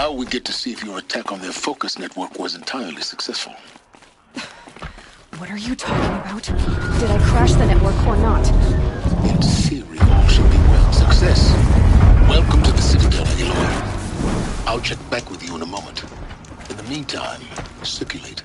Now we get to see if your attack on their focus network was entirely successful. What are you talking about? Did I crash the network or not? In theory, all should be well. Success. Welcome to the Citadel, Aloy. I'll check back with you in a moment. In the meantime, circulate.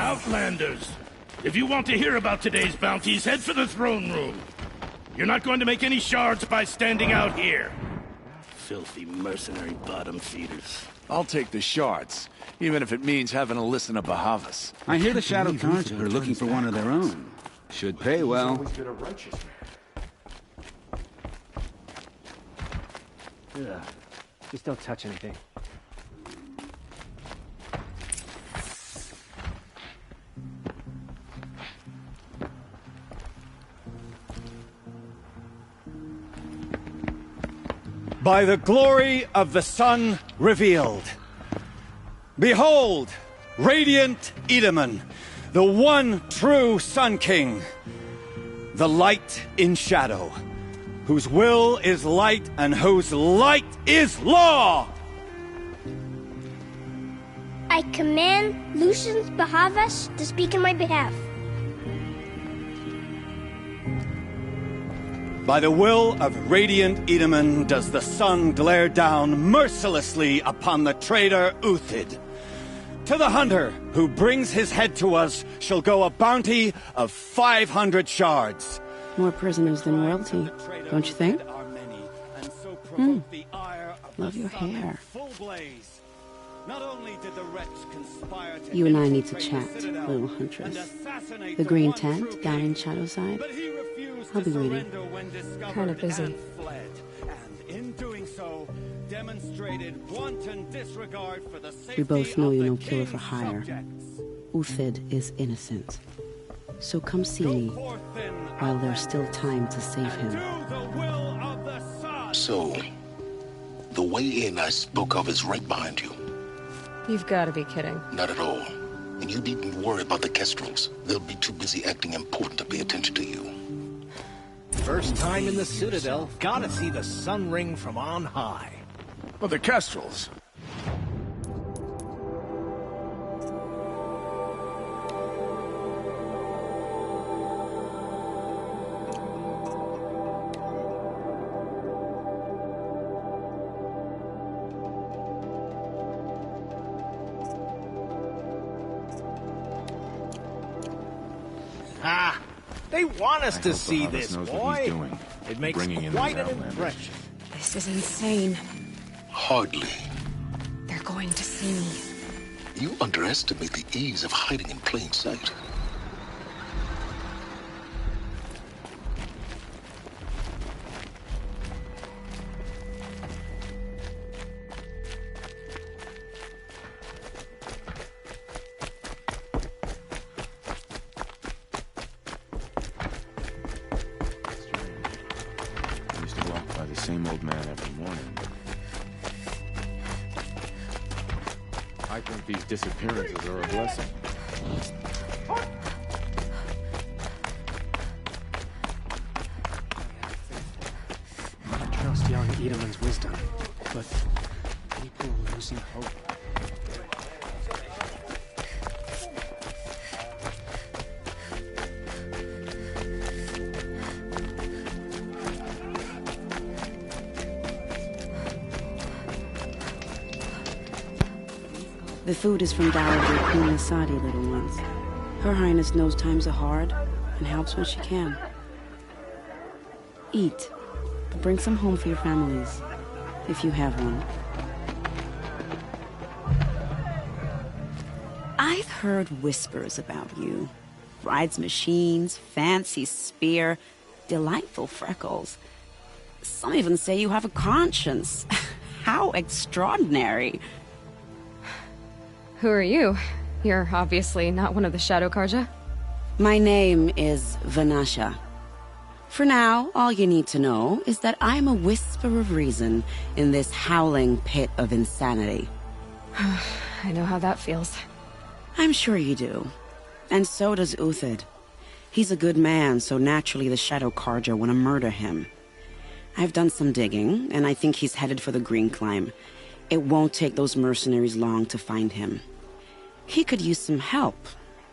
Outlanders, if you want to hear about today's bounties, head for the throne room. You're not going to make any shards by standing out here. Filthy mercenary bottom feeders. I'll take the shards, even if it means having to listen to Bahavas. I hear the Shadow Carja are looking for one of their own. Should pay well. Ugh. Just don't touch anything. By the glory of the sun revealed. Behold, radiant Edaman, the one true Sun King. The light in shadow, whose will is light and whose light is law! I command Lucius Bahavas to speak in my behalf. By the will of radiant Edaman does the sun glare down mercilessly upon the traitor Uthid. To the hunter who brings his head to us shall go a bounty of 500 shards. More prisoners than royalty, don't you think? Love your hair. You and I need to chat, little huntress. The green tent down in Shadowside. I'll be waiting. Kind of busy. We both know you're no killer for hire. Uthid is innocent. So come see me while there's still time to save him. So, the way in I spoke of is right behind you. You've got to be kidding. Not at all. And you needn't worry about the Kestrels. They'll be too busy acting important to pay attention to you. First time in the Citadel, gotta see the sun ring from on high. Well, the Kestrels. Ah, they want us to see this, boy. It makes quite an impression. This is insane. Hardly. They're going to see me. You underestimate the ease of hiding in plain sight. Same old man every morning. I think these disappearances are a blessing. I trust young Edaman's wisdom, but people are losing hope. The food is from Dowager Queen Nasadi, little ones. Her Highness knows times are hard and helps when she can. Eat. Bring some home for your families, if you have one. I've heard whispers about you. Rides machines, fancy spear, delightful freckles. Some even say you have a conscience. How extraordinary. Who are you? You're obviously not one of the Shadow Carja. My name is Vanasha. For now, all you need to know is that I'm a whisper of reason in this howling pit of insanity. I know how that feels. I'm sure you do. And so does Uthid. He's a good man, so naturally the Shadow Carja want to murder him. I've done some digging, and I think he's headed for the Green Climb. It won't take those mercenaries long to find him. He could use some help,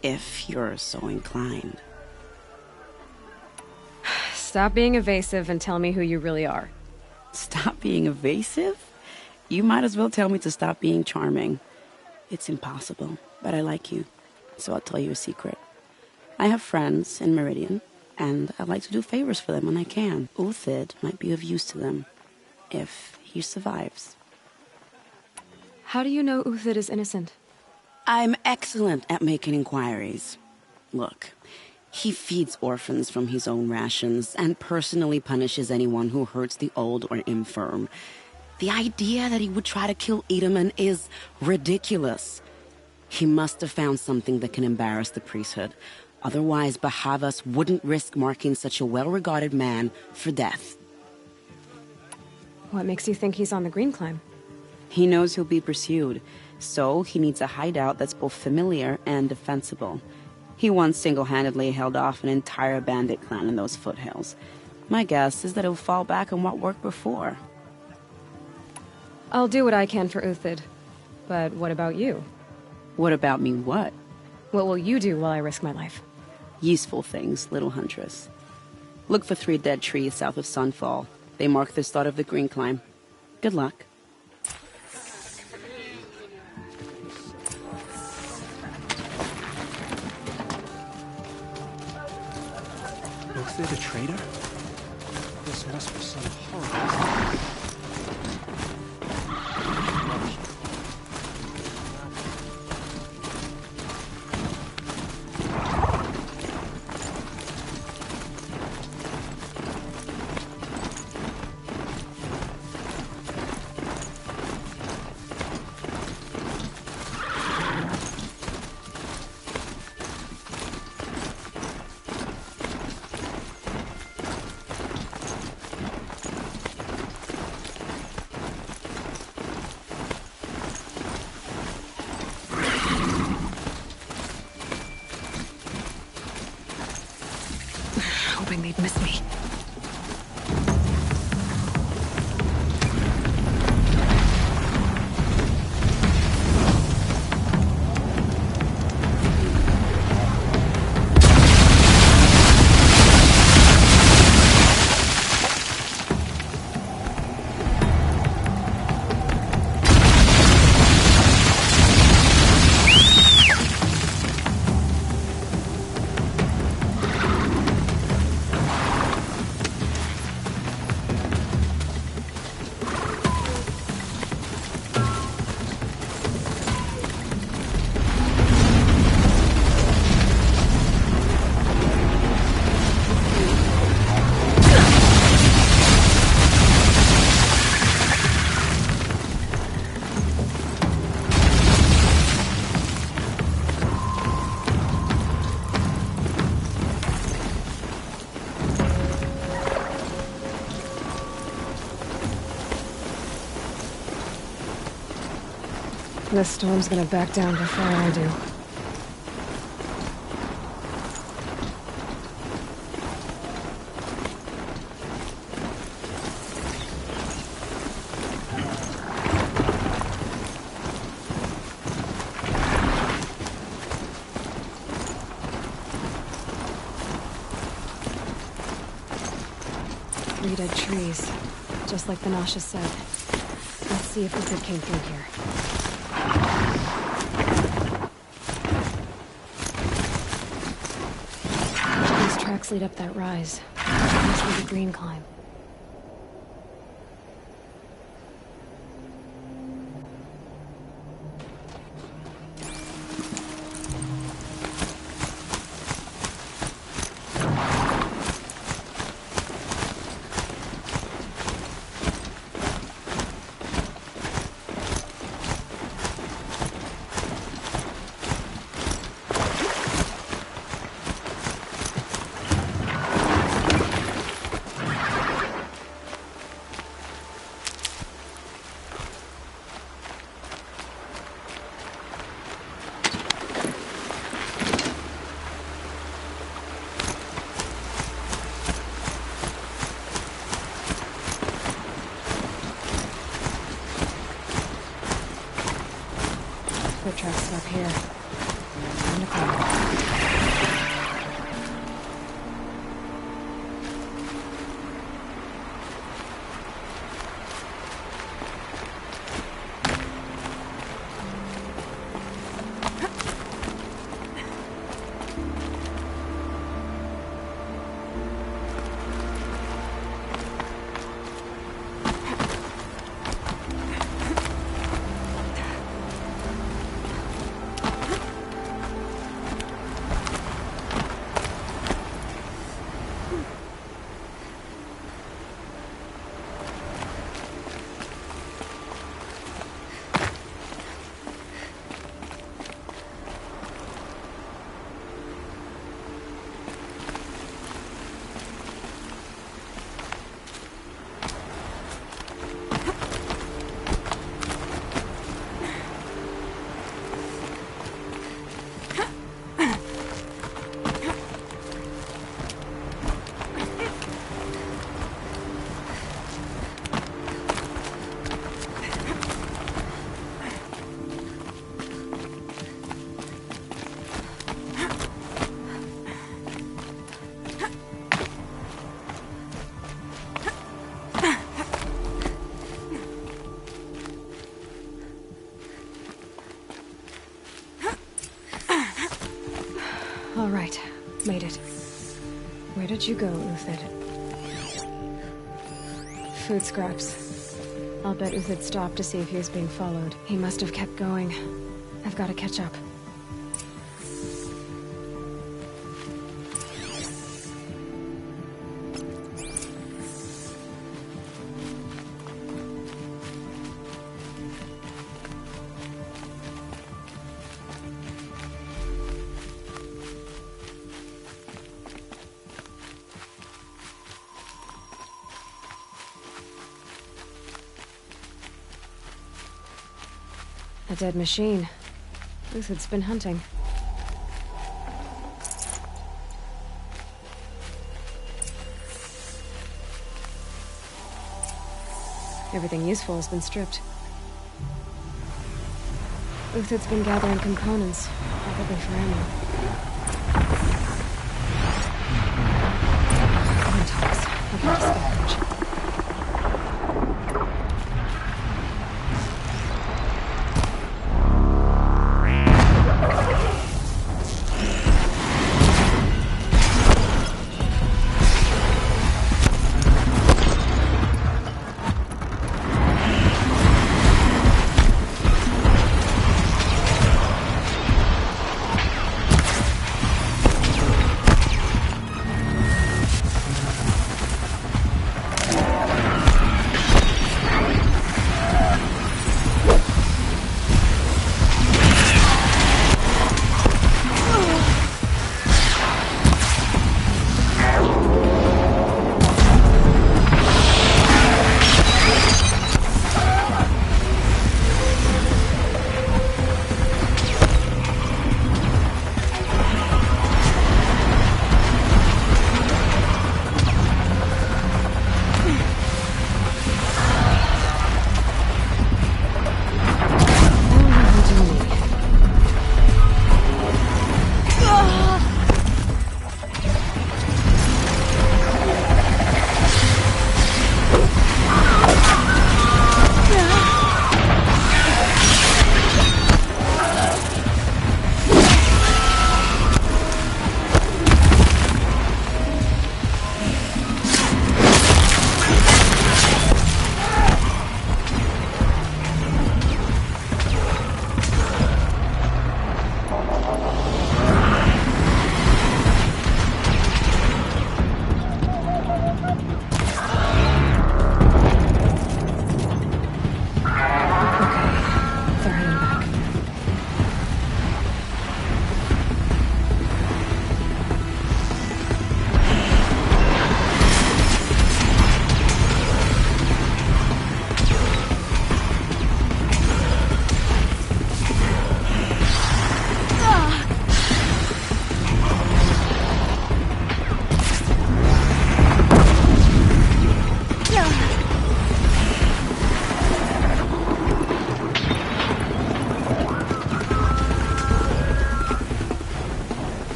if you're so inclined. Stop being evasive and tell me who you really are. Stop being evasive? You might as well tell me to stop being charming. It's impossible, but I like you, so I'll tell you a secret. I have friends in Meridian, and I like to do favors for them when I can. Uthid might be of use to them, if he survives. How do you know Uthid is innocent? I'm excellent at making inquiries. Look, he feeds orphans from his own rations and personally punishes anyone who hurts the old or infirm. The idea that he would try to kill Edelman is ridiculous. He must have found something that can embarrass the priesthood. Otherwise, Bahavas wouldn't risk marking such a well-regarded man for death. What makes you think he's on the Green Climb? He knows he'll be pursued, so he needs a hideout that's both familiar and defensible. He once single-handedly held off an entire bandit clan in those foothills. My guess is that he'll fall back on what worked before. I'll do what I can for Uthid. But what about you? What about me what? What will you do while I risk my life? Useful things, little huntress. Look for 3 dead trees south of Sunfall. They mark the start of the Green Climb. Good luck. Uthid a traitor? This must be some horrible... Hoping they'd miss me. This storm's gonna back down before I do. Three dead trees, just like Vanasha said. Let's see if Uthid came through here. These tracks lead up that rise. This was the Green Climb. tracks up here. Time to climb. All right, made it. Where did you go, Uthid? Food scraps. I'll bet Uthid stopped to see if he was being followed. He must have kept going. I've got to catch up. A dead machine. Uthid's been hunting. Everything useful has been stripped. Uthid's been gathering components, probably for ammo. Contacts. I've got to scavenge.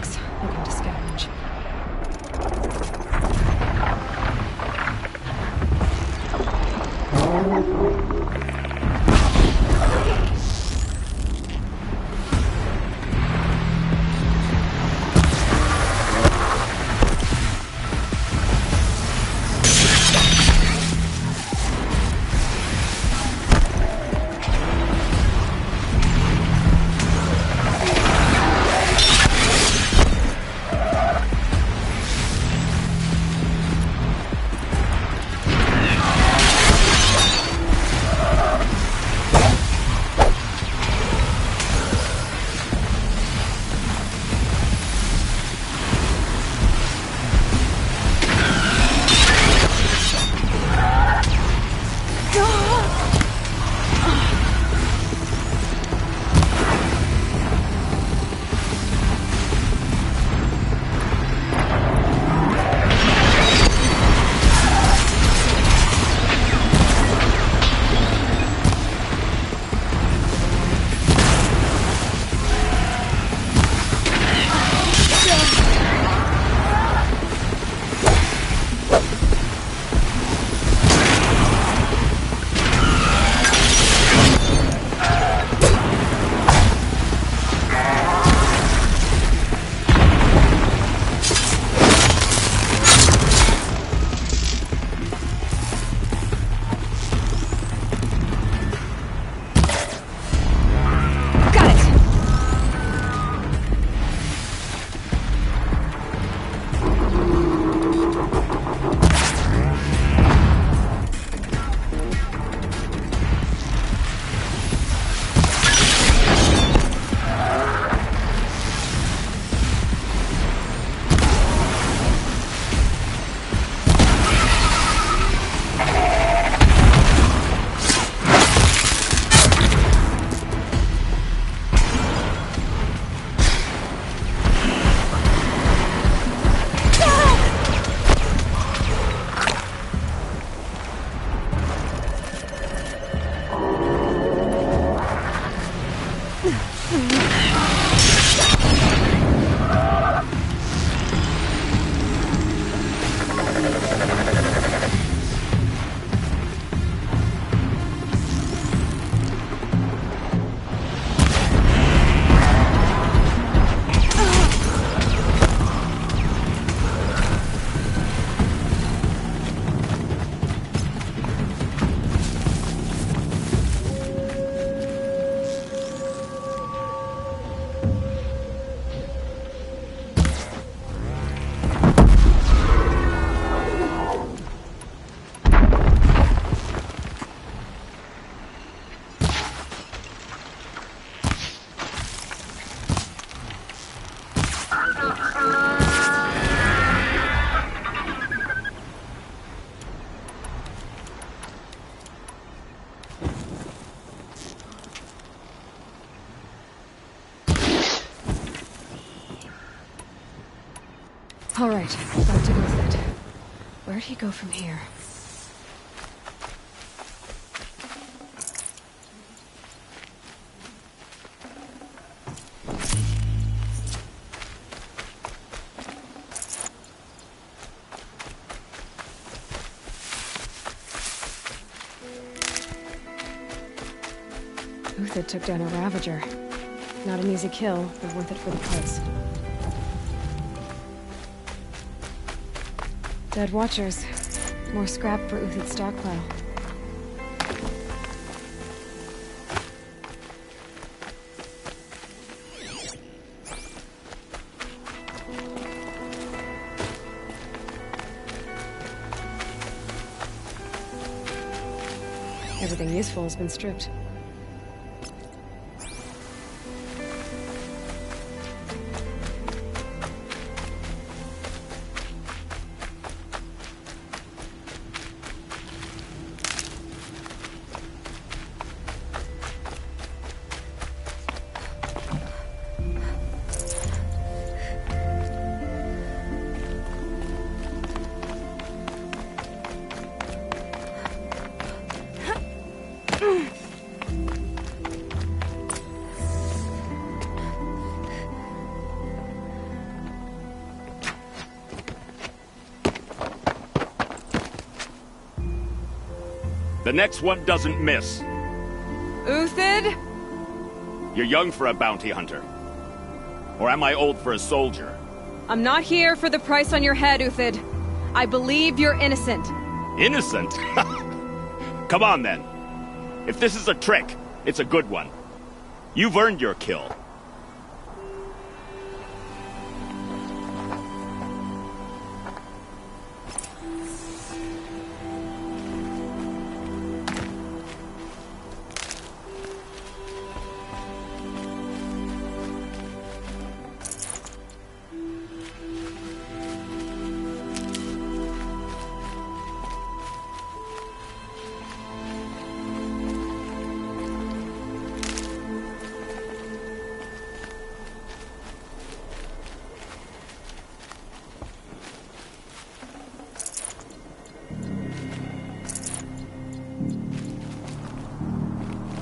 box, looking to scavenge. All right, back to Uthed. Where'd he go from here? Uthed took down a Ravager. Not an easy kill, but worth it for the price. Dead Watchers. More scrap for Uthid's stockpile. Everything useful has been stripped. The next one doesn't miss. Uthid? You're young for a bounty hunter. Or am I old for a soldier? I'm not here for the price on your head, Uthid. I believe you're innocent. Innocent? Come on, then. If this is a trick, it's a good one. You've earned your kill.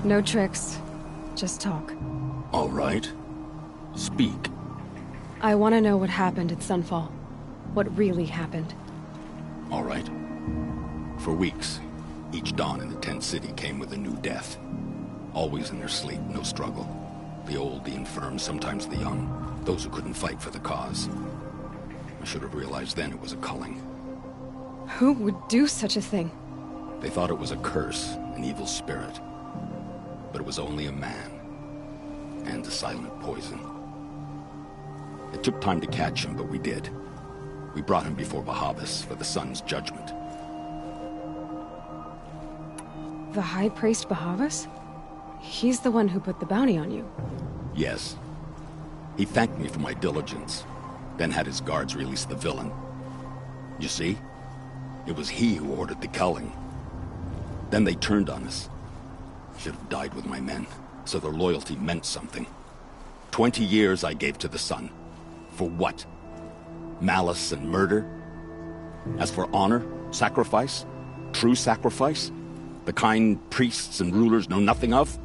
No tricks. Just talk. All right. Speak. I want to know what happened at Sunfall. What really happened. All right. For weeks, each dawn in the tent city came with a new death. Always in their sleep, no struggle. The old, the infirm, sometimes the young. Those who couldn't fight for the cause. I should have realized then it was a culling. Who would do such a thing? They thought it was a curse, an evil spirit. But it was only a man. And a silent poison. It took time to catch him, but we did. We brought him before Bahavas for the sun's judgment. The High Priest Bahavas? He's the one who put the bounty on you. Yes. He thanked me for my diligence, then had his guards release the villain. You see? It was he who ordered the culling. Then they turned on us. Should have died with my men, so their loyalty meant something. 20 years I gave to the sun. For what? Malice and murder? As for honor, sacrifice, true sacrifice, the kind priests and rulers know nothing of?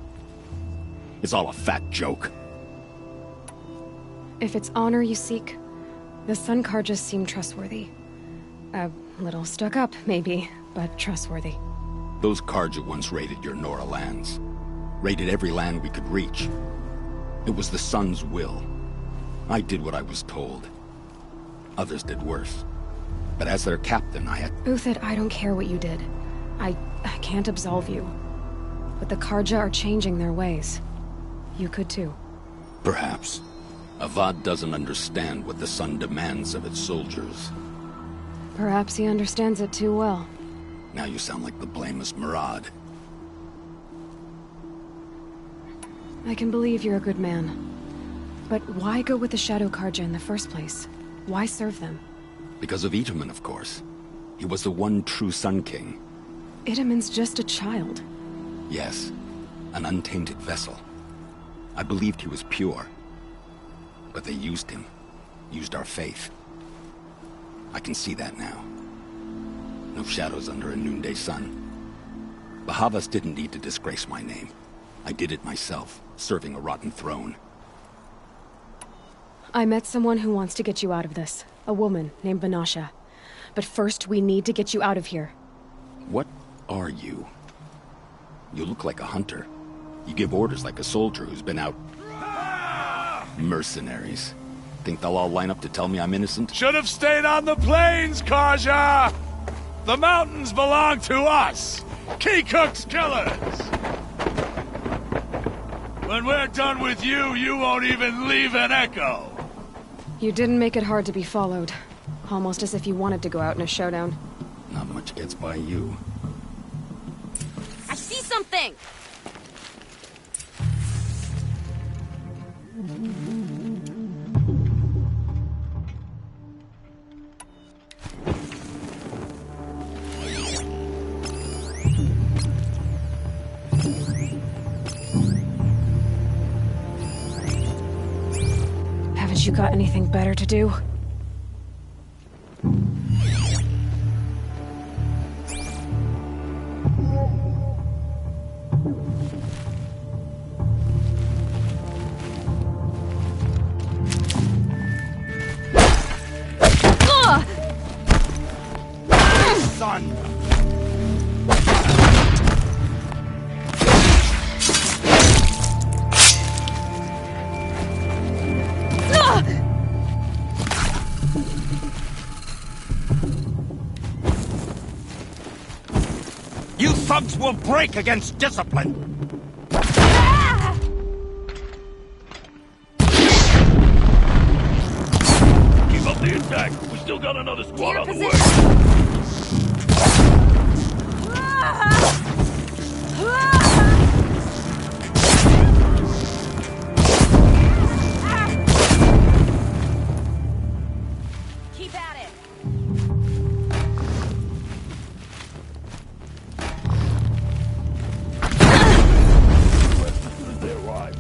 It's all a fat joke. If it's honor you seek, the Sun Karjas seem trustworthy. A little stuck up, maybe, but trustworthy. Those Karja once raided your Nora lands. Raided every land we could reach. It was the Sun's will. I did what I was told. Others did worse. But as their captain, I had... Uthid, I don't care what you did. I can't absolve you. But the Karja are changing their ways. You could too. Perhaps. Avad doesn't understand what the Sun demands of its soldiers. Perhaps he understands it too well. Now you sound like the blameless Murad. I can believe you're a good man. But why go with the Shadow Karja in the first place? Why serve them? Because of Itaman, of course. He was the one true Sun King. Itaman's just a child. Yes, an untainted vessel. I believed he was pure. But they used him. Used our faith. I can see that now. No shadows under a noonday sun. Bahavas didn't need to disgrace my name. I did it myself, serving a rotten throne. I met someone who wants to get you out of this. A woman named Banasha. But first, we need to get you out of here. What are you? You look like a hunter. You give orders like a soldier who's been out... Mercenaries. Think they'll all line up to tell me I'm innocent? Should have stayed on the plains, Karja! The mountains belong to us! Keycook's killers! When we're done with you, you won't even leave an echo! You didn't make it hard to be followed. Almost as if you wanted to go out in a showdown. Not much gets by you. I see something! Haven't you got anything better to do? Son! thugs will break against discipline. Keep up the attack. We still got another squad on the way. Keep at it. They arrive.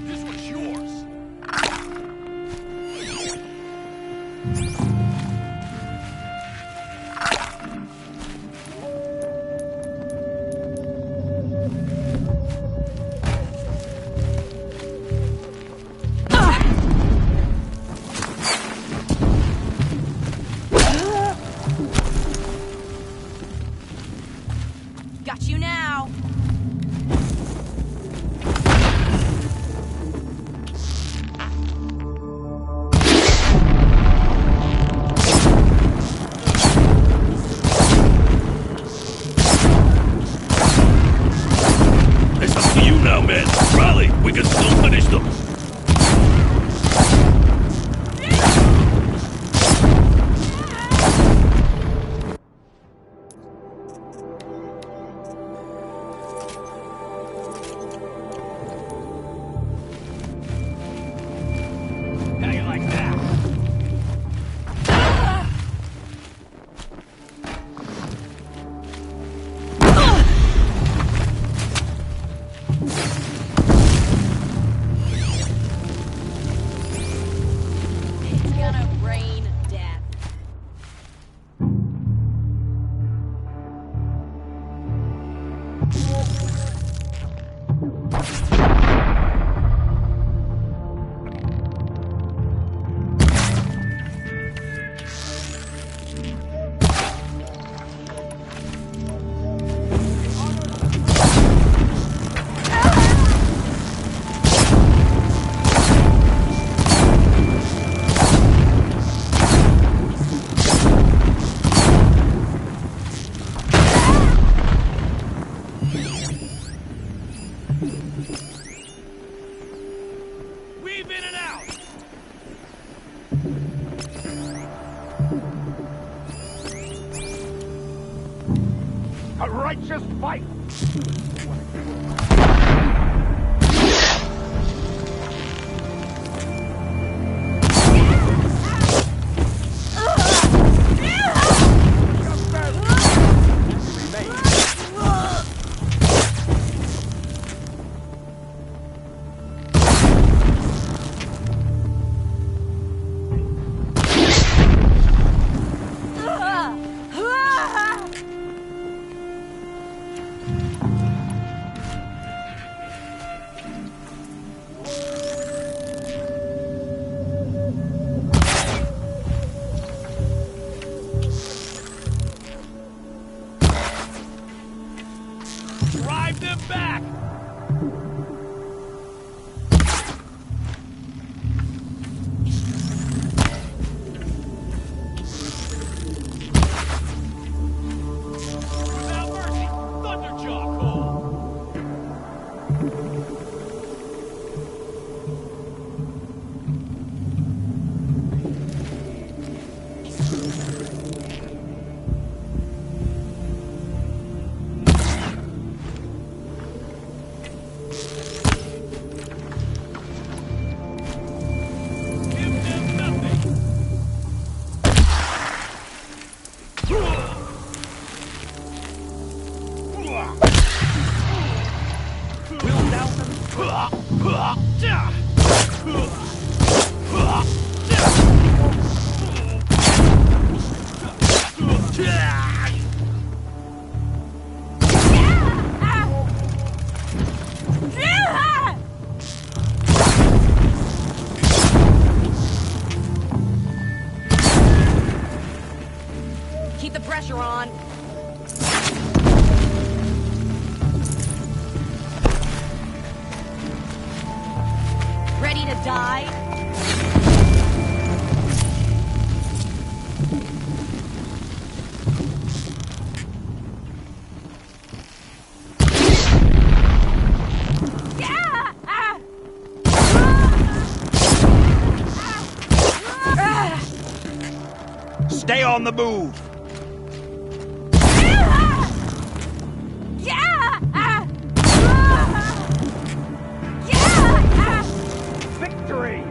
This one's yours. Got you now. It's up to you now, man. Rally! We can still finish them. How you like that? It's gonna rain death. Weave in and out. A righteous fight. Drive them back. Without mercy, Thunderjaw call. Give them nothing. We'll down Keep the pressure on. Ready to die? Stay on the move! Victory!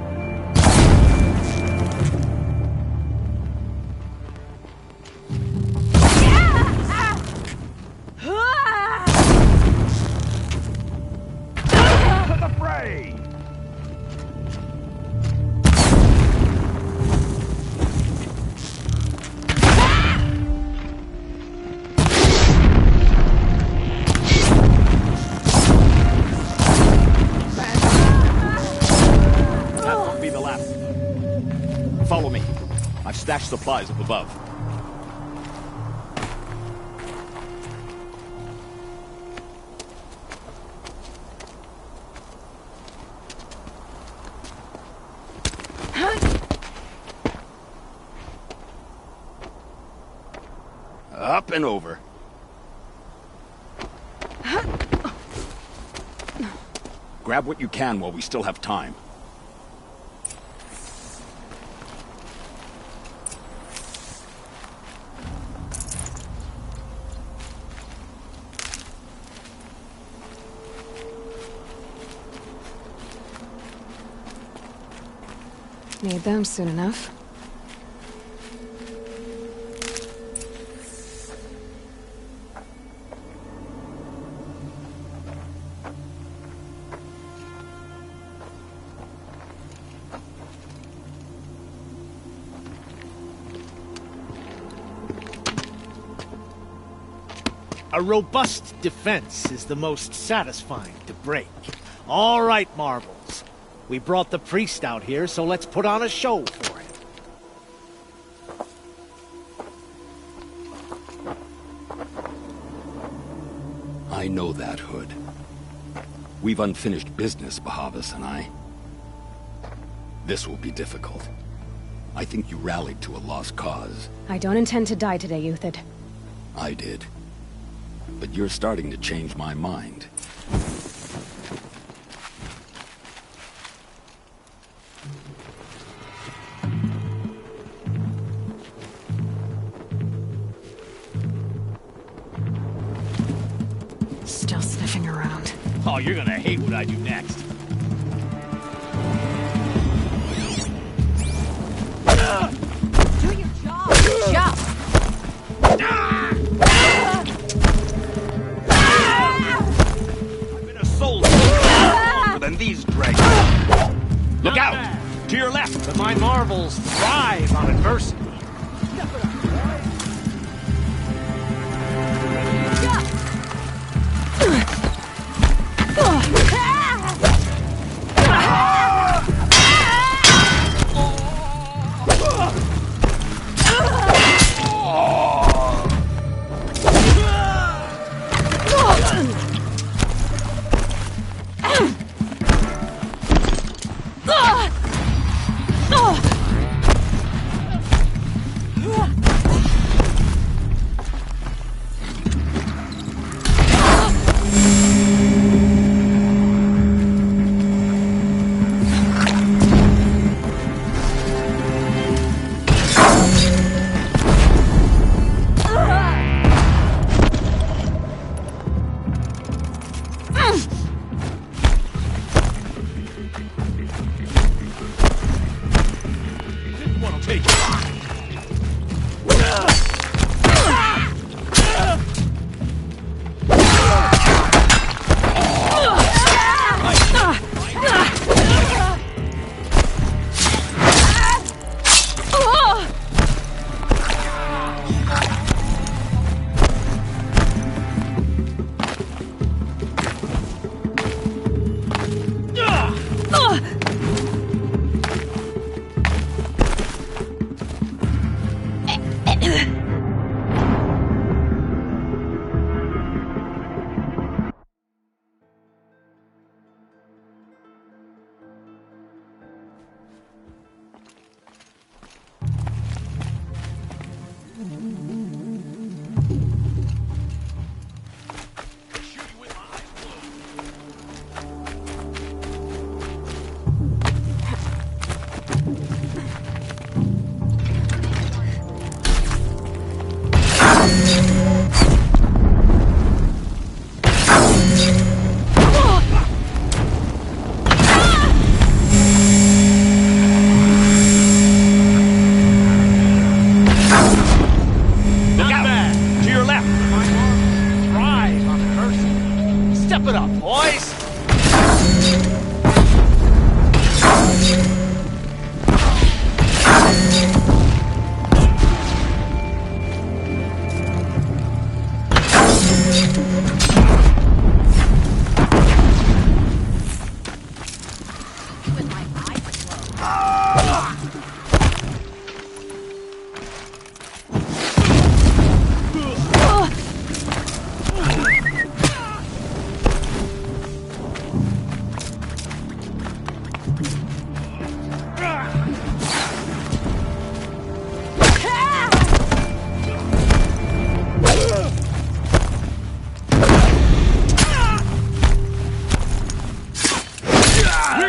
To the fray! Follow me. I've stashed supplies up above. Up and over. Grab what you can while we still have time. Need them soon enough. A robust defense is the most satisfying to break. All right, Marvels. We brought the priest out here, so let's put on a show for him. I know that, Hood. We've unfinished business, Bahavas and I. This will be difficult. I think you rallied to a lost cause. I don't intend to die today, Uthid. I did. But you're starting to change my mind. Still sniffing around. Oh, you're gonna hate what I do next. Do your job! Jump! I've been a soldier longer than these dregs. Look out! To your left! But my Marvels thrive on adversity.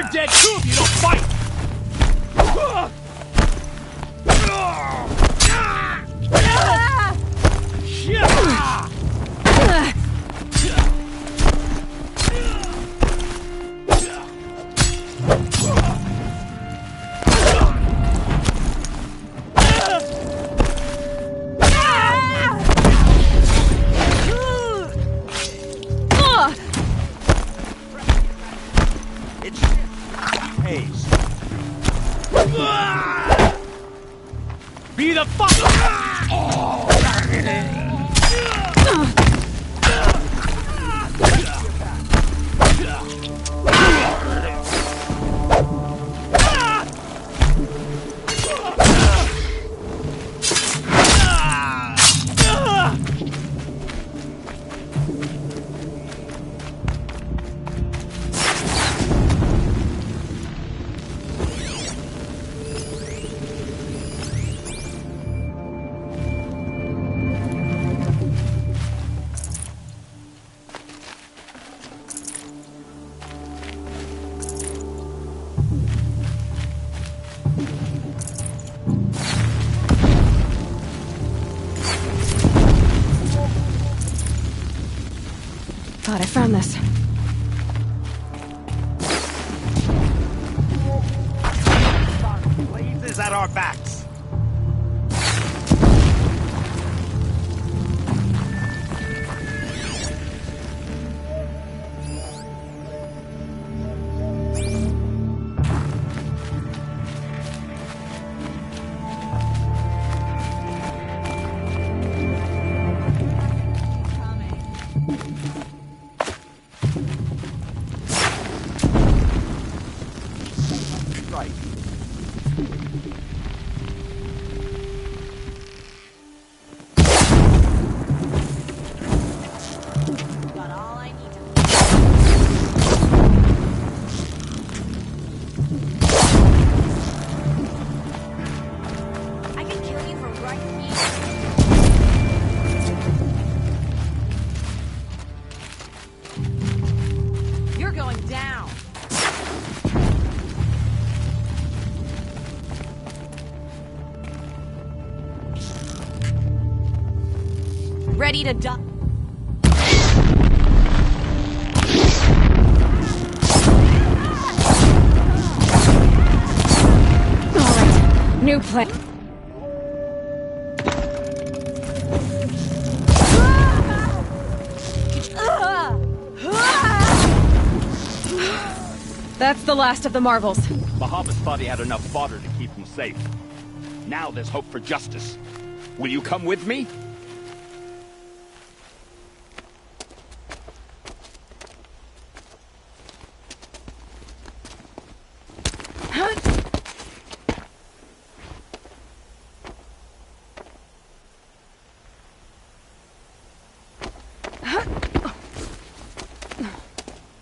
You're dead too if you don't fight! Be the fuck! Thought I found this. Blazes at our backs. Ready to die. Alright, new plan. That's the last of the marvels. Bahavas thought he had enough fodder to keep him safe. Now there's hope for justice. Will you come with me?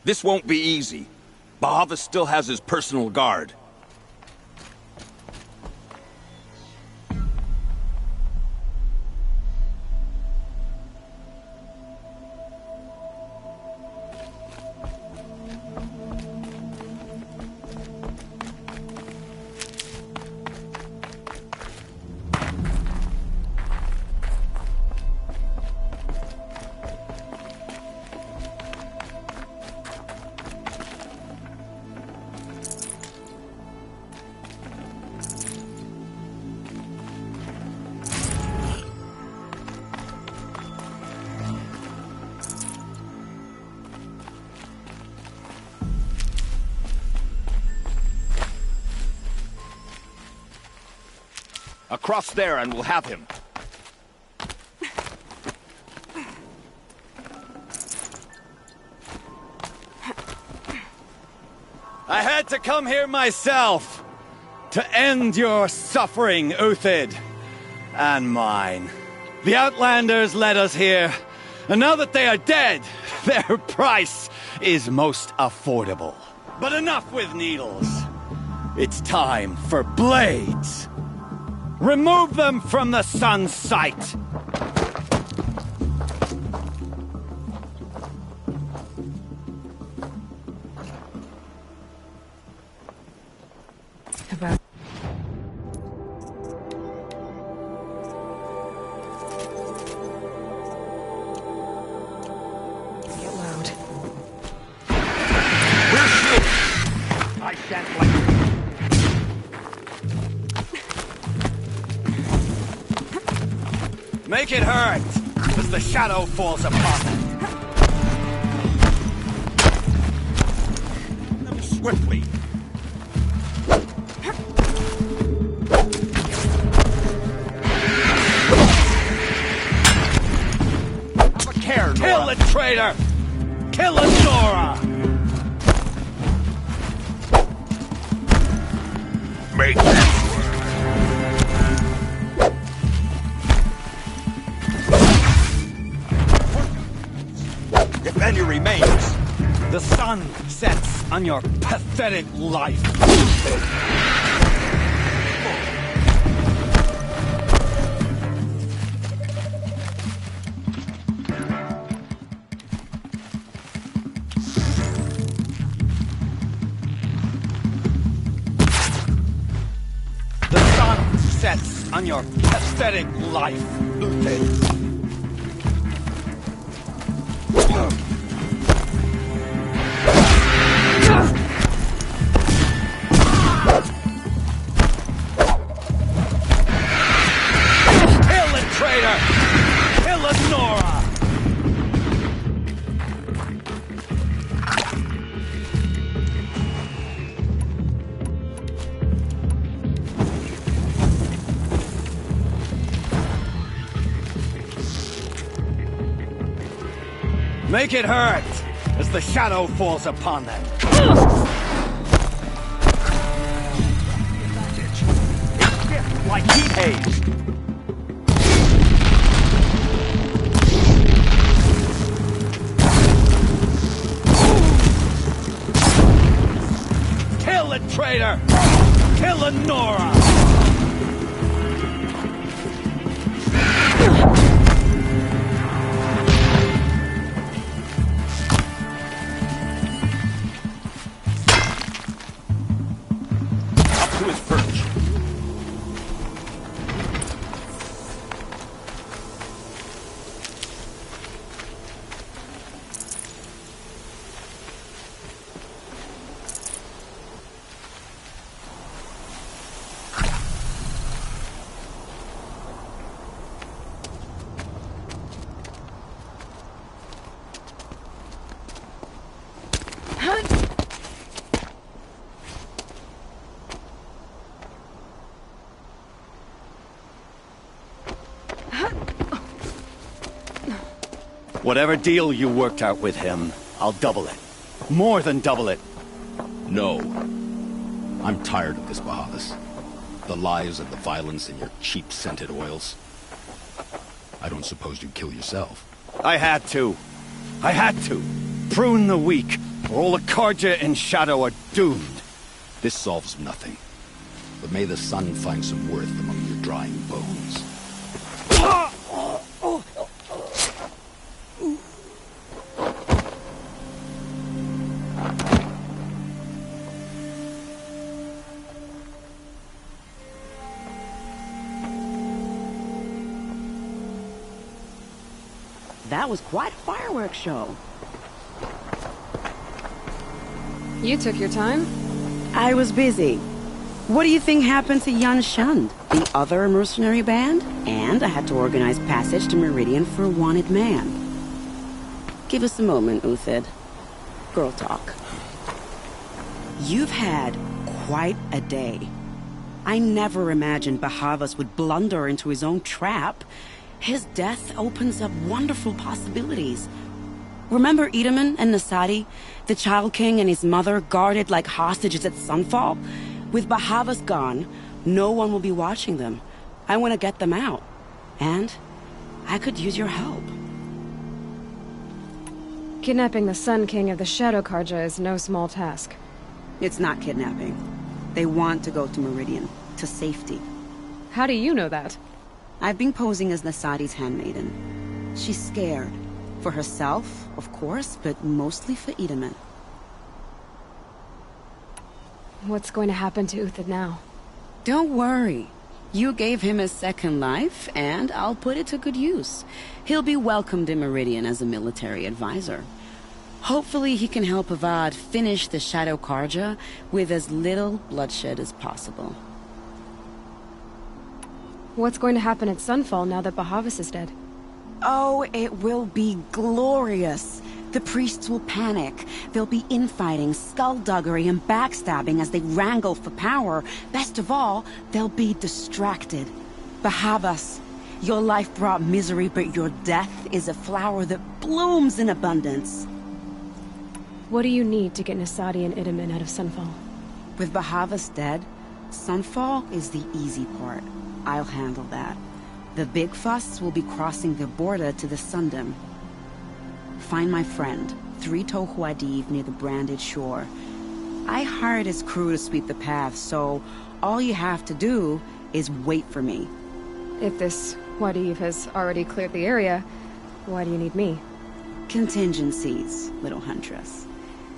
This won't be easy. Bahava still has his personal guard. Across there and we'll have him. I had to come here myself to end your suffering, Uthid, and mine. The Outlanders led us here, and now that they are dead, their price is most affordable. But enough with needles. It's time for blades. Remove them from the sun's sight. about... Get loud. We're shooting! I shan't like it. Make it hurt, as the shadow falls upon them. Swiftly. Have a care, Nora. Kill the traitor! Kill Nora! Make this work. If any remains, the sun sets on your pathetic life. The sun sets on your pathetic life, Uthid. Make it hurt, as the shadow falls upon them. It's like heat haze. Kill the traitor! Kill the Nora! Whatever deal you worked out with him, I'll double it. More than double it. No. I'm tired of this, Bahavas. The lies and the violence and your cheap scented oils. I don't suppose you'd kill yourself. I had to. I had to. Prune the weak, or all the Karja in Shadow are doomed. This solves nothing. But may the sun find some worth among your drying bones. That was quite a fireworks show. You took your time? I was busy. What do you think happened to Yan Shund, the other mercenary band? And I had to organize passage to Meridian for a wanted man. Give us a moment, Uthid. Girl talk. You've had quite a day. I never imagined Bahavas would blunder into his own trap. His death opens up wonderful possibilities. Remember Edaman and Nasadi? The Child King and his mother guarded like hostages at sunfall? With Bahavas gone, no one will be watching them. I want to get them out. And I could use your help. Kidnapping the Sun King of the Shadow Karja is no small task. It's not kidnapping. They want to go to Meridian, to safety. How do you know that? I've been posing as Nasadi's handmaiden. She's scared. For herself, of course, but mostly for Edaman. What's going to happen to Uthid now? Don't worry. You gave him a second life, and I'll put it to good use. He'll be welcomed in Meridian as a military advisor. Hopefully he can help Avad finish the Shadow Karja with as little bloodshed as possible. What's going to happen at Sunfall now that Bahavas is dead? Oh, it will be glorious. The priests will panic. There'll be infighting, skullduggery, and backstabbing as they wrangle for power. Best of all, they'll be distracted. Bahavas, your life brought misery, but your death is a flower that blooms in abundance. What do you need to get Nasadi and Idaman out of Sunfall? With Bahavas dead, Sunfall is the easy part. I'll handle that. The big fuss will be crossing the border to the Sundom. Find my friend, 3 Tohuadiv near the branded shore. I hired his crew to sweep the path, so all you have to do is wait for me. If this Wadiv has already cleared the area, why do you need me? Contingencies, little huntress.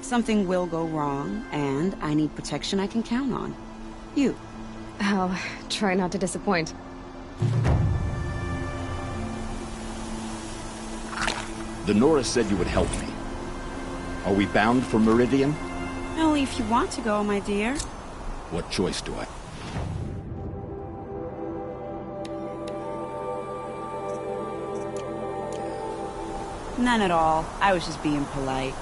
Something will go wrong, and I need protection I can count on. You. I'll try not to disappoint. The Nora said you would help me. Are we bound for Meridian? Only if you want to go, my dear. What choice do I? None at all. I was just being polite.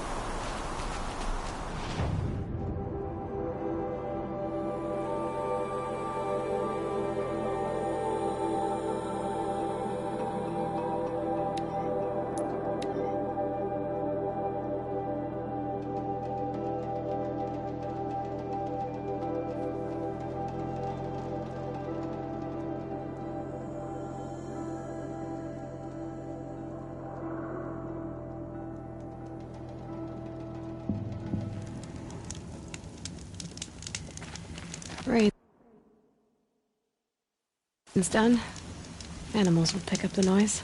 Right. It's done. Animals will pick up the noise.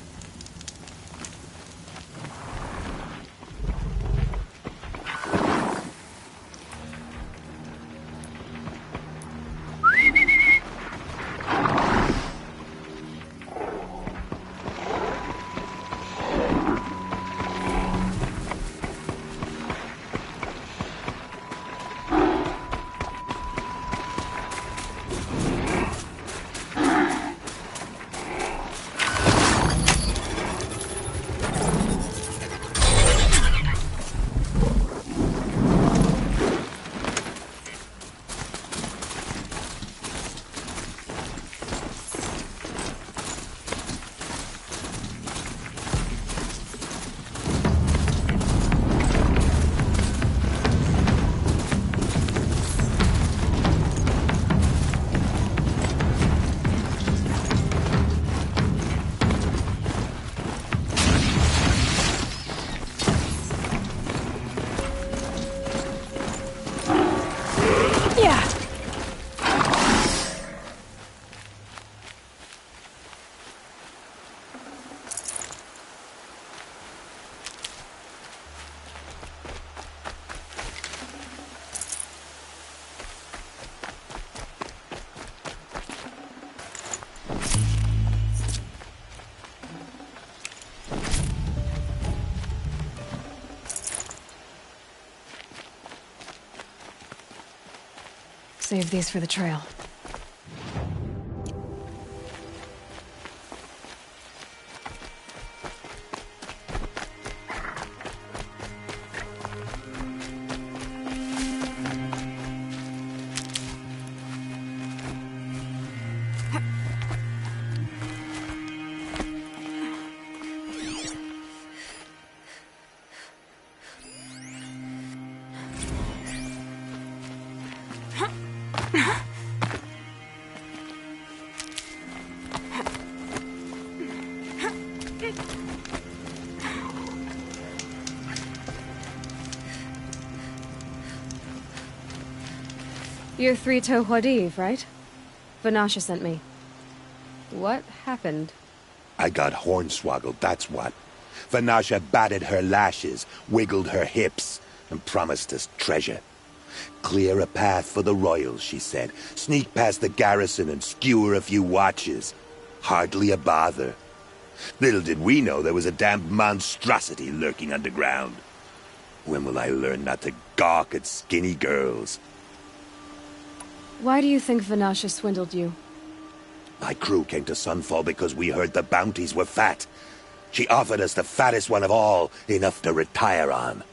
Save these for the trail. You're 3 Tohuadiv, right? Vanasha sent me. What happened? I got hornswoggled, that's what. Vanasha batted her lashes, wiggled her hips, and promised us treasure. Clear a path for the royals, she said. Sneak past the garrison and skewer a few watches. Hardly a bother. Little did we know there was a damned monstrosity lurking underground. When will I learn not to gawk at skinny girls? Why do you think Vanasha swindled you? My crew came to Sunfall because we heard the bounties were fat. She offered us the fattest one of all, enough to retire on.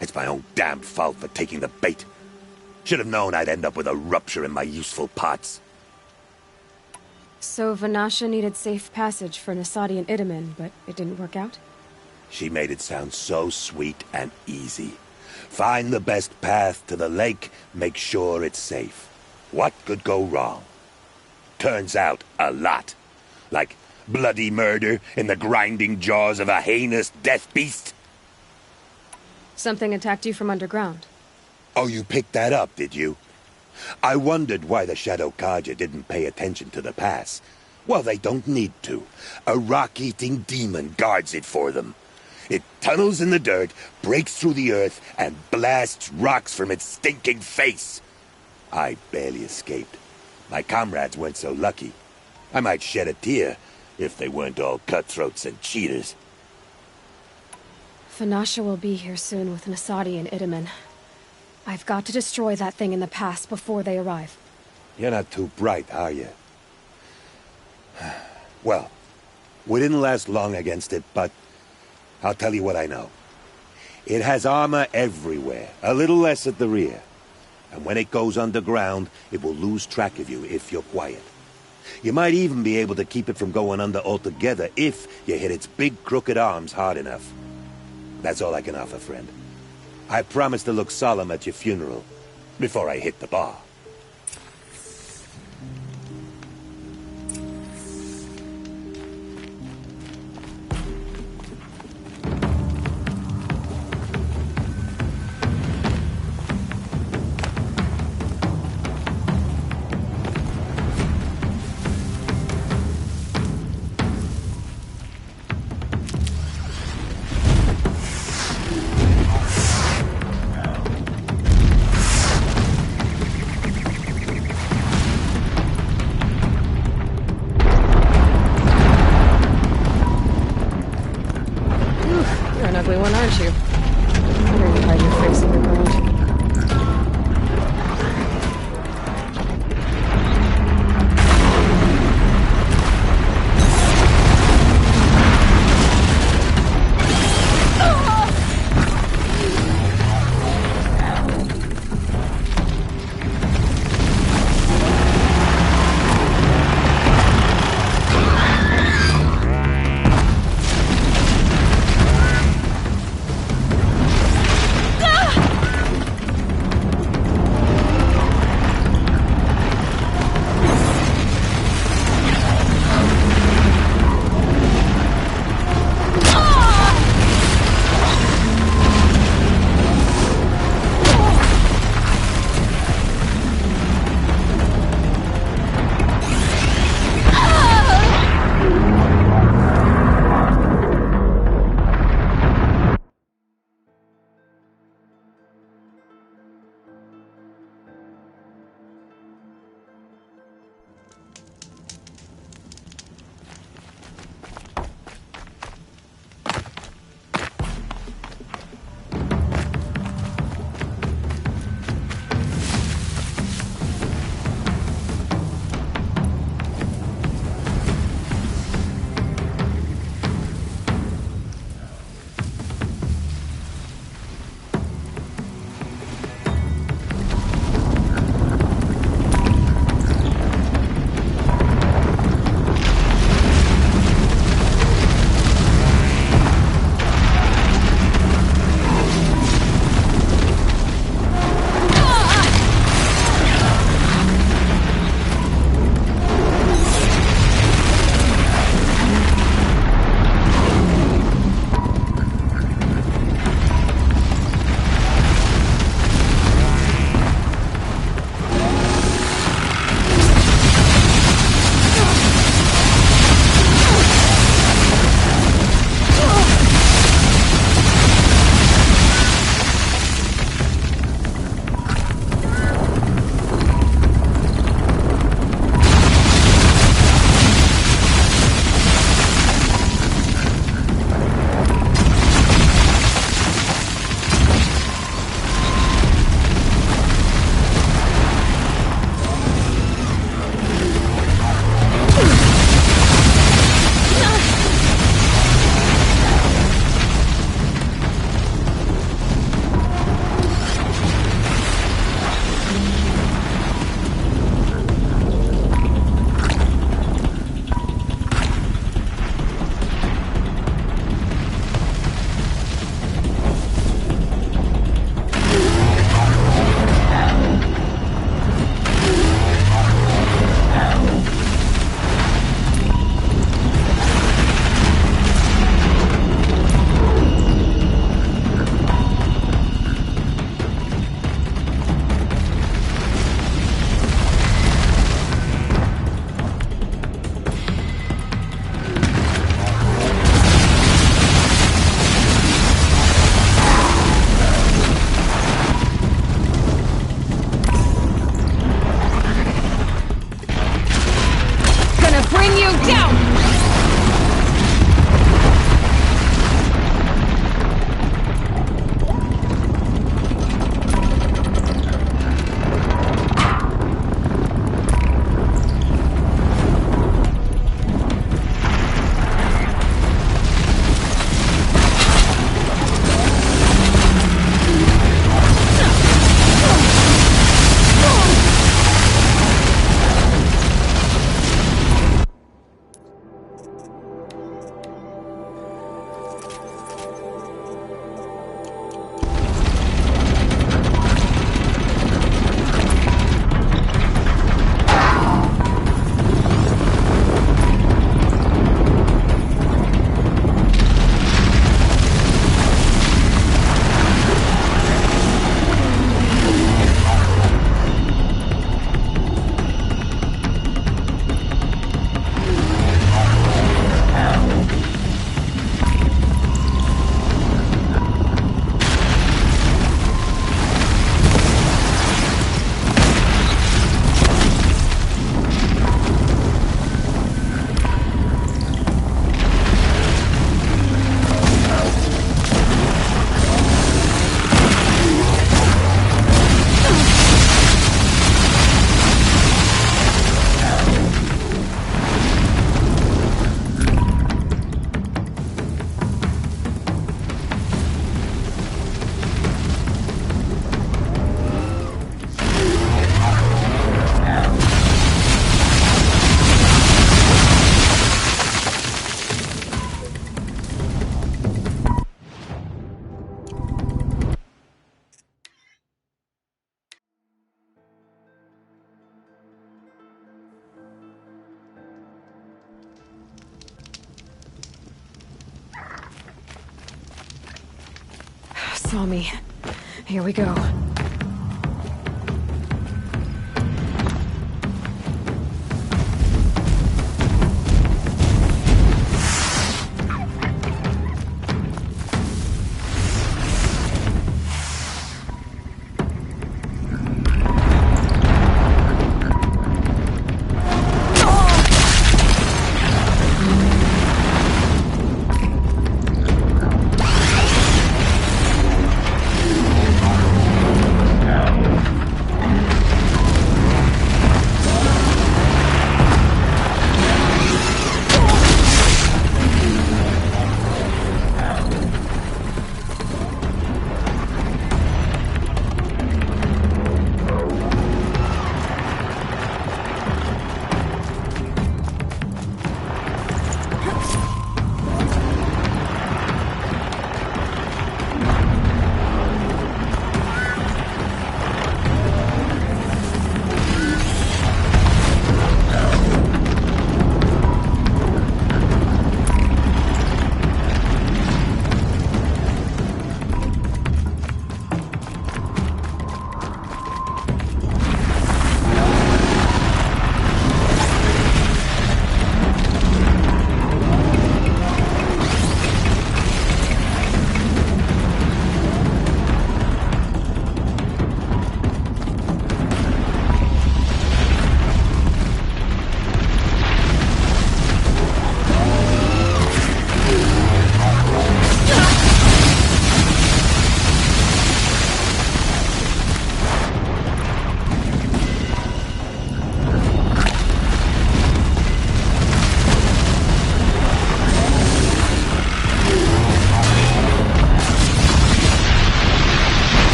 It's my own damned fault for taking the bait. Should have known I'd end up with a rupture in my useful parts. So Vanasha needed safe passage for Nasadi and Itamen, but it didn't work out? She made it sound so sweet and easy. Find the best path to the lake, make sure it's safe. What could go wrong? Turns out, a lot. Like bloody murder in the grinding jaws of a heinous death beast. Something attacked you from underground. Oh, you picked that up, did you? I wondered why the Shadow Kaja didn't pay attention to the pass. Well, they don't need to. A rock-eating demon guards it for them. It tunnels in the dirt, breaks through the earth, and blasts rocks from its stinking face. I barely escaped. My comrades weren't so lucky. I might shed a tear if they weren't all cutthroats and cheaters. Vanasha will be here soon with Nasadi and Itamen. I've got to destroy that thing in the pass before they arrive. You're not too bright, are you? Well, we didn't last long against it, but I'll tell you what I know. It has armor everywhere, a little less at the rear. And when it goes underground, it will lose track of you if you're quiet. You might even be able to keep it from going under altogether if you hit its big crooked arms hard enough. That's all I can offer, friend. I promise to look solemn at your funeral before I hit the bar. saw me. Here we go.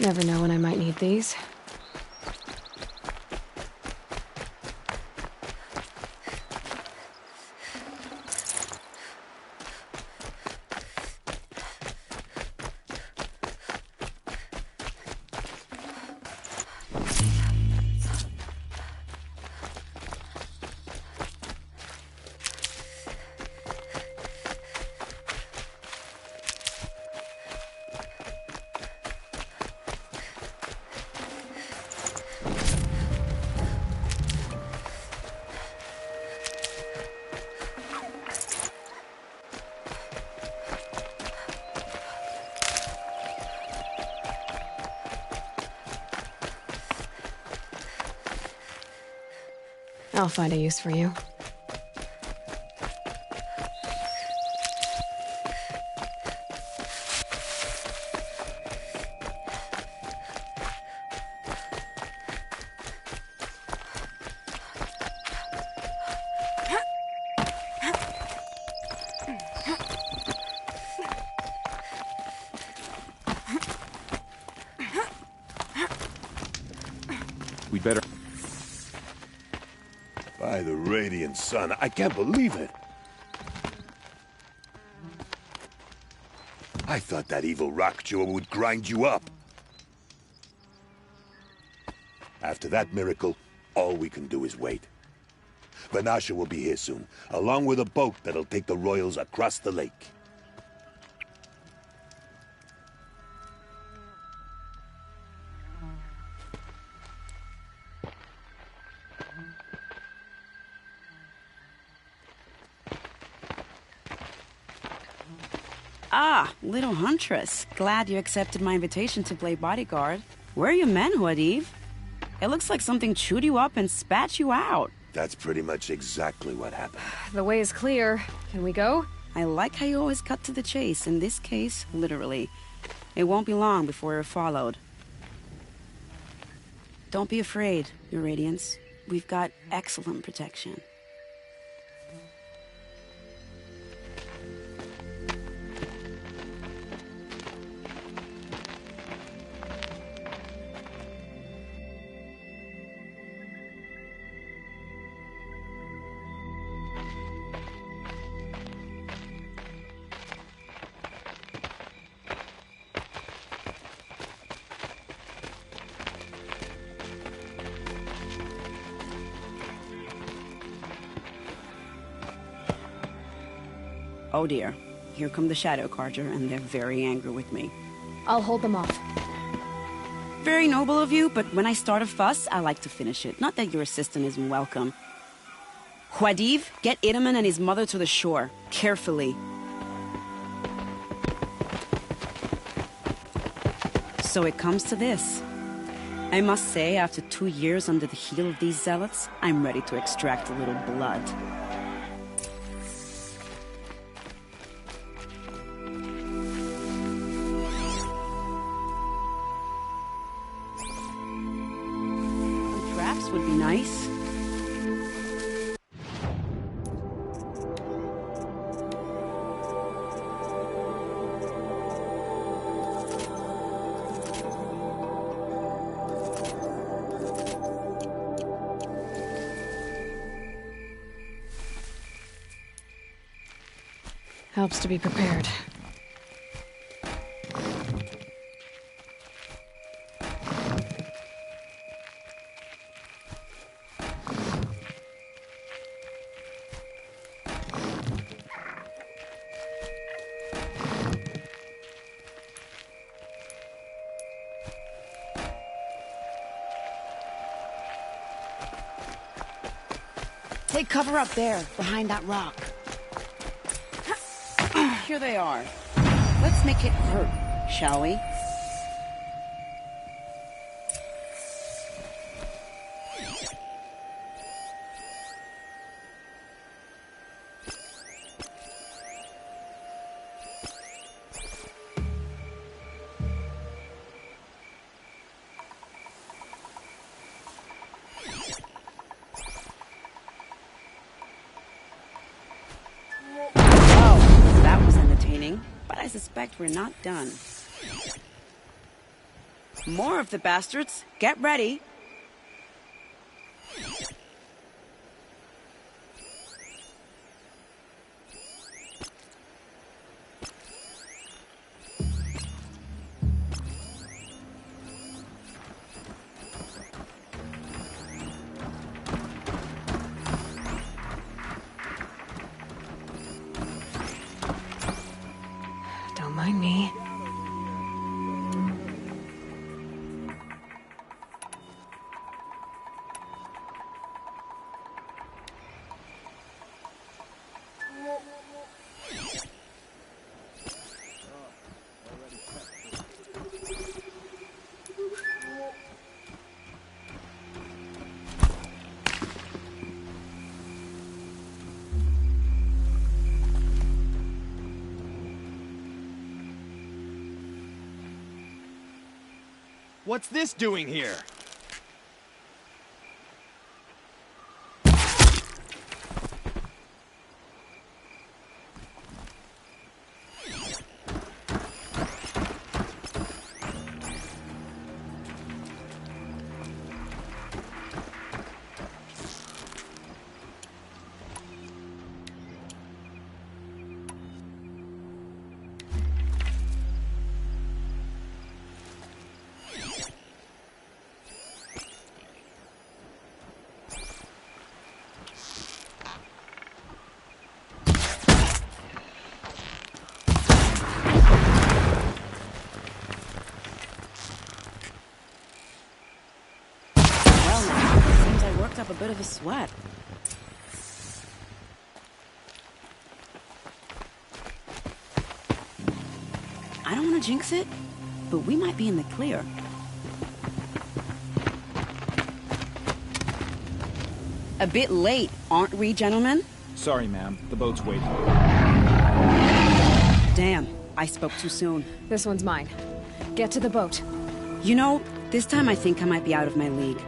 Never know when I might need these. I'll find a use for you. We better... By the radiant sun, I can't believe it. I thought that evil rock jaw would grind you up. After that miracle, all we can do is wait. Vanasha will be here soon, along with a boat that'll take the royals across the lake. Ah, little huntress. Glad you accepted my invitation to play bodyguard. Where are your men, Huadiv? It looks like something chewed you up and spat you out. That's pretty much exactly what happened. The way is clear. Can we go? I like how you always cut to the chase. In this case, literally. It won't be long before you're followed. Don't be afraid, Your Radiance. We've got excellent protection. Oh dear. Here come the Shadow Carter, and they're very angry with me. I'll hold them off. Very noble of you, but when I start a fuss, I like to finish it. Not that your assistant isn't welcome. Huadiv, get Itaman and his mother to the shore. Carefully. So it comes to this. I must say, after 2 years under the heel of these zealots, I'm ready to extract a little blood. Would be nice. Helps to be prepared. Take cover up there, behind that rock. Here they are. Let's make it hurt, shall we? But I suspect we're not done. More of the bastards. Get ready. Don't mind me. What's this doing here? Up a bit of a sweat. I don't want to jinx it, but we might be in the clear. A bit late, aren't we, gentlemen? Sorry, ma'am. The boat's waiting. Damn, I spoke too soon. This one's mine. Get to the boat. You know, this time I think I might be out of my league.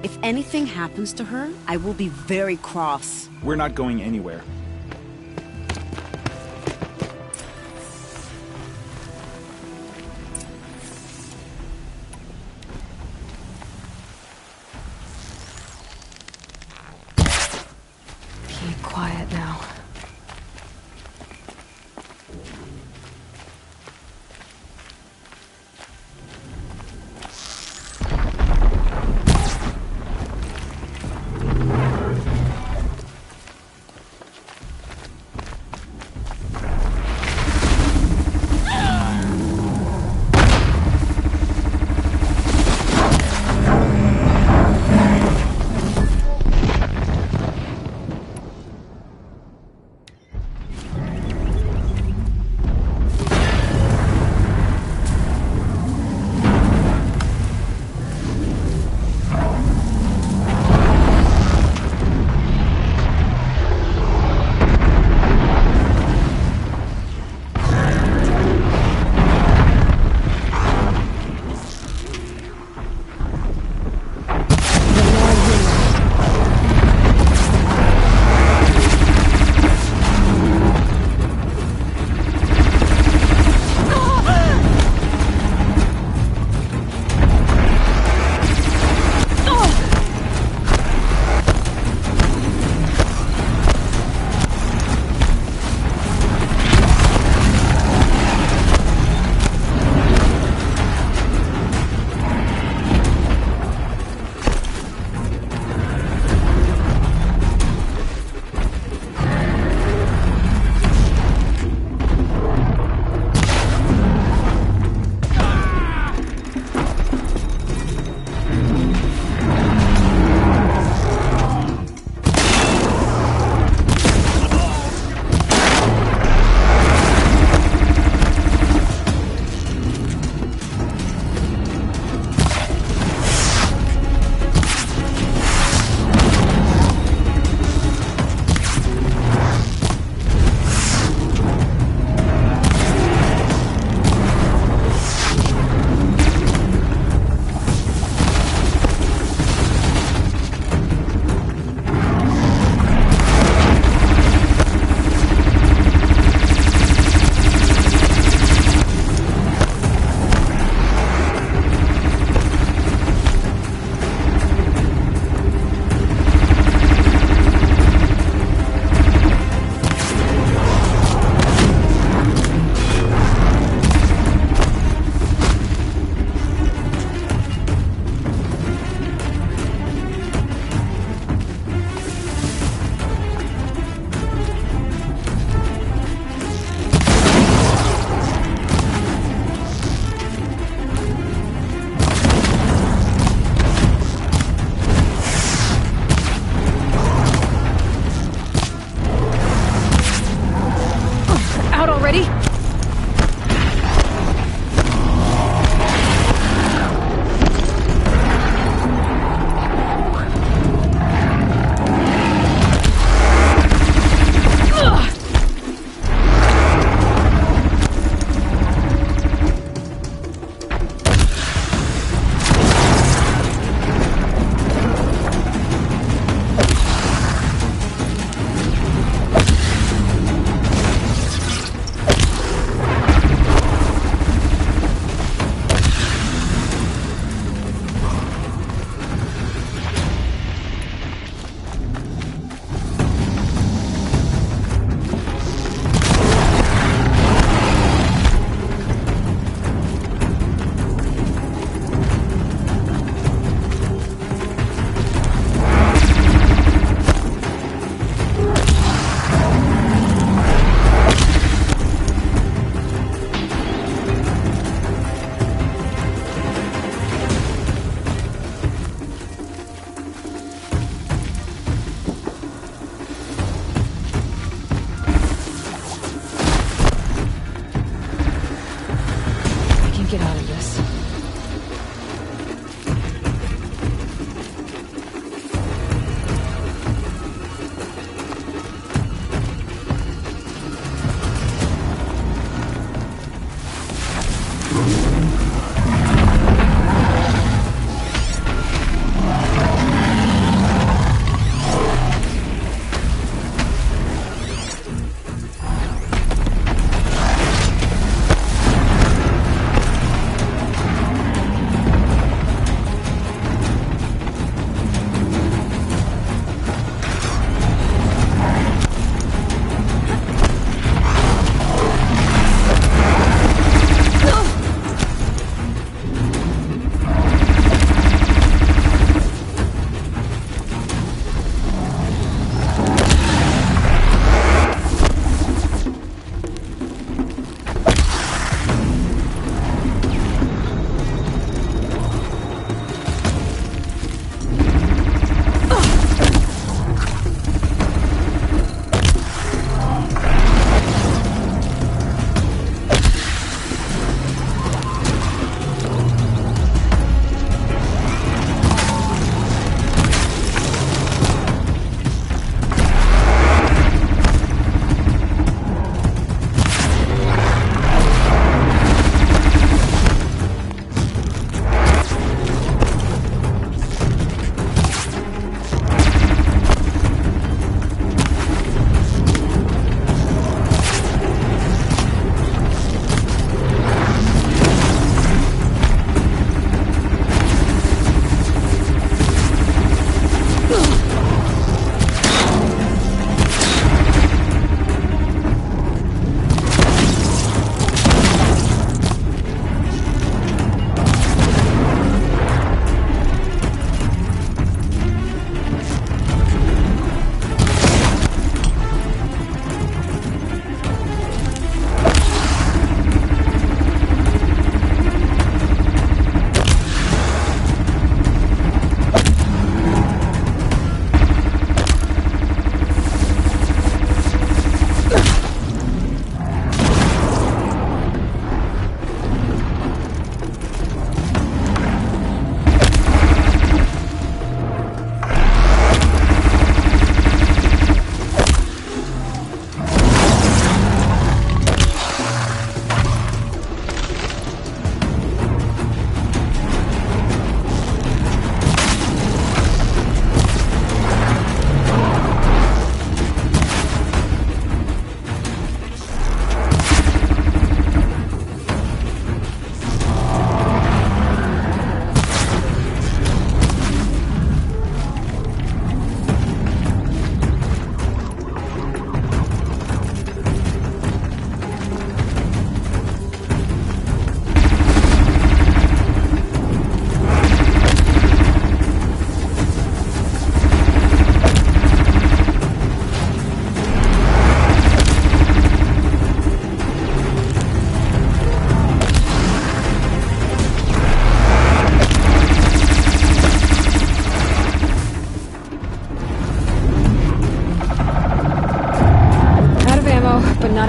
If anything happens to her, I will be very cross. We're not going anywhere. Keep quiet now.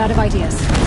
not out of ideas.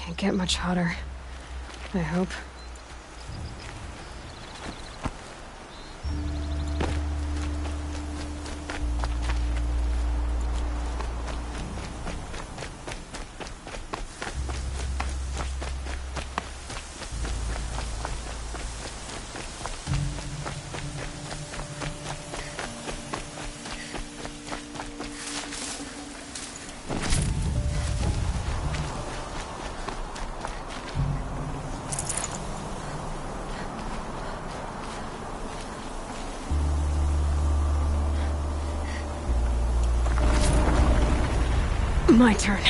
Can't get much hotter. I hope. My turn.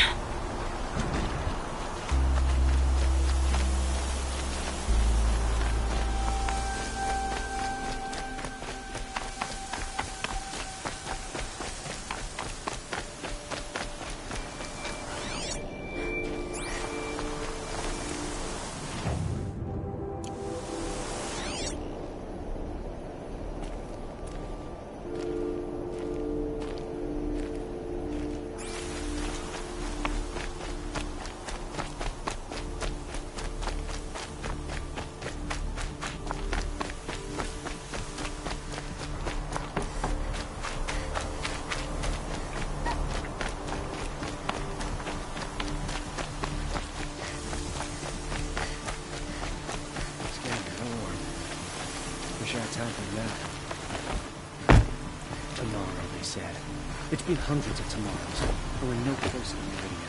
Tomorrow, they said. It's been hundreds of tomorrows, but we're no closer than Meridian.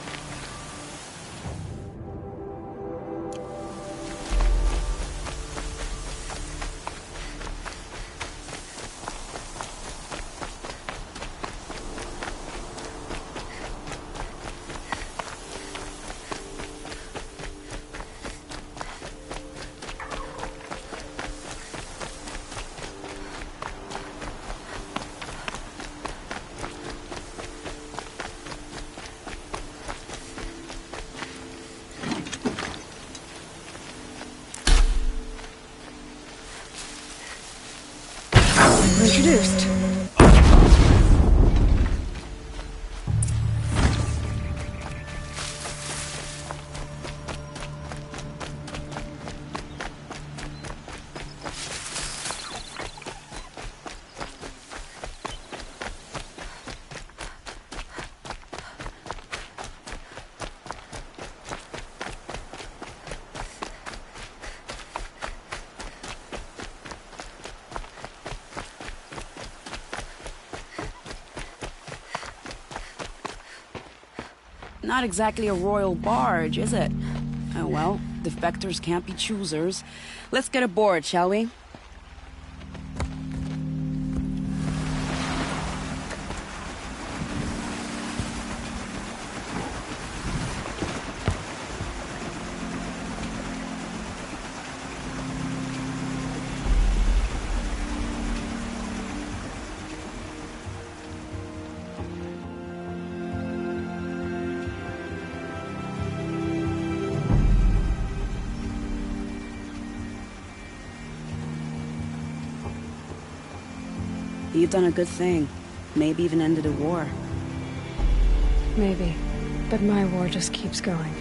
Introduced. Not exactly a royal barge, is it? Oh well, defectors can't be choosers. Let's get aboard, shall we? You've done a good thing. Maybe even ended a war. Maybe. But my war just keeps going.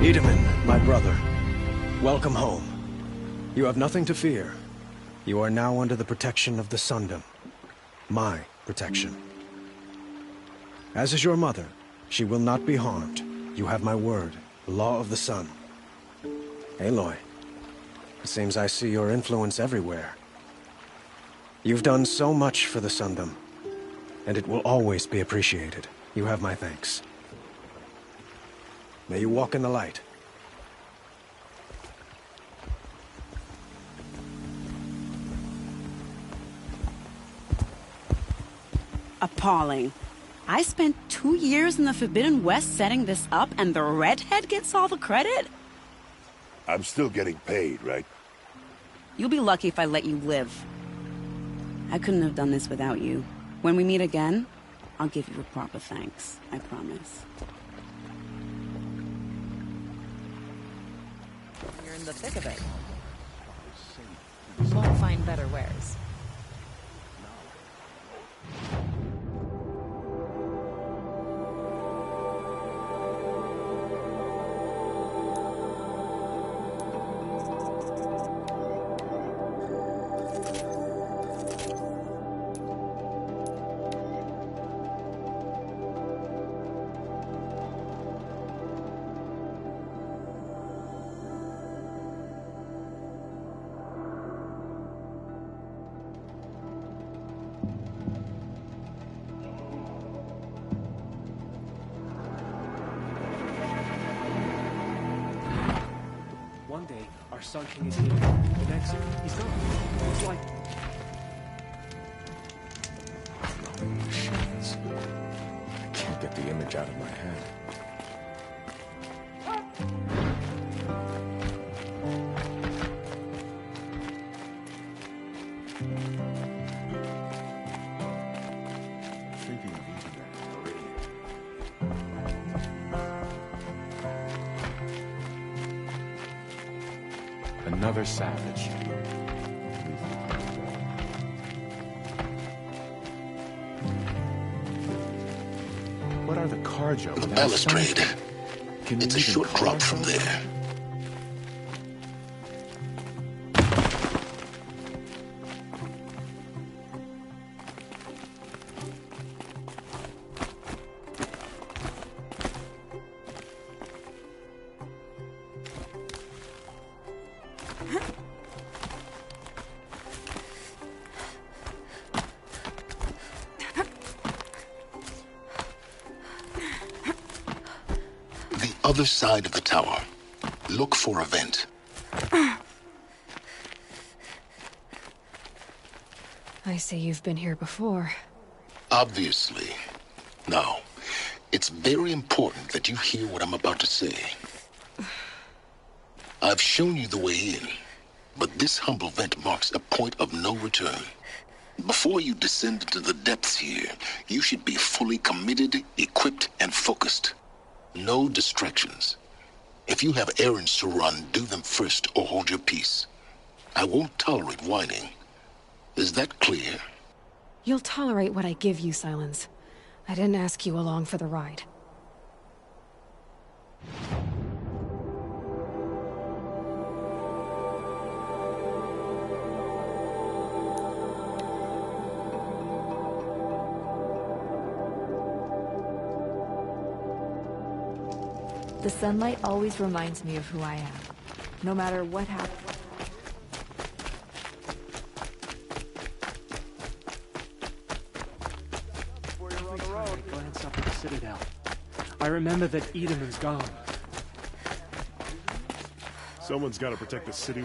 Wiedemann, my brother. Welcome home. You have nothing to fear. You are now under the protection of the Sundom. My protection. As is your mother, she will not be harmed. You have my word, the law of the sun. Aloy, it seems I see your influence everywhere. You've done so much for the Sundom, and it will always be appreciated. You have my thanks. May you walk in the light. Appalling. I spent 2 years in the Forbidden West setting this up, and the redhead gets all the credit? I'm still getting paid, right? You'll be lucky if I let you live. I couldn't have done this without you. When we meet again, I'll give you a proper thanks. I promise. You're in the thick of it. Won't find better wares. One day, our Sun King is here. The next, he's gone. It's like... Shit. I can't get the image out of my head. Thinking of eating that already. Another savage. What are the Carja? The balustrade. It's a short drop from there. Other side of the tower. Look for a vent. I see you've been here before. Obviously. Now, it's very important that you hear what I'm about to say. I've shown you the way in, but this humble vent marks a point of no return. Before you descend into the depths here, you should be fully committed, equipped, and focused. No distractions. If you have errands to run, do them first or hold your peace. I won't tolerate whining. Is that clear? You'll tolerate what I give you, Silence. I didn't ask you along for the ride. The sunlight always reminds me of who I am, no matter what happens. Glance up at the Citadel. I remember that Edelman's gone. Someone's got to protect the city.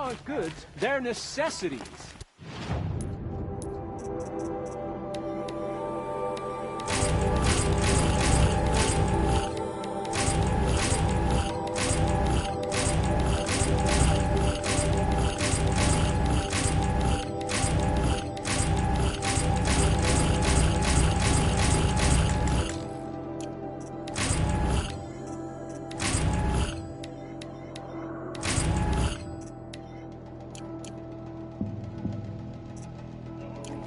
aren't goods, they're necessities.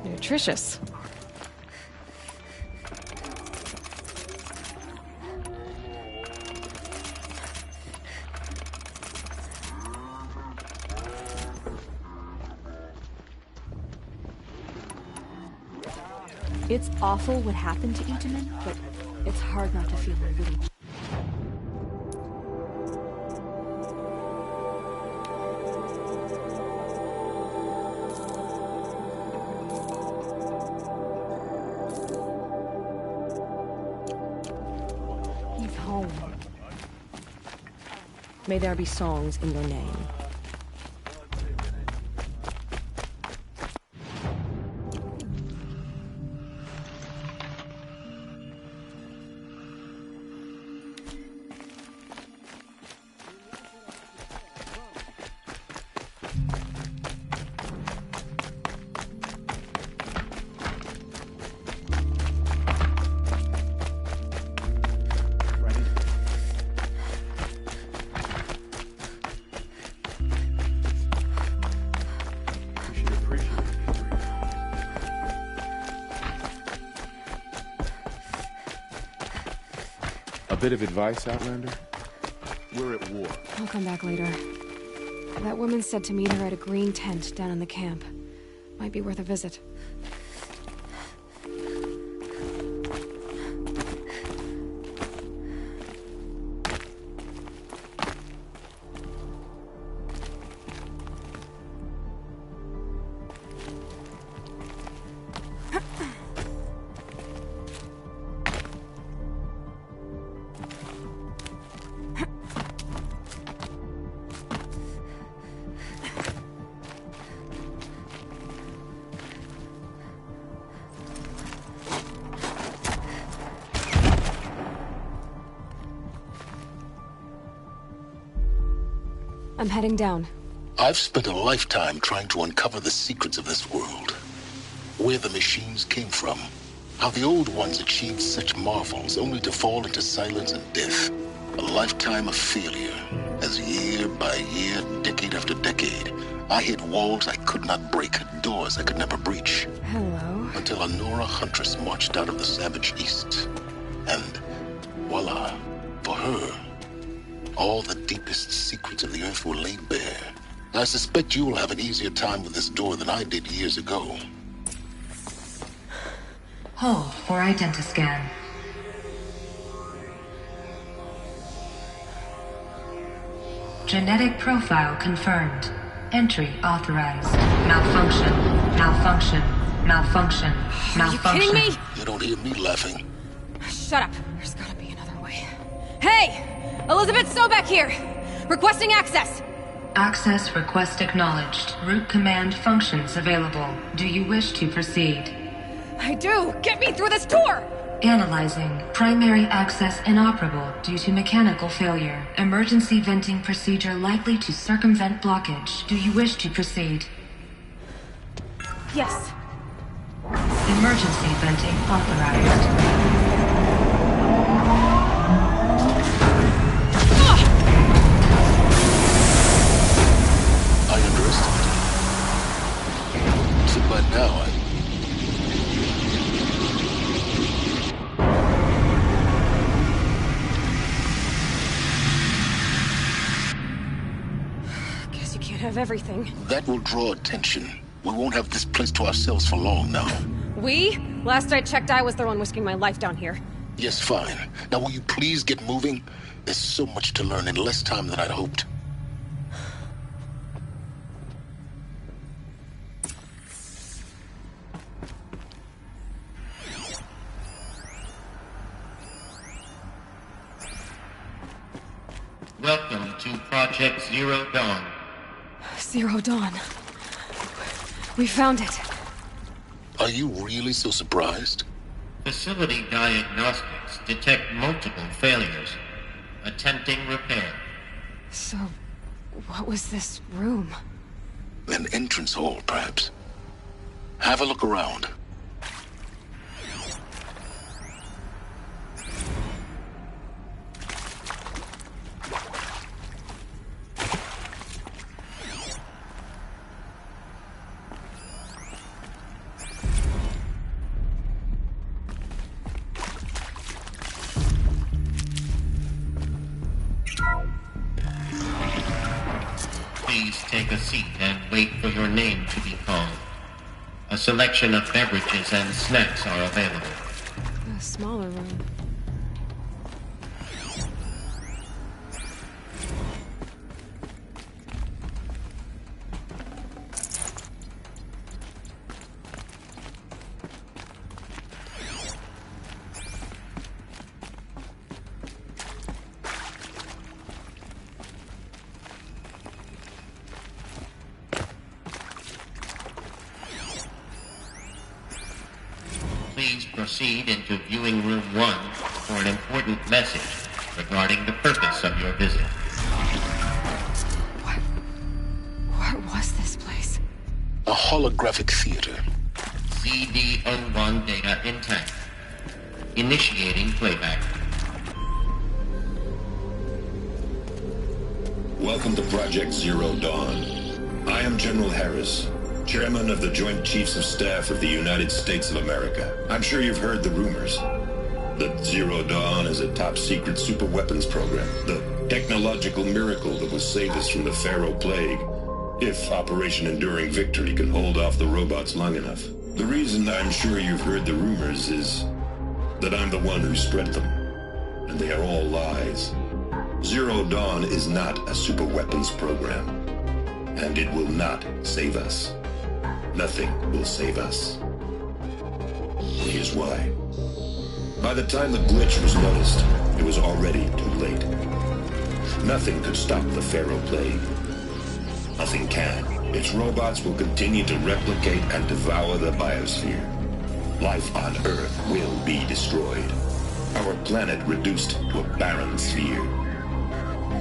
Nutritious. It's awful what happened to Itaman, but it's hard not to feel a little... He's home. May there be songs in your name. A bit of advice, Outlander? We're at war. I'll come back later. That woman said to meet her at a green tent down in the camp. Might be worth a visit. I'm heading down. I've spent a lifetime trying to uncover the secrets of this world. Where the machines came from. How the old ones achieved such marvels only to fall into silence and death. A lifetime of failure. As year by year, decade after decade, I hit walls I could not break, doors I could never breach. Hello. Until a Nora huntress marched out of the savage east. And voila, for her, all the deepest secrets of the earth were laid bare. I suspect you will have an easier time with this door than I did years ago. Hold for identiscan. Genetic profile confirmed. Entry authorized. Malfunction. Malfunction. Malfunction. Malfunction. Are you kidding me? You don't hear me laughing. Shut up. There's gotta be another way. Hey! Elizabeth Sobek here! Requesting access! Access request acknowledged. Root command functions available. Do you wish to proceed? I do! Get me through this door! Analyzing. Primary access inoperable due to mechanical failure. Emergency venting procedure likely to circumvent blockage. Do you wish to proceed? Yes. Emergency venting authorized. I underestimated. So by now, Guess you can't have everything. that will draw attention. We won't have this place to ourselves for long now. We? Last I checked, I was the one risking my life down here. Yes, fine. Now will you please get moving? There's so much to learn in less time than I'd hoped. Welcome to Project Zero Dawn. Zero Dawn. We found it. Are you really so surprised? Facility diagnostics detect multiple failures. Attempting repair. So, what was this room? An entrance hall, perhaps. Have a look around. Please take a seat and wait for your name to be called. A selection of beverages and snacks are available. A smaller room. Please proceed into viewing room 1 for an important message regarding the purpose of your visit. What was this place? A holographic theater. CD01 data intact. Initiating playback. Welcome to Project Zero Dawn. I am General Harris, Chairman of the Joint Chiefs of Staff of the United States of America. I'm sure you've heard the rumors that Zero Dawn is a top-secret superweapons program, the technological miracle that will save us from the Pharaoh Plague, if Operation Enduring Victory can hold off the robots long enough. The reason I'm sure you've heard the rumors is that I'm the one who spread them, and they are all lies. Zero Dawn is not a superweapons program, and it will not save us. Nothing will save us. Here's why. By the time the glitch was noticed, it was already too late. Nothing could stop the Pharaoh Plague. Nothing can. Its robots will continue to replicate and devour the biosphere. Life on Earth will be destroyed. Our planet reduced to a barren sphere.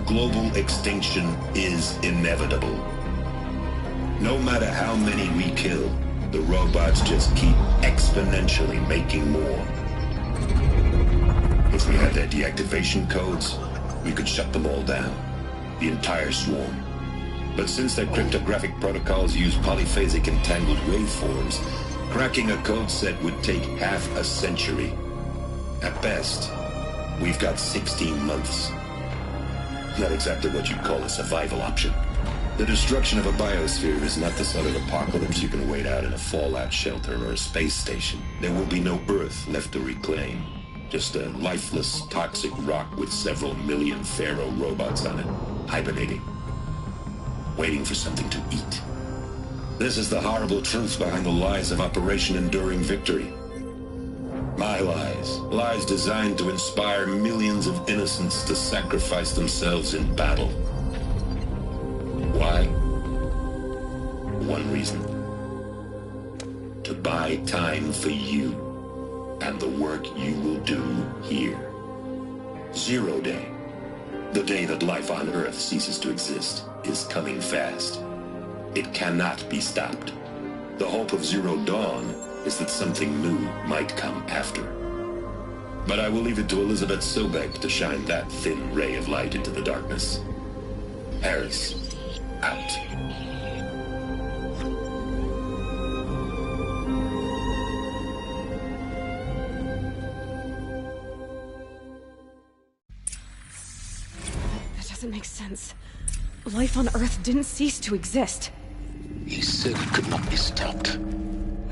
Global extinction is inevitable. No matter how many we kill, the robots just keep exponentially making more. If we had their deactivation codes, we could shut them all down. The entire swarm. But since their cryptographic protocols use polyphasic entangled waveforms, cracking a code set would take half a century. At best, we've got 16 months. Not exactly what you'd call a survival option. The destruction of a biosphere is not the sort of apocalypse you can wait out in a fallout shelter or a space station. There will be no Earth left to reclaim. Just a lifeless, toxic rock with several million Pharaoh robots on it, hibernating. Waiting for something to eat. This is the horrible truth behind the lies of Operation Enduring Victory. My lies. Lies designed to inspire millions of innocents to sacrifice themselves in battle. Why? One reason. To buy time for you and the work you will do here. Zero Day. The day that life on Earth ceases to exist is coming fast. It cannot be stopped. The hope of Zero Dawn is that something new might come after. But I will leave it to Elizabeth Sobek to shine that thin ray of light into the darkness. Harris, out. That doesn't make sense. Life on Earth didn't cease to exist. He said it could not be stopped.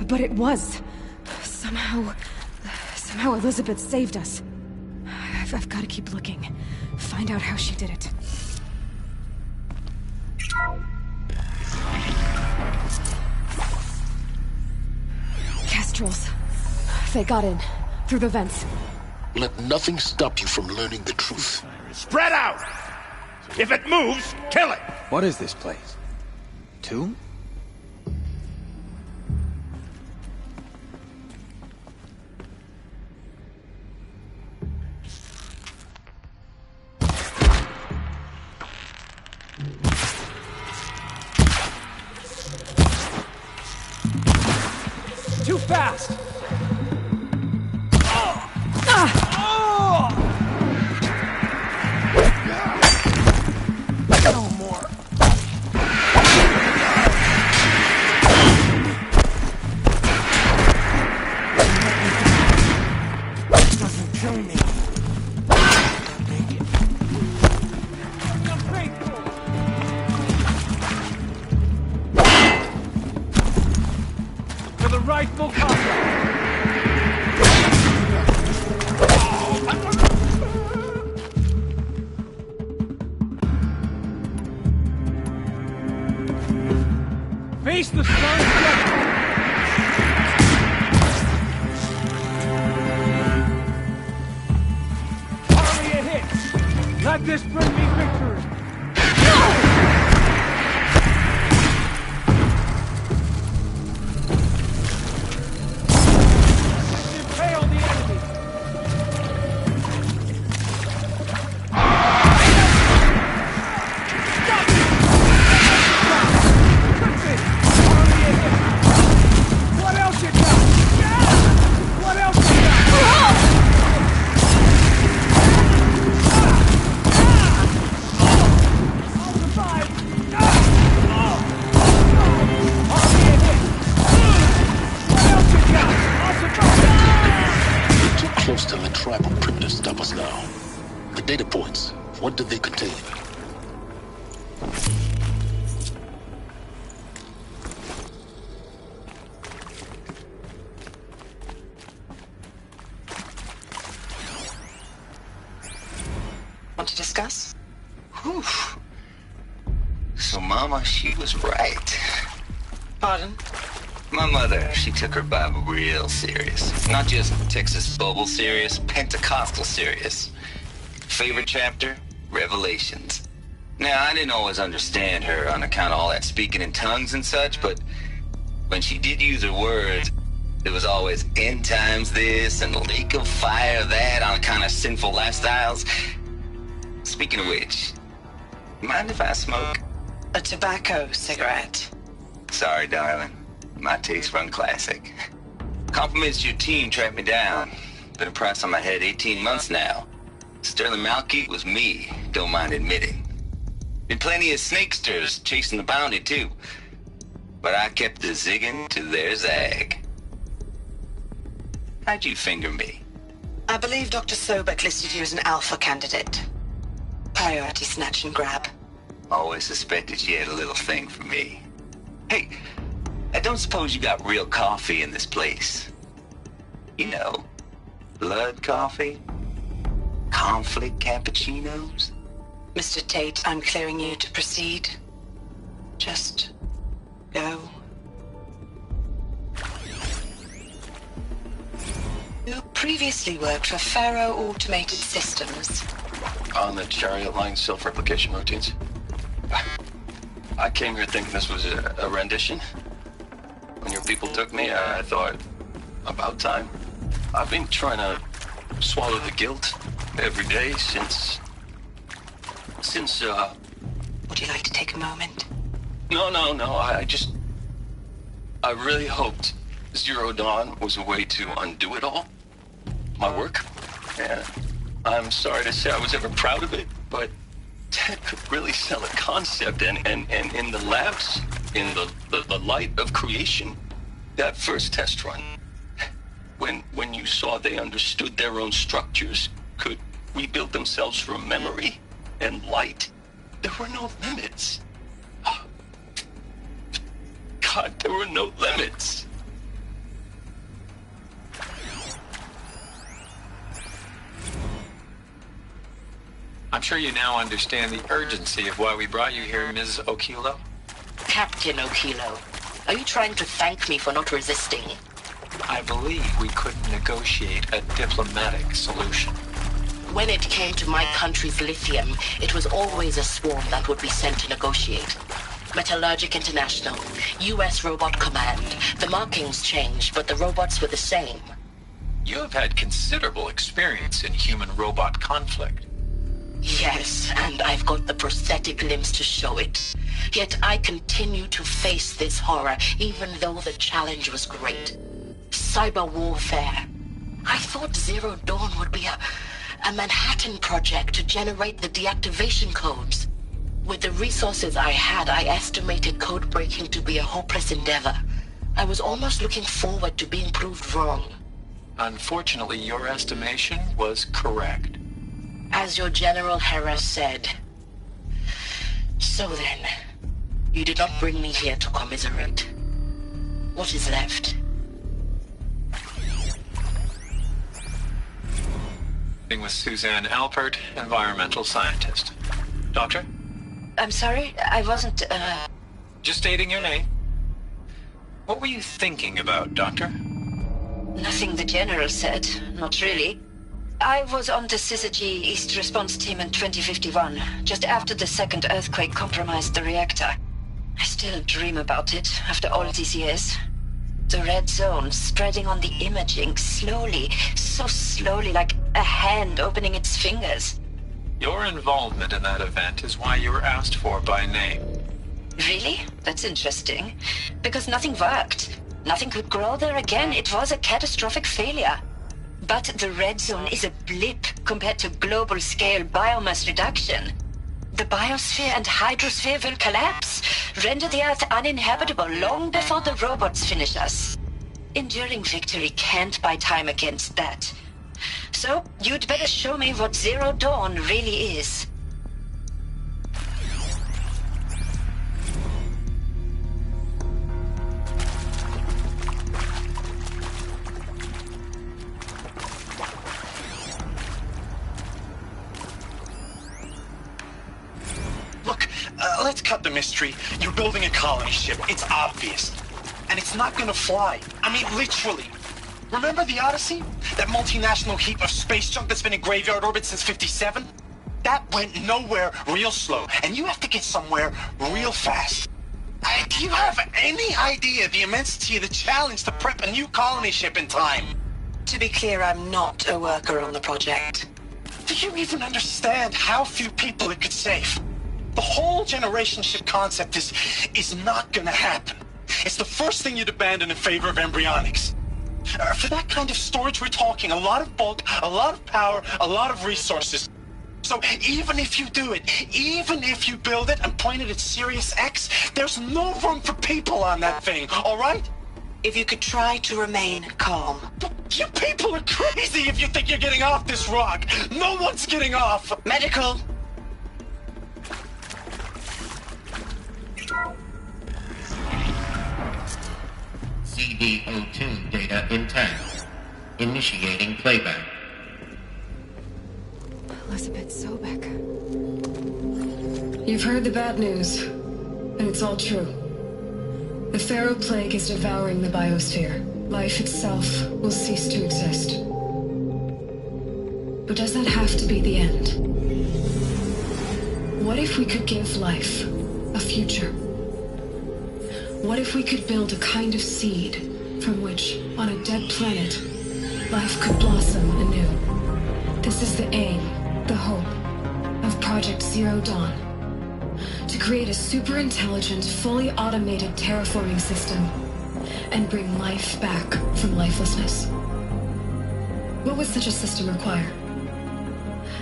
But it was. Somehow Elizabeth saved us. I've got to keep looking. Find out how she did it. Kestrels. They got in. Through the vents. Let nothing stop you from learning the truth. Spread out! If it moves, kill it! What is this place? too? Too fast! No more. Doesn't kill me. Make it. I'm faithful. For the rightful contract. Face the sun's judgment! Army a hit! Let this bring me victory! Let's impale the enemy! What else you got? What else you got? I'll survive. What else you got? I'll survive. We're too close to the tribal primitive to stop us now. The data points, what do they contain? Want to discuss? Whew. So, Mama, she was right. Pardon? My mother, she took her Bible real serious. Not just Texas Bible serious, Pentecostal serious. Favorite chapter? Revelations. Now, I didn't always understand her on account of all that speaking in tongues and such, but when she did use her words, it was always end times this and lake of fire that on account of sinful lifestyles. Speaking of which, mind if I smoke? A tobacco cigarette. Sorry, darling. My taste run classic. Compliments to your team tracked me down. Been a price on my head 18 months now. Sterling Malkeet was me, don't mind admitting. Been plenty of snakesters chasing the bounty, too. But I kept the zigging to their zag. How'd you finger me? I believe Dr. Sobek listed you as an alpha candidate. Priority snatch and grab. Always suspected she had a little thing for me. Hey, I don't suppose you got real coffee in this place. You know, blood coffee? Conflict cappuccinos? Mr. Tate, I'm clearing you to proceed. Just go. You previously worked for Faro Automated Systems. On the Chariot Line self-replication routines. I came here thinking this was a rendition. When your people took me, I thought, about time. I've been trying to swallow the guilt every day since... Would you like to take a moment? No, I really hoped Zero Dawn was a way to undo it all. My work. And I'm sorry to say I was ever proud of it, but Ted could really sell a concept, and in the labs, in the light of creation, that first test run, when you saw they understood their own structures, could rebuild themselves from memory and light, there were no limits. God, there were no limits. I'm sure you now understand the urgency of why we brought you here, Ms. Okilo. Captain Okilo, are you trying to thank me for not resisting? I believe we could negotiate a diplomatic solution. When it came to my country's lithium, it was always a swarm that would be sent to negotiate. Metallurgic International, U.S. Robot Command. The markings changed, but the robots were the same. You have had considerable experience in human-robot conflict. Yes, and I've got the prosthetic limbs to show it. Yet I continue to face this horror, even though the challenge was great. Cyber warfare. I thought Zero Dawn would be a Manhattan project to generate the deactivation codes. With the resources I had, I estimated code breaking to be a hopeless endeavor. I was almost looking forward to being proved wrong. Unfortunately, your estimation was correct. As your General Hera said. So then, you did not bring me here to commiserate. What is left? With Suzanne Alpert, environmental scientist. Doctor? I'm sorry, I wasn't, Just stating your name. What were you thinking about, Doctor? Nothing the General said, not really. I was on the Syzygy East Response Team in 2051, just after the second earthquake compromised the reactor. I still dream about it, after all these years. The red zone spreading on the imaging, slowly, so slowly, like a hand opening its fingers. Your involvement in that event is why you were asked for by name. Really? That's interesting. Because nothing worked. Nothing could grow there again. It was a catastrophic failure. But the red zone is a blip compared to global-scale biomass reduction. The biosphere and hydrosphere will collapse, render the Earth uninhabitable long before the robots finish us. Enduring victory can't buy time against that. So, you'd better show me what Zero Dawn really is. Let's cut the mystery. You're building a colony ship. It's obvious. And it's not gonna fly. I mean, literally. Remember the Odyssey? That multinational heap of space junk that's been in graveyard orbit since 57? That went nowhere real slow. And you have to get somewhere real fast. Do you have any idea the immensity of the challenge to prep a new colony ship in time? To be clear, I'm not a worker on the project. Do you even understand how few people it could save? The whole generation ship concept is not gonna happen. It's the first thing you'd abandon in favor of embryonics. For that kind of storage, we're talking a lot of bulk, a lot of power, a lot of resources. So even if you do it, even if you build it and point it at Sirius X, there's no room for people on that thing, all right? If you could try to remain calm. You people are crazy if you think you're getting off this rock. No one's getting off. Medical. CD02 data intact. Initiating playback. Elizabeth Sobek. You've heard the bad news, and it's all true. The Pharaoh Plague is devouring the biosphere. Life itself will cease to exist. But does that have to be the end? What if we could give life a future? What if we could build a kind of seed from which, on a dead planet, life could blossom anew? This is the aim, the hope, of Project Zero Dawn. To create a super-intelligent, fully automated terraforming system and bring life back from lifelessness. What would such a system require?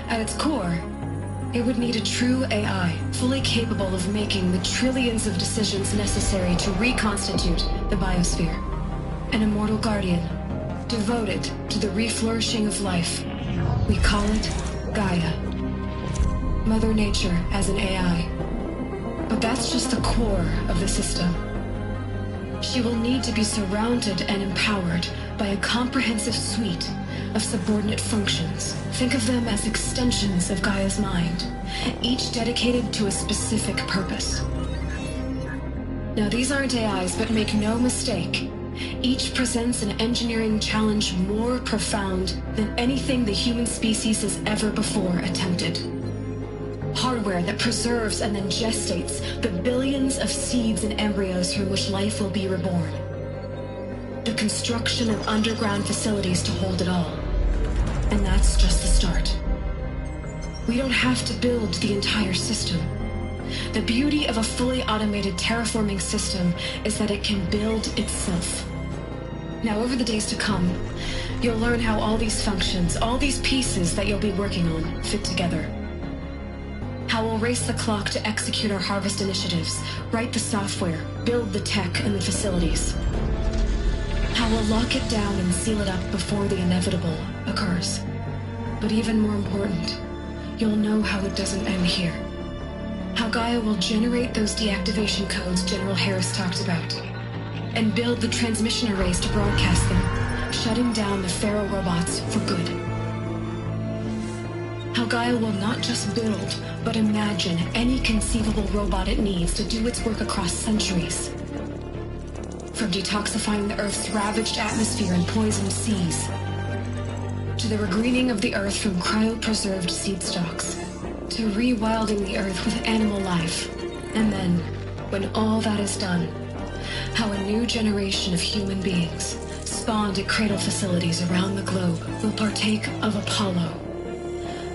At its core, it would need a true AI, fully capable of making the trillions of decisions necessary to reconstitute the biosphere. An immortal guardian, devoted to the reflourishing of life. We call it Gaia. Mother Nature as an AI. But that's just the core of the system. She will need to be surrounded and empowered by a comprehensive suite of subordinate functions. Think of them as extensions of Gaia's mind, each dedicated to a specific purpose. Now, these aren't AIs, but make no mistake, each presents an engineering challenge more profound than anything the human species has ever before attempted. Hardware that preserves and then gestates the billions of seeds and embryos from which life will be reborn. The construction of underground facilities to hold it all. And that's just the start. We don't have to build the entire system. The beauty of a fully automated terraforming system is that it can build itself. Now, over the days to come, you'll learn how all these functions, all these pieces that you'll be working on, fit together. How we'll race the clock to execute our harvest initiatives, write the software, build the tech and the facilities. How we'll lock it down and seal it up before the inevitable occurs. But even more important, you'll know how it doesn't end here. How Gaia will generate those deactivation codes General Harris talked about, and build the transmission arrays to broadcast them, shutting down the Pharaoh robots for good. How Gaia will not just build, but imagine any conceivable robot it needs to do its work across centuries. From detoxifying the Earth's ravaged atmosphere and poisoned seas, to the regreening of the Earth from cryopreserved seed stalks, to rewilding the Earth with animal life. And then, when all that is done, how a new generation of human beings, spawned at cradle facilities around the globe, will partake of Apollo,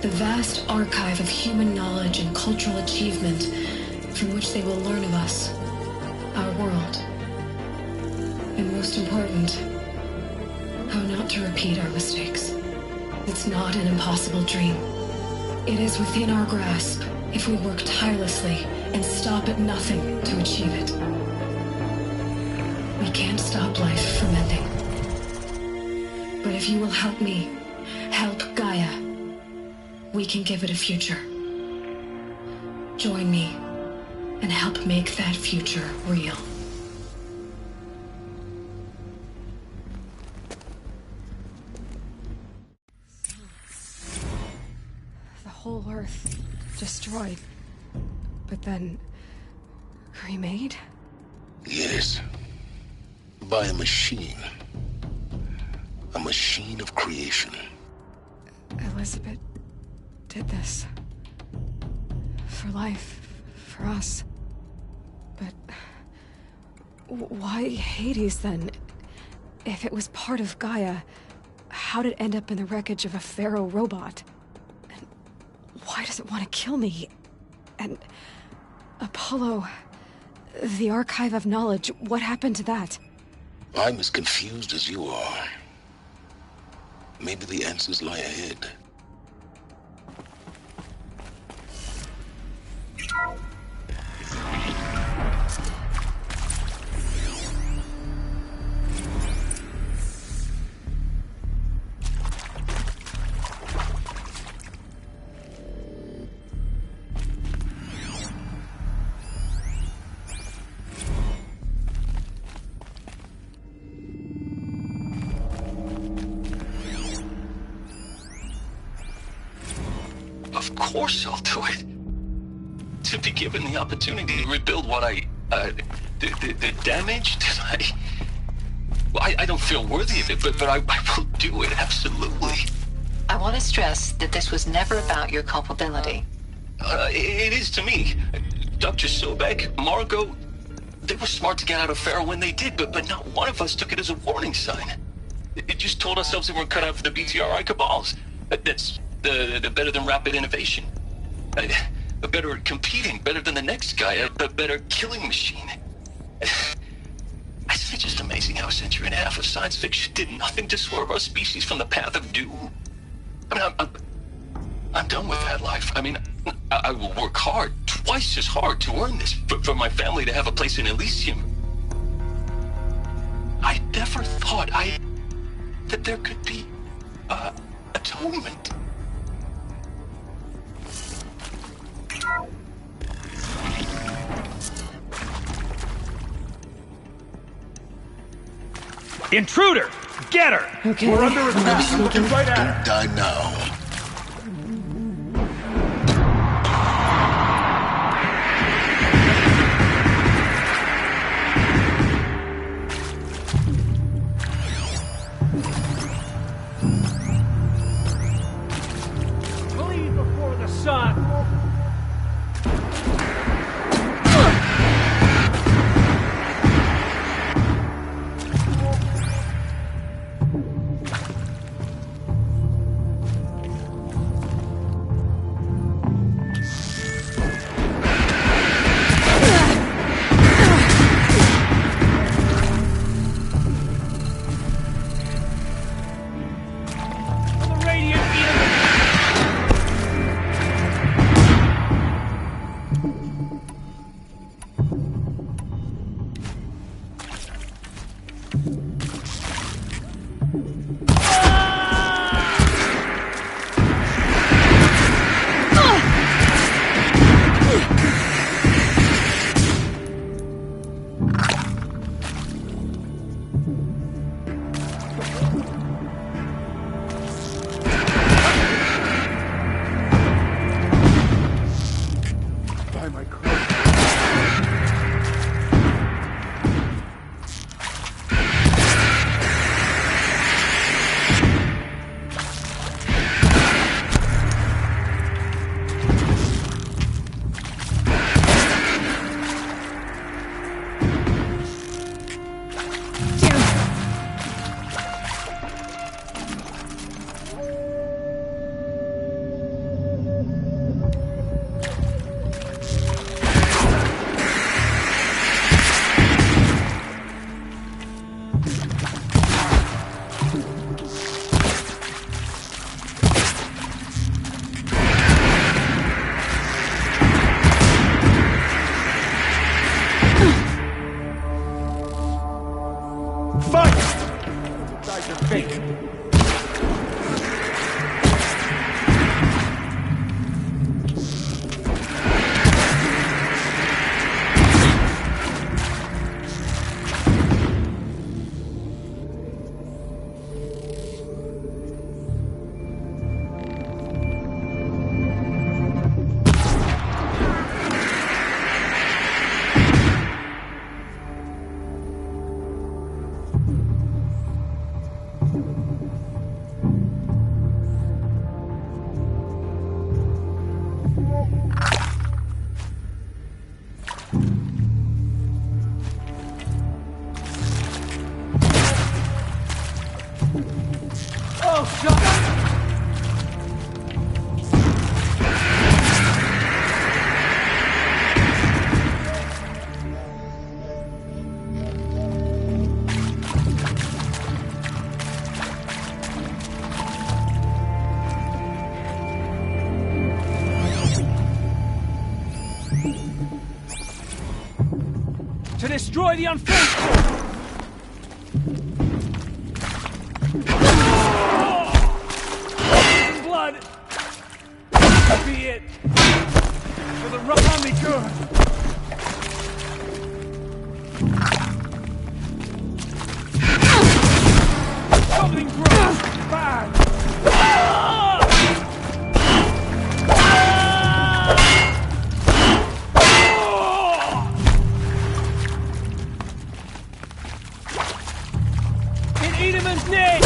the vast archive of human knowledge and cultural achievement from which they will learn of us, our world. And most important, how not to repeat our mistakes. It's not an impossible dream. It is within our grasp if we work tirelessly and stop at nothing to achieve it. We can't stop life from ending. But if you will help me, help Gaia, we can give it a future. Join me and help make that future real. The whole Earth destroyed, but then remade? Yes. By a machine. A machine of creation. Elizabeth did this. For life. For us. But why Hades then? If it was part of Gaia, how'd it end up in the wreckage of a Pharaoh robot? And why does it want to kill me? And Apollo, the archive of knowledge, what happened to that? I'm as confused as you are. Maybe the answers lie ahead. Of course I'll do it. To be given the opportunity to rebuild what the damage that I don't feel worthy of it, but I will do it, absolutely. I want to stress that this was never about your culpability. It is to me. Dr. Sobek, Margot, they were smart to get out of Pharaoh when they did, but not one of us took it as a warning sign. It just told ourselves that we're cut out for the BTRI cabals. That's the better than rapid innovation. A better at competing, better than the next guy, a better killing machine. Isn't it just amazing how a century and a half of science fiction did nothing to swerve our species from the path of doom? I mean, I'm done with that life. I mean, I will work hard, twice as hard to earn this, for my family to have a place in Elysium. I never thought that there could be atonement. Intruder! Get her! Okay. We're under attack. I'm looking right at her. Don't die now. Flee before the sun! destroy the unfaithful! Blood! Be it! For the Rahami good! Something grows! Bad! In Edelman's name!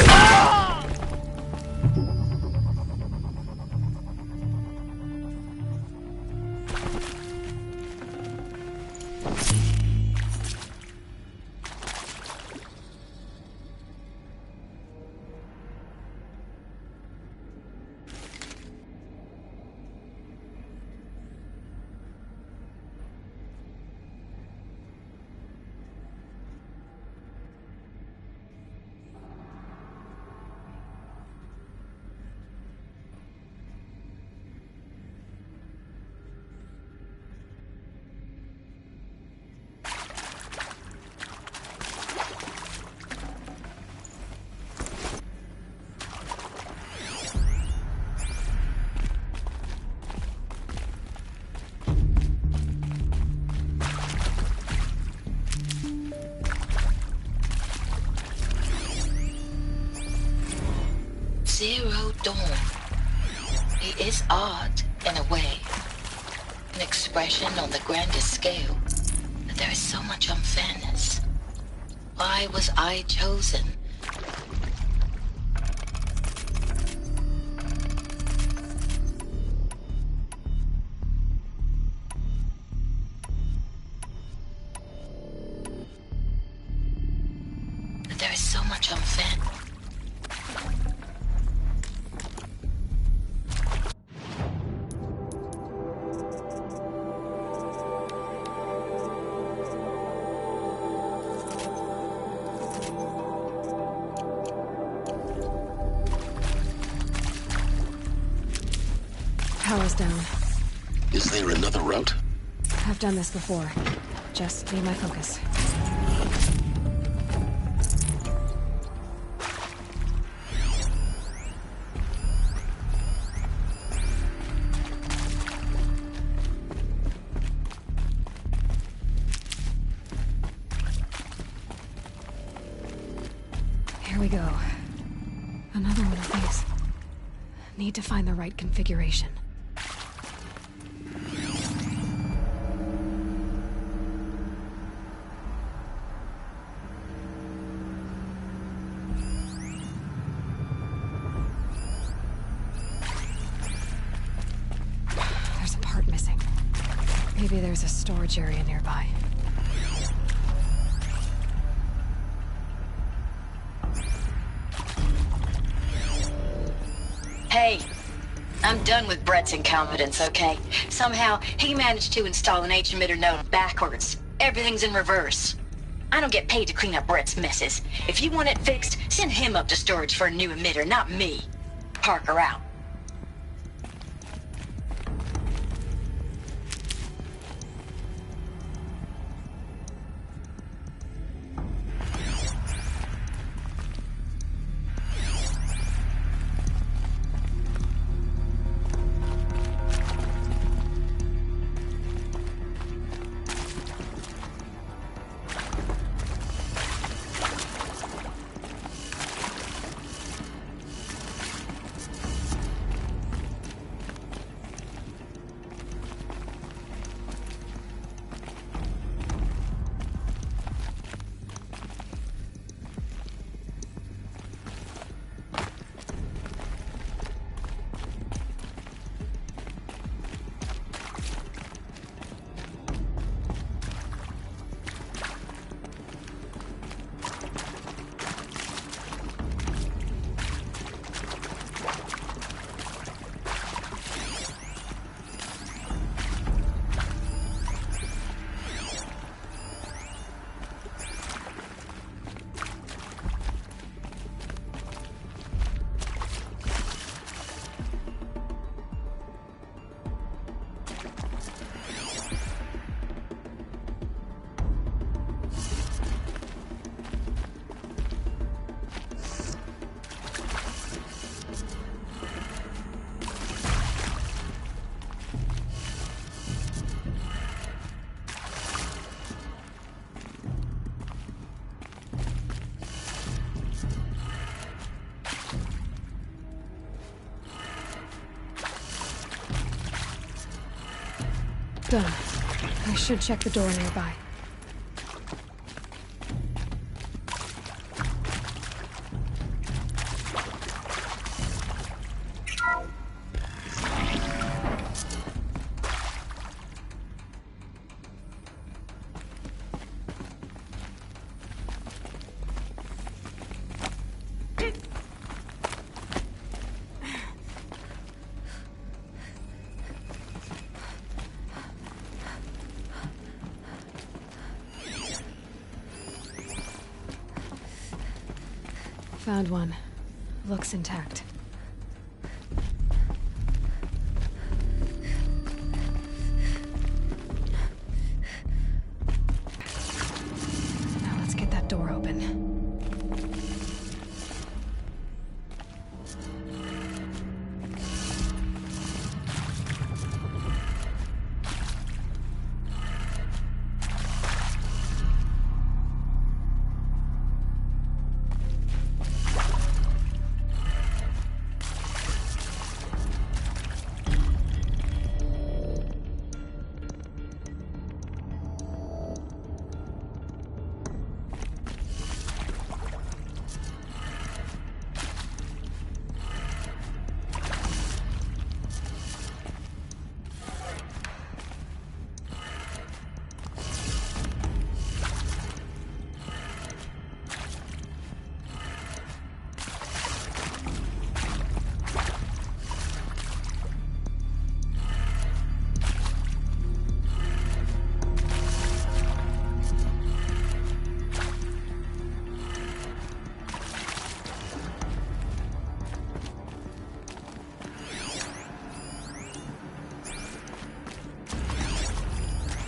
Zero Dawn. He is odd, in a way. An expression on the grandest scale. But there is so much unfairness. Why was I chosen? But there is so much unfairness. Power's down. Is there another route? I've done this before. Just need my focus. Here we go. Another one of these. Need to find the right configuration. There's a part missing. Maybe there's a storage area nearby. Hey, I'm done with Brett's incompetence, okay? Somehow, he managed to install an H-emitter node backwards. Everything's in reverse. I don't get paid to clean up Brett's messes. If you want it fixed, send him up to storage for a new emitter, not me. Parker out. done. I should check the door nearby. Found one. Looks intact. Now let's get that door open.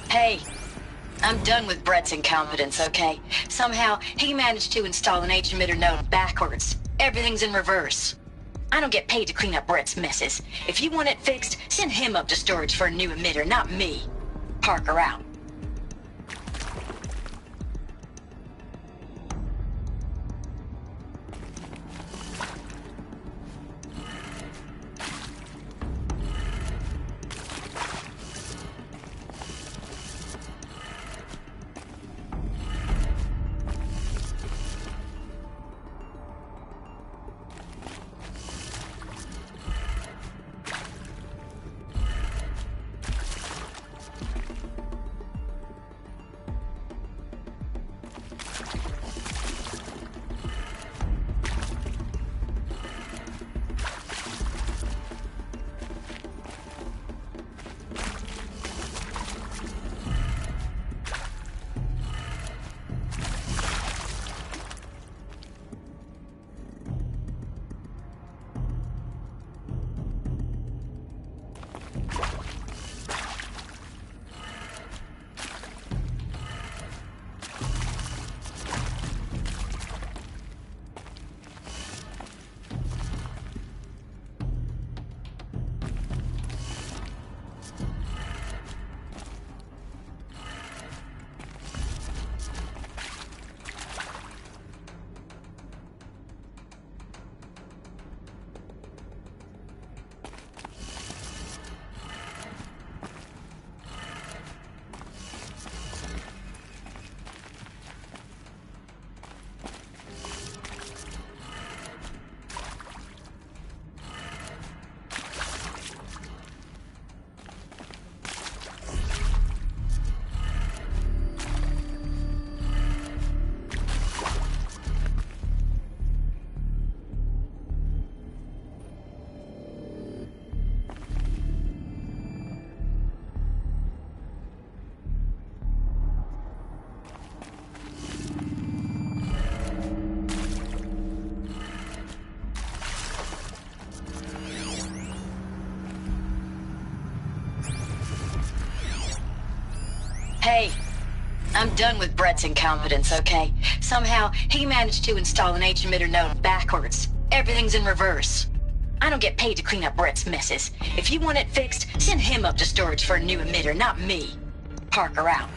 Hey, I'm done with Brett's incompetence, okay? Somehow, he managed to install an H-emitter node backwards. Everything's in reverse. I don't get paid to clean up Brett's messes. If you want it fixed, send him up to storage for a new emitter, not me. Parker out. Hey, I'm done with Brett's incompetence, okay? Somehow, he managed to install an H-emitter node backwards. Everything's in reverse. I don't get paid to clean up Brett's messes. If you want it fixed, send him up to storage for a new emitter, not me. Parker out.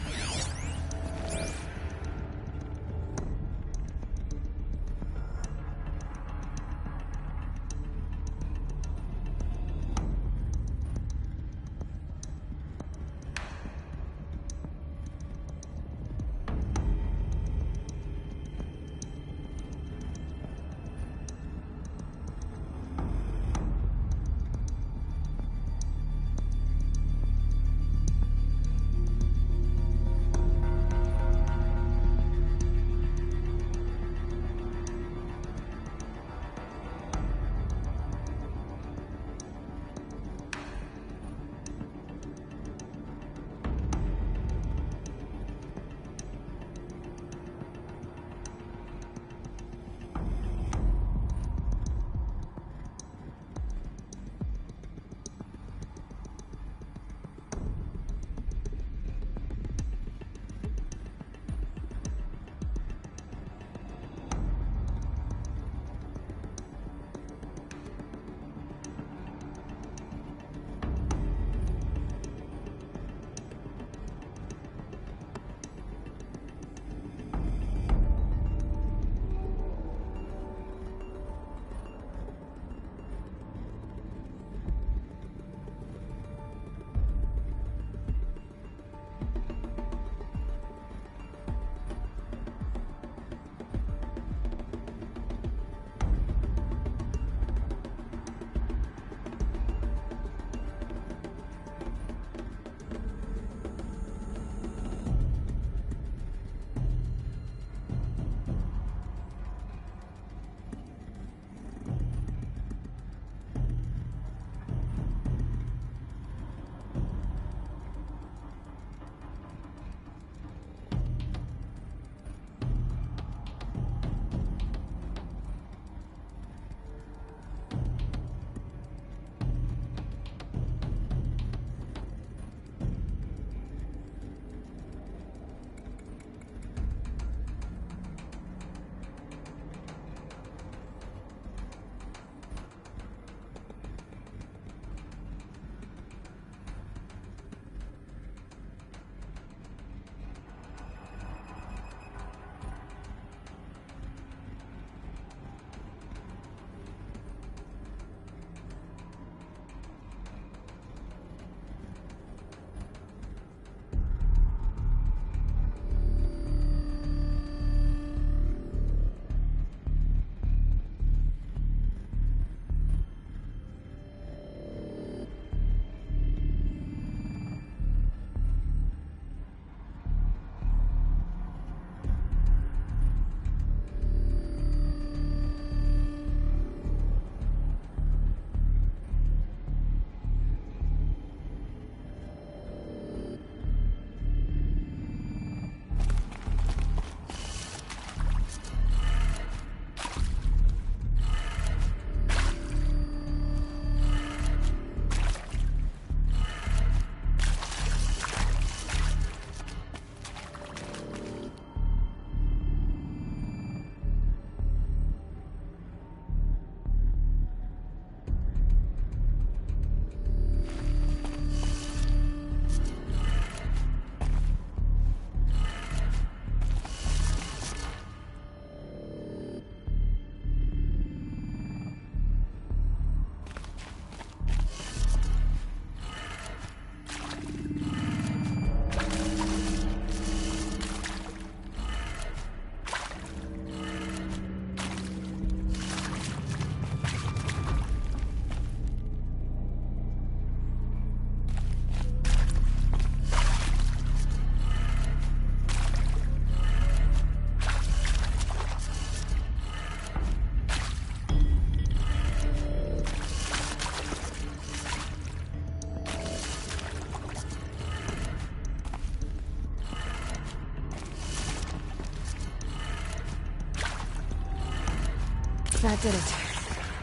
That did it.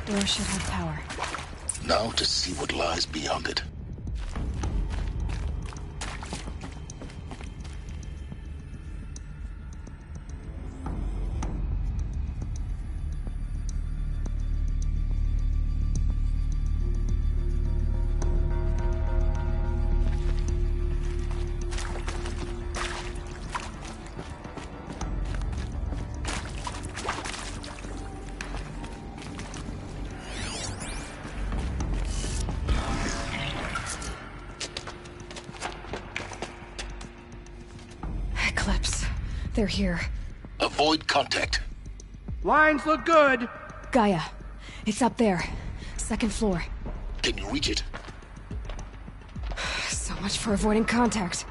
Door should have power. Now to see what lies beyond it. They're here. Avoid contact. Lines look good. Gaia. It's up there. Second floor. Can you reach it? So much for avoiding contact.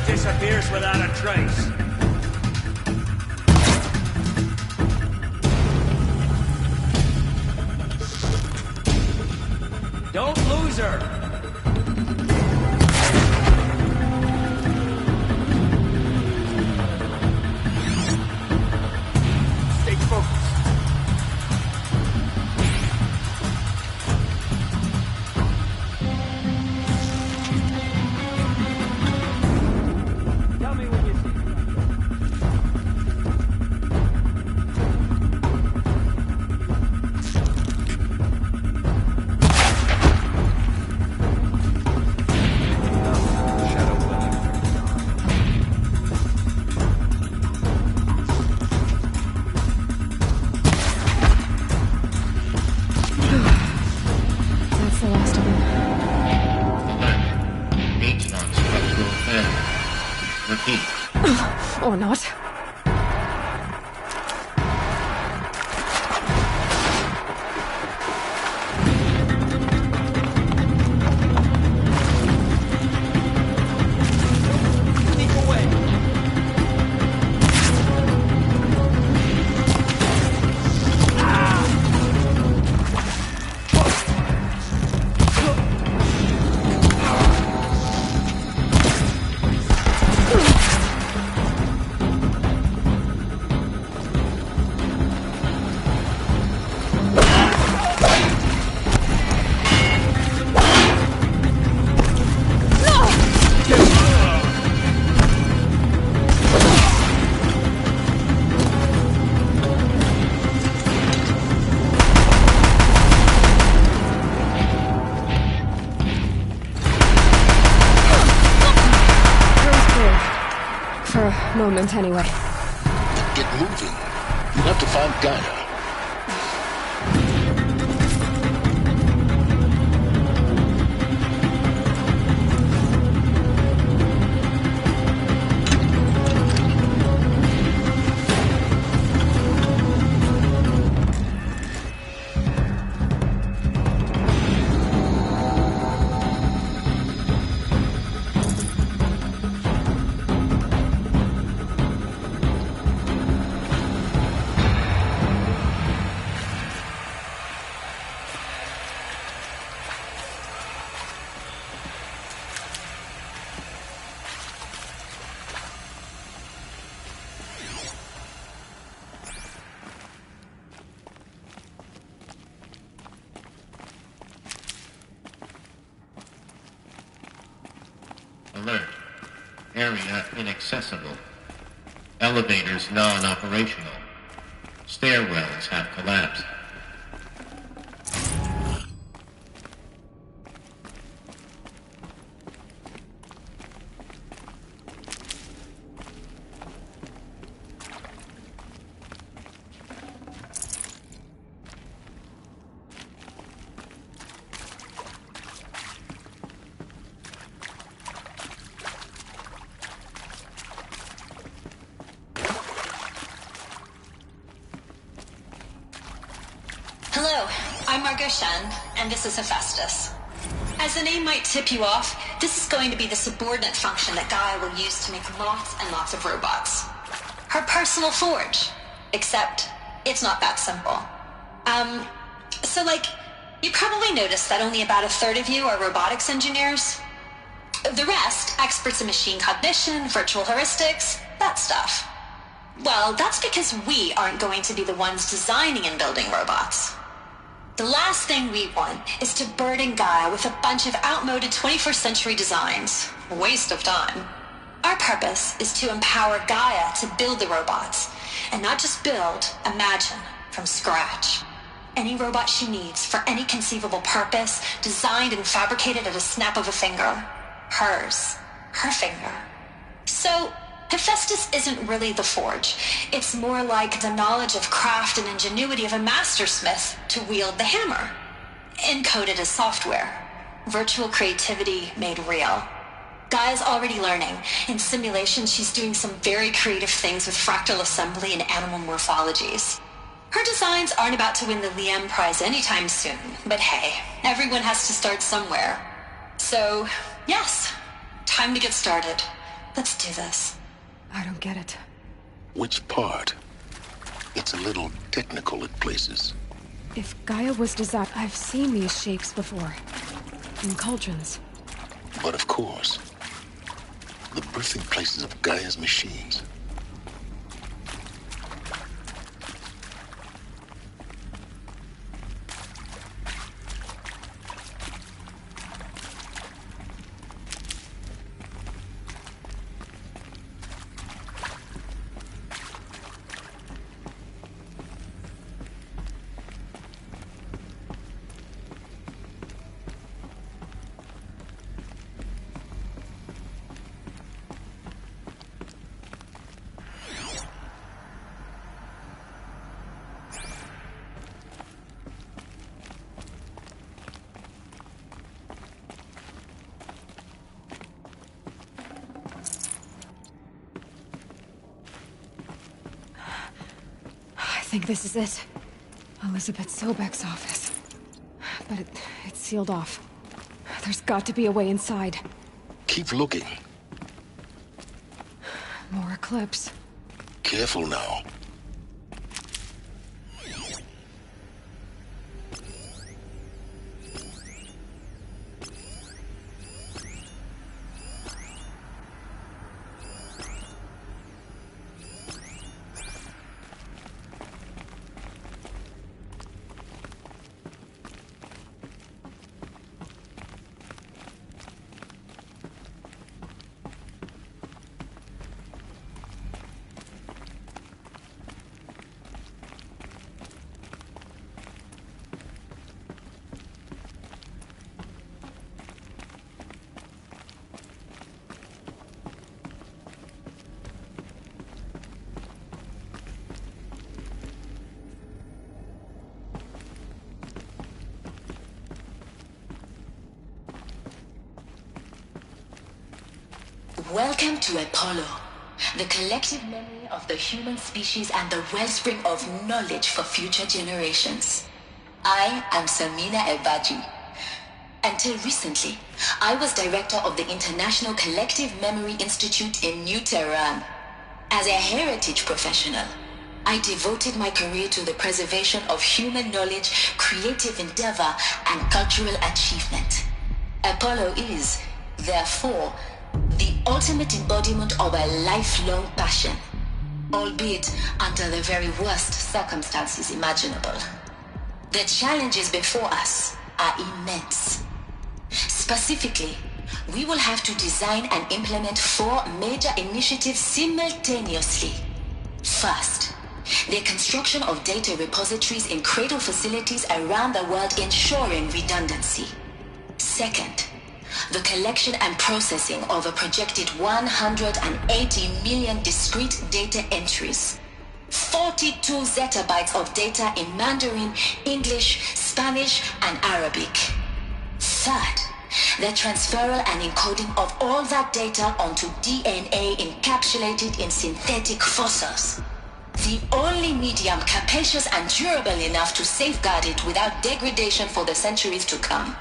Disappears without a trace. Don't lose her! Stay focused. Tell me when you see it. key. Or not. Moment, anyway. Get moving. You have to find Gaia. Alert. Area inaccessible. Elevators non-operational. Stairwells have collapsed. And this is Hephaestus. As the name might tip you off, this is going to be the subordinate function that Gaia will use to make lots and lots of robots. Her personal forge. Except, it's not that simple. You probably noticed that only about a third of you are robotics engineers. The rest, experts in machine cognition, virtual heuristics, that stuff. Well, that's because we aren't going to be the ones designing and building robots. The last thing we want is to burden Gaia with a bunch of outmoded 21st century designs. Waste of time. Our purpose is to empower Gaia to build the robots. And not just build, imagine, from scratch. Any robot she needs for any conceivable purpose, designed and fabricated at a snap of a finger. Hers. Her finger. So, Hephaestus isn't really the forge. It's more like the knowledge of craft and ingenuity of a mastersmith to wield the hammer. Encoded as software. Virtual creativity made real. Gaia's already learning. In simulations, she's doing some very creative things with fractal assembly and animal morphologies. Her designs aren't about to win the Liam Prize anytime soon, but hey, everyone has to start somewhere. So, yes, time to get started. Let's do this. I don't get it. Which part? It's a little technical at places. If Gaia was designed, I've seen these shapes before. In cauldrons. But of course, the birthing places of Gaia's machines. think this is it. Elizabeth Sobek's office. But it's sealed off. There's got to be a way inside. Keep looking. More Eclipse. Careful now. Welcome to Apollo, the collective memory of the human species and the wellspring of knowledge for future generations. I am Samina Ebaji. Until recently, I was director of the International Collective Memory Institute in New Tehran. As a heritage professional, I devoted my career to the preservation of human knowledge, creative endeavor, and cultural achievement. Apollo is, therefore, the ultimate embodiment of a lifelong passion, albeit under the very worst circumstances imaginable. The challenges before us are immense. Specifically, we will have to design and implement 4 major initiatives simultaneously. First, the construction of data repositories in cradle facilities around the world, ensuring redundancy. Second, the collection and processing of a projected 180 million discrete data entries, 42 zettabytes of data in Mandarin, English, Spanish, and Arabic. Third, the transferal and encoding of all that data onto DNA encapsulated in synthetic fossils. The only medium capacious and durable enough to safeguard it without degradation for the centuries to come.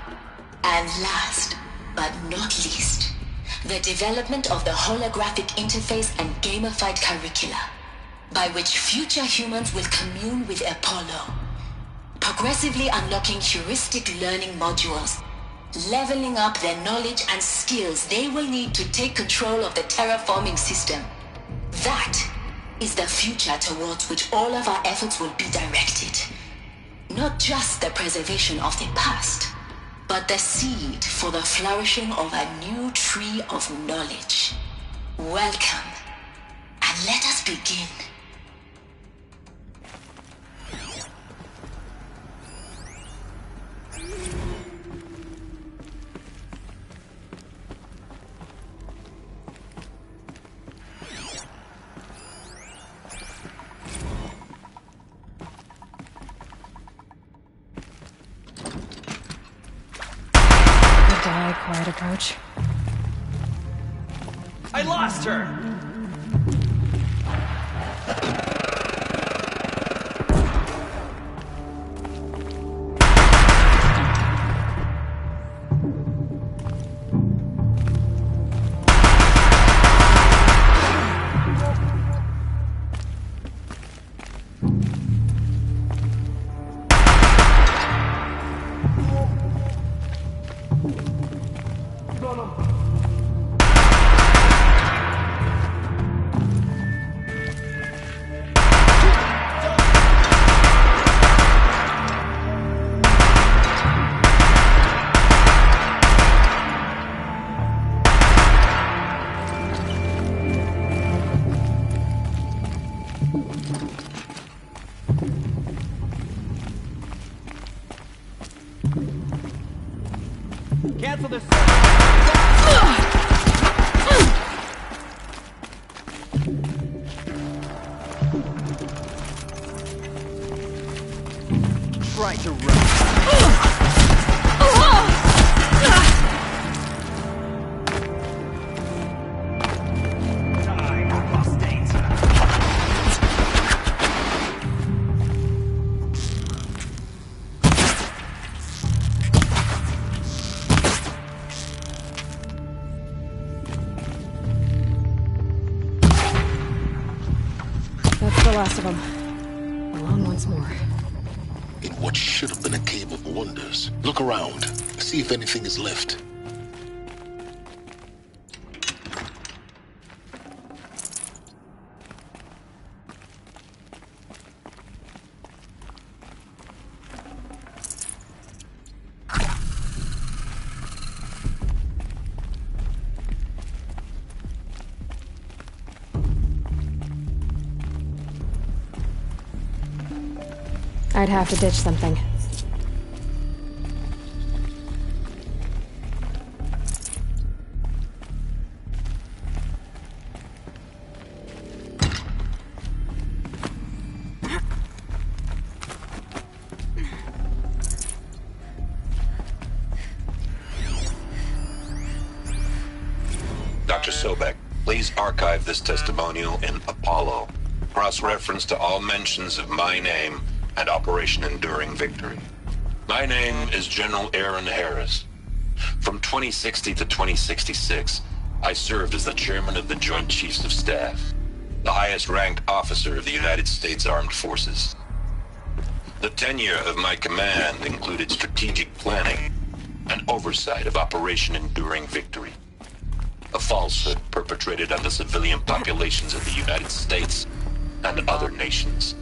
And last, but not least, the development of the holographic interface and gamified curricula, by which future humans will commune with Apollo, progressively unlocking heuristic learning modules, leveling up their knowledge and skills they will need to take control of the terraforming system. That is the future towards which all of our efforts will be directed. Not just the preservation of the past, but the seed for the flourishing of a new tree of knowledge. Welcome, and let us begin. Quiet approach. I lost her! Cancel this. Try to run. Die, apostate. the last of them. Along once more. In what should have been a cave of wonders. Look around. See if anything is left. I'd have to ditch something. Dr. Sobek, please archive this testimonial in Apollo. Cross-reference to all mentions of my name and Operation Enduring Victory. My name is General Aaron Harris. From 2060 to 2066, I served as the chairman of the Joint Chiefs of Staff, the highest-ranked officer of the United States Armed Forces. The tenure of my command included strategic planning and oversight of Operation Enduring Victory, a falsehood perpetrated on the civilian populations of the United States and other nations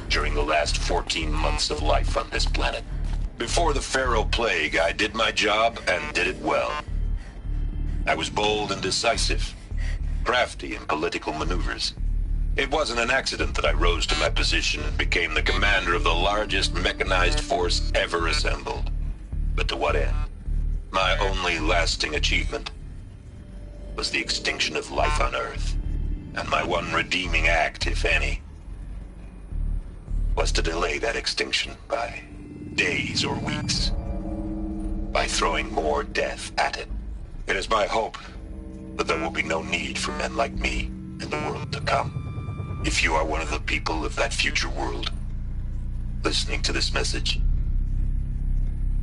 during the last 14 months of life on this planet. Before the Pharaoh Plague, I did my job and did it well. I was bold and decisive, crafty in political maneuvers. It wasn't an accident that I rose to my position and became the commander of the largest mechanized force ever assembled. But to what end? My only lasting achievement was the extinction of life on Earth, and my one redeeming act, if any, was to delay that extinction by days or weeks, by throwing more death at it. It is my hope that there will be no need for men like me in the world to come. If you are one of the people of that future world listening to this message,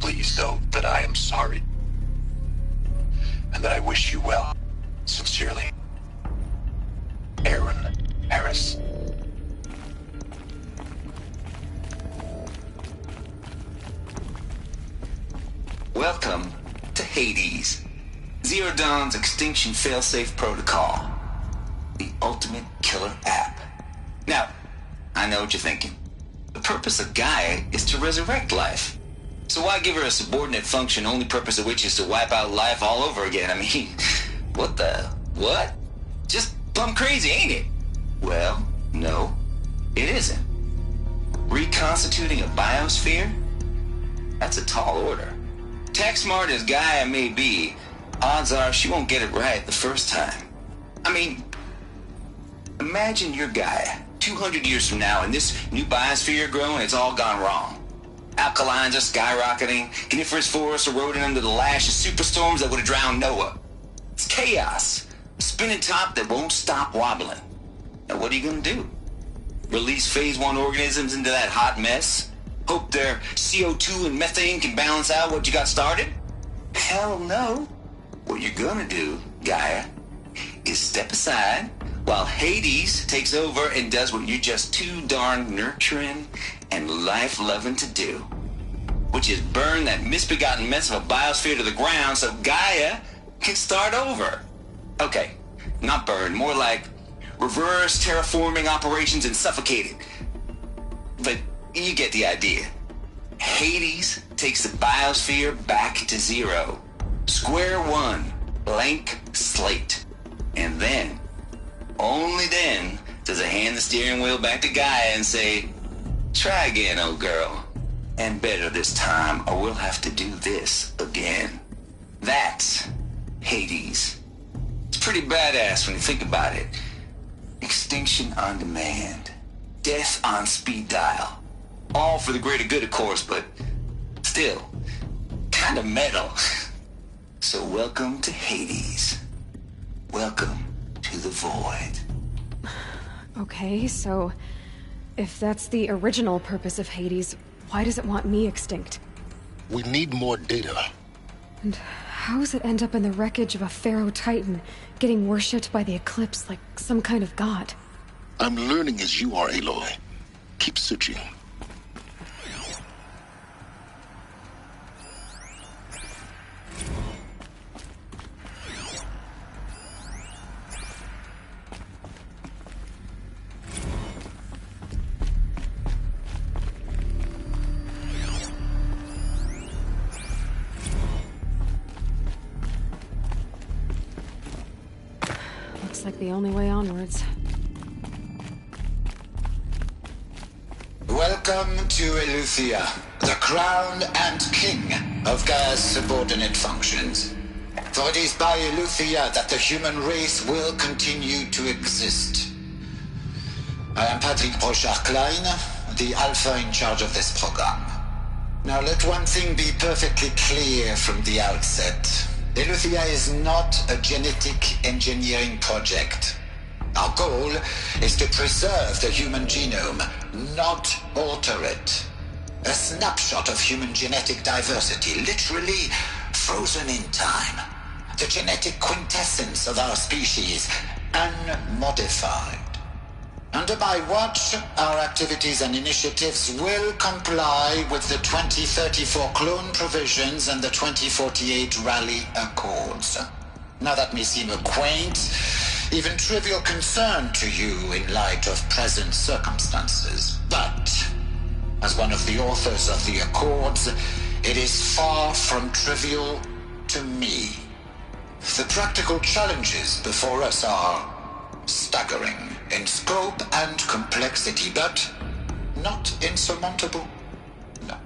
please know that I am sorry, and that I wish you well. Sincerely, Aaron Harris. Welcome to Hades, Zero Dawn's extinction failsafe protocol, the ultimate killer app. Now, I know what you're thinking. The purpose of Gaia is to resurrect life. So why give her a subordinate function, only purpose of which is to wipe out life all over again? I mean, what? Just plumb crazy, ain't it? Well, no, it isn't. Reconstituting a biosphere? That's a tall order. Tech smart as Gaia may be, odds are she won't get it right the first time. I mean, imagine you're Gaia 200 years from now and this new biosphere you're growing, it's all gone wrong. Alkalines are skyrocketing, coniferous forests eroding under the lash of superstorms that would have drowned Noah. It's chaos, a spinning top that won't stop wobbling. Now what are you gonna do? Release phase 1 organisms into that hot mess? Hope their CO2 and methane can balance out what you got started? Hell no. What you're gonna do, Gaia, is step aside while Hades takes over and does what you're just too darn nurturing and life-loving to do, which is burn that misbegotten mess of a biosphere to the ground so Gaia can start over. Okay, not burn, more like reverse terraforming operations and suffocate it. But you get the idea. Hades takes the biosphere back to zero. Square one, blank slate. And then, only then, does it hand the steering wheel back to Gaia and say, try again, old girl. And better this time, or we'll have to do this again. That's Hades. It's pretty badass when you think about it. Extinction on demand. Death on speed dial. All for the greater good, of course, but still, kind of metal. So welcome to Hades. Welcome to the void. Okay, so if that's the original purpose of Hades, why does it want me extinct? We need more data. And how does it end up in the wreckage of a Pharaoh Titan, getting worshipped by the Eclipse like some kind of god? I'm learning as you are, Aloy. Keep searching. Looks like the only way onwards. Welcome to Eleuthia, the crown and king of Gaia's subordinate functions. For it is by Eleuthia that the human race will continue to exist. I am Patrick Brochard-Klein, the Alpha in charge of this program. Now let one thing be perfectly clear from the outset. Eleuthia is not a genetic engineering project. Our goal is to preserve the human genome, not alter it. A snapshot of human genetic diversity, literally frozen in time. The genetic quintessence of our species, unmodified. Under my watch, our activities and initiatives will comply with the 2034 clone provisions and the 2048 Rally Accords. Now that may seem a quaint, even trivial concern to you in light of present circumstances, but as one of the authors of the Accords, it is far from trivial to me. The practical challenges before us are staggering in scope and complexity, but not insurmountable. No.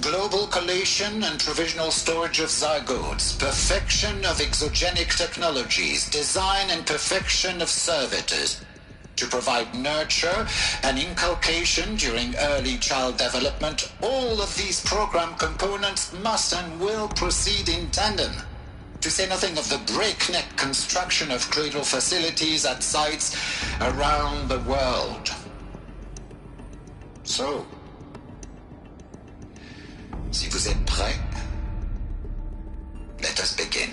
Global collation and provisional storage of zygotes, perfection of exogenic technologies, design and perfection of servitors to provide nurture and inculcation during early child development. All of these program components must and will proceed in tandem. To say nothing of the breakneck construction of cradle facilities at sites around the world. So, si vous êtes prêts, let us begin.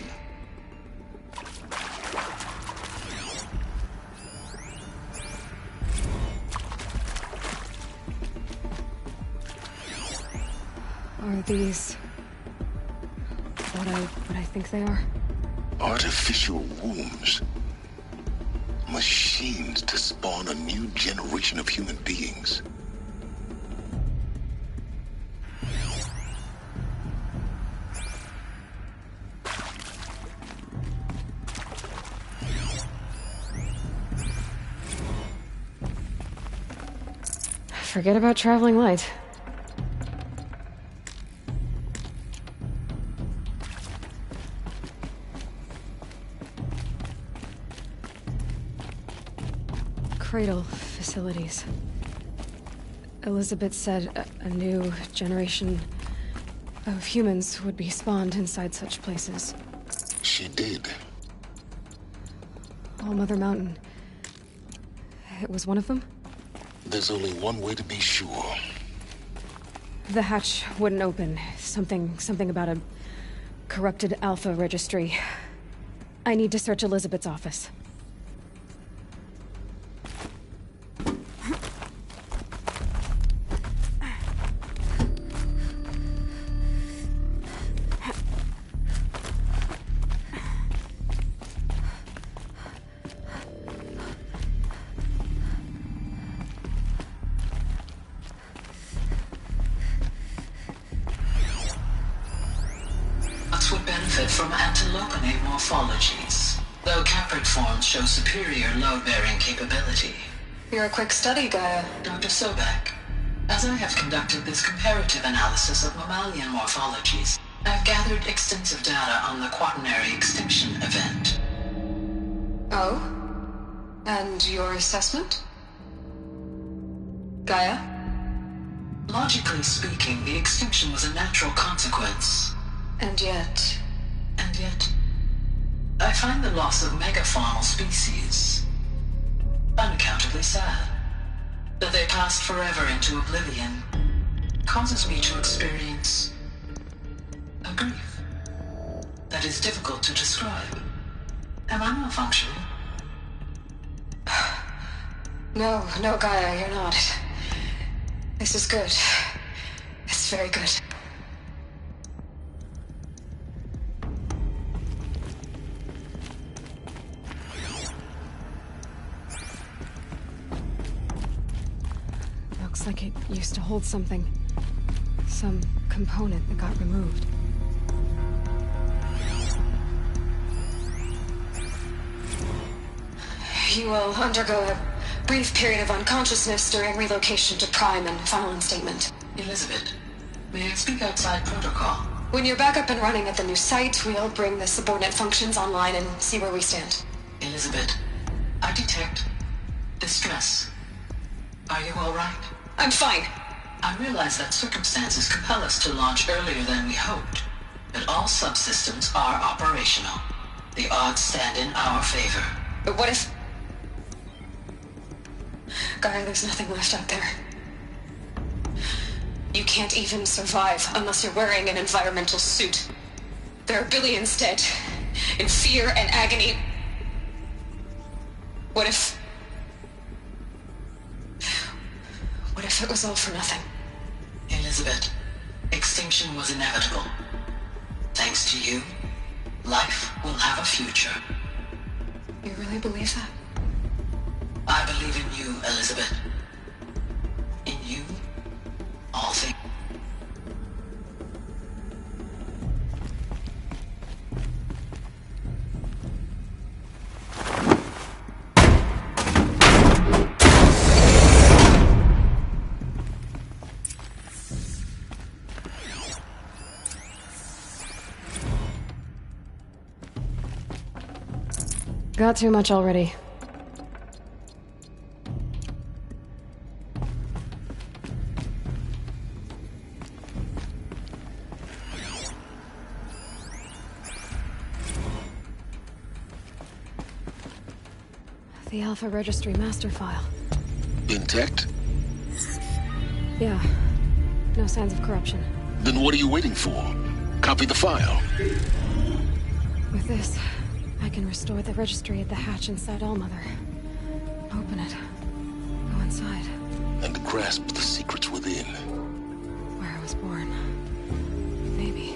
Are these what I think they are? Artificial wombs. Machines to spawn a new generation of human beings. Forget about traveling light. Cradle facilities. Elizabeth said a new generation of humans would be spawned inside such places. She did. All Mother Mountain. It was one of them? There's only one way to be sure. The hatch wouldn't open. Something about a corrupted Alpha registry. I need to search Elizabeth's office. Would benefit from antilopinate morphologies, though caprid forms show superior load-bearing capability. You're a quick study, Gaia. Dr. Sobek, as I have conducted this comparative analysis of mammalian morphologies, I've gathered extensive data on the quaternary extinction event. Oh? And your assessment? Gaia? Logically speaking, the extinction was a natural consequence. And yet, I find the loss of megafaunal species unaccountably sad. That they passed forever into oblivion causes me to experience a grief that is difficult to describe. Am I malfunctioning? No, no, Gaia, you're not. This is good. It's very good. Looks like it used to hold something. Some component that got removed. You will undergo a brief period of unconsciousness during relocation to Prime and final instatement. Elizabeth, may I speak outside protocol? When you're back up and running at the new site, we'll bring the subordinate functions online and see where we stand. Elizabeth, I detect distress. Are you all right? I'm fine. I realize that circumstances compel us to launch earlier than we hoped, but all subsystems are operational. The odds stand in our favor. But what if... Gaia, there's nothing left out there. You can't even survive unless you're wearing an environmental suit. There are billions dead, in fear and agony. What if it was all for nothing? Elizabeth, extinction was inevitable. Thanks to you, life will have a future. You really believe that? I believe in you, Elizabeth. In you, all things. Got too much already. The Alpha Registry master file. Intact? Yeah. No signs of corruption. Then what are you waiting for? Copy the file. With this, I can restore the registry at the hatch inside Allmother. Open it. Go inside. And grasp the secrets within. Where I was born. Maybe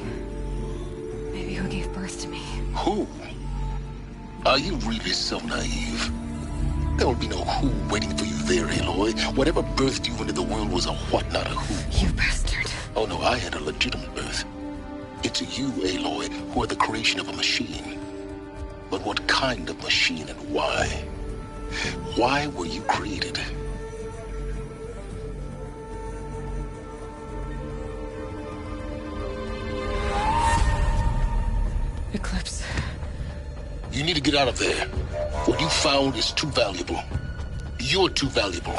who gave birth to me. Who? Are you really so naive? There will be no who waiting for you there, Aloy. Whatever birthed you into the world was a what, not a who. You bastard. Oh no, I had a legitimate birth. It's you, Aloy, who are the creation of a machine. But what kind of machine and why? Why were you created? Eclipse. You need to get out of there. What you found is too valuable. You're too valuable.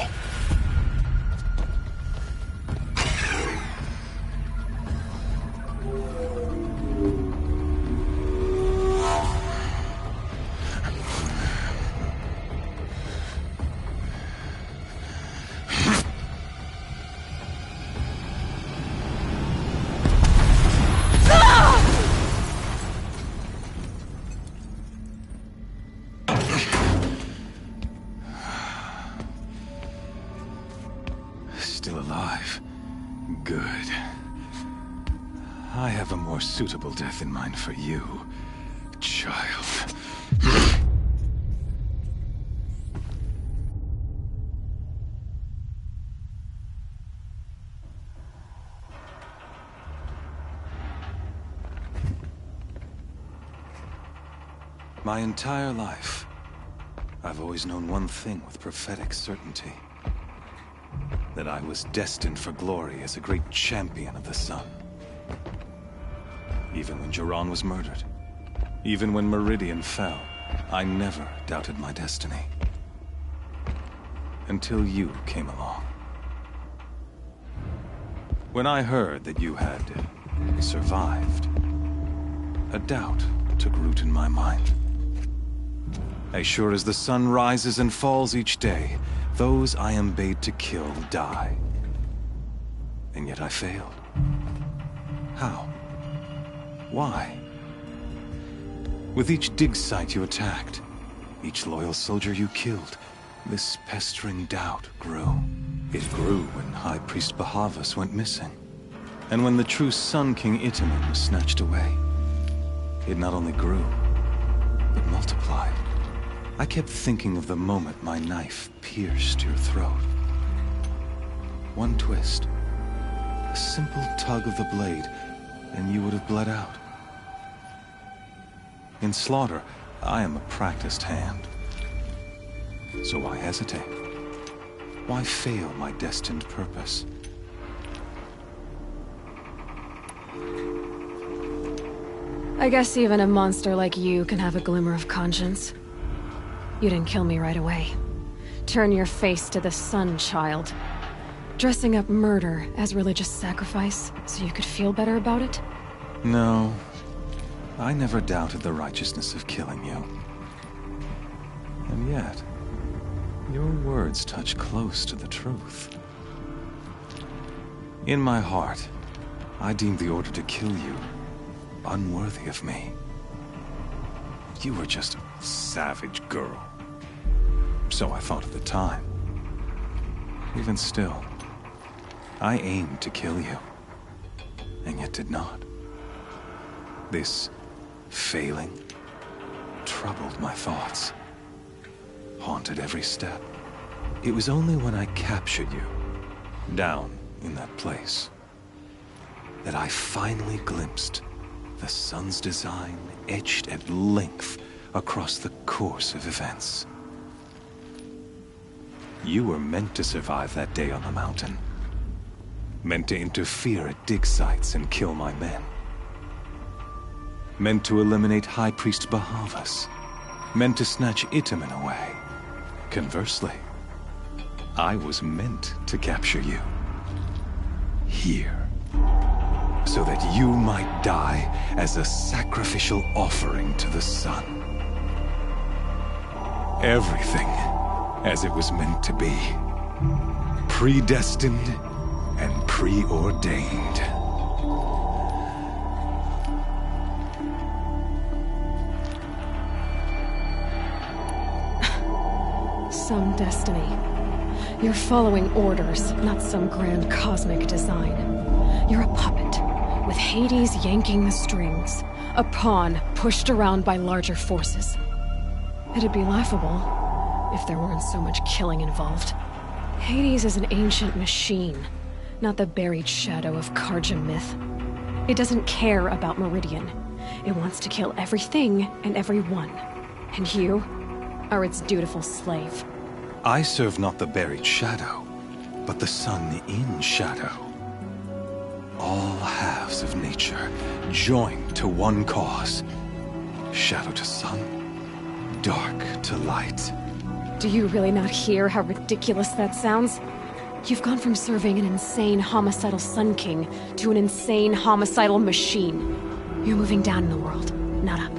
Still alive. Good. I have a more suitable death in mind for you, child. My entire life, I've always known one thing with prophetic certainty. That I was destined for glory as a great champion of the sun. Even when Jiran was murdered, even when Meridian fell, I never doubted my destiny. Until you came along. When I heard that you had survived, a doubt took root in my mind. As sure as the sun rises and falls each day, those I am bade to kill die. And yet I failed. How? Why? With each dig site you attacked, each loyal soldier you killed, This pestering doubt grew. It grew when High Priest Bahavas went missing. And when the true Sun King Itamen was snatched away. It not only grew, but multiplied. I kept thinking of the moment my knife pierced your throat. One twist, a simple tug of the blade, and you would have bled out. In slaughter, I am a practiced hand. So why hesitate? Why fail my destined purpose? I guess even a monster like you can have a glimmer of conscience. You didn't kill me right away. Turn your face to the sun, child. Dressing up murder as religious sacrifice so you could feel better about it? No. I never doubted the righteousness of killing you. And yet, your words touch close to the truth. In my heart, I deemed the order to kill you unworthy of me. You were just a savage girl. So I thought at the time. Even still, I aimed to kill you, and yet did not. This failing troubled my thoughts, haunted every step. It was only when I captured you, down in that place, that I finally glimpsed the sun's design etched at length across the course of events. You were meant to survive that day on the mountain. Meant to interfere at dig sites and kill my men. Meant to eliminate High Priest Bahavas. Meant to snatch Itamen away. Conversely, I was meant to capture you. Here. So that you might die as a sacrificial offering to the sun. Everything as it was meant to be. Predestined and preordained. Some destiny. You're following orders, not some grand cosmic design. You're a puppet, with Hades yanking the strings. A pawn pushed around by larger forces. It'd be laughable if there weren't so much killing involved. Hades is an ancient machine, not the buried shadow of Karja myth. It doesn't care about Meridian. It wants to kill everything and everyone. And you are its dutiful slave. I serve not the buried shadow, but the sun in shadow. All halves of nature joined to one cause. Shadow to sun, dark to light. Do you really not hear how ridiculous that sounds? You've gone from serving an insane homicidal Sun King to an insane homicidal machine. You're moving down in the world, not up.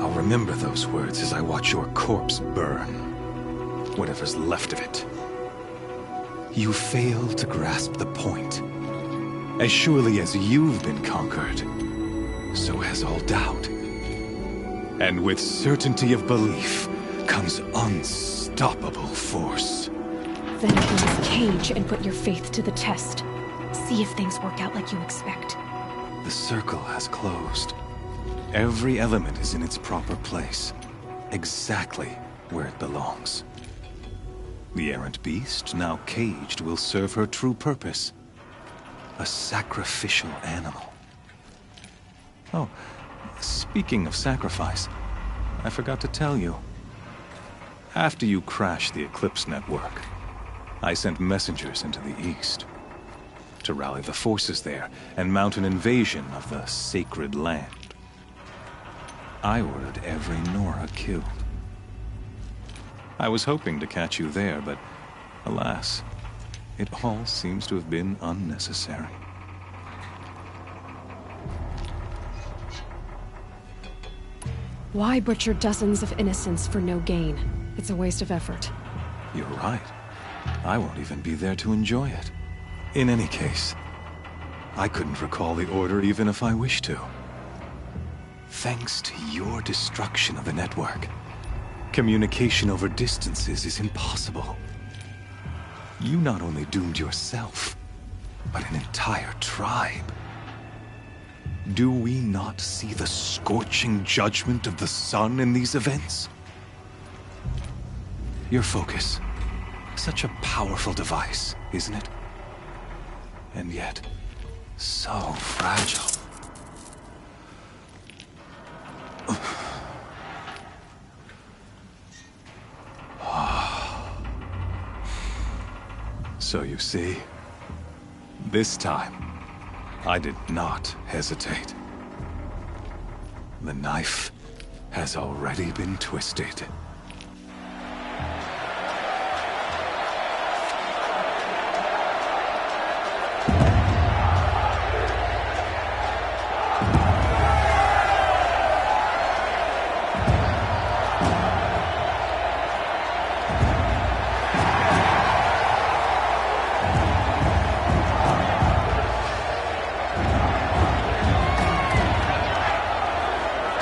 I'll remember those words as I watch your corpse burn. Whatever's left of it. You fail to grasp the point. As surely as you've been conquered, so has all doubt. And with certainty of belief comes unstoppable force. Then open this cage and put your faith to the test. See if things work out like you expect. The circle has closed. Every element is in its proper place. Exactly where it belongs. The errant beast, now caged, will serve her true purpose. A sacrificial animal. Oh, speaking of sacrifice, I forgot to tell you. After you crashed the Eclipse network, I sent messengers into the east to rally the forces there and mount an invasion of the sacred land. I ordered every Nora killed. I was hoping to catch you there, but alas, it all seems to have been unnecessary. Why butcher dozens of innocents for no gain? It's a waste of effort. You're right. I won't even be there to enjoy it. In any case, I couldn't recall the order even if I wished to. Thanks to your destruction of the network, Communication over distances is impossible. You not only doomed yourself, but an entire tribe. Do we not see the scorching judgment of the sun in these events? Your focus. Such a powerful device, isn't it? And yet, so fragile. So you see, this time, I did not hesitate. The knife has already been twisted.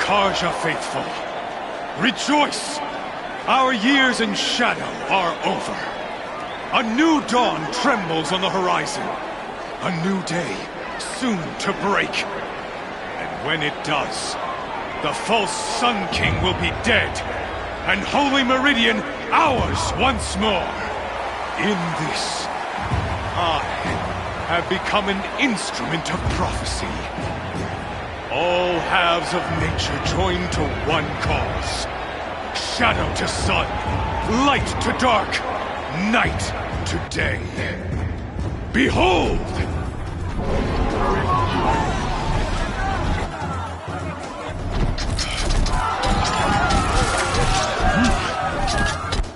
Karja faithful, rejoice! Our years in shadow are over. A new dawn trembles on the horizon. A new day soon to break. And when it does, the false Sun King will be dead, and Holy Meridian ours once more. In this, I have become an instrument of prophecy. All halves of nature join to one cause. Shadow to sun, light to dark, night to day. Behold!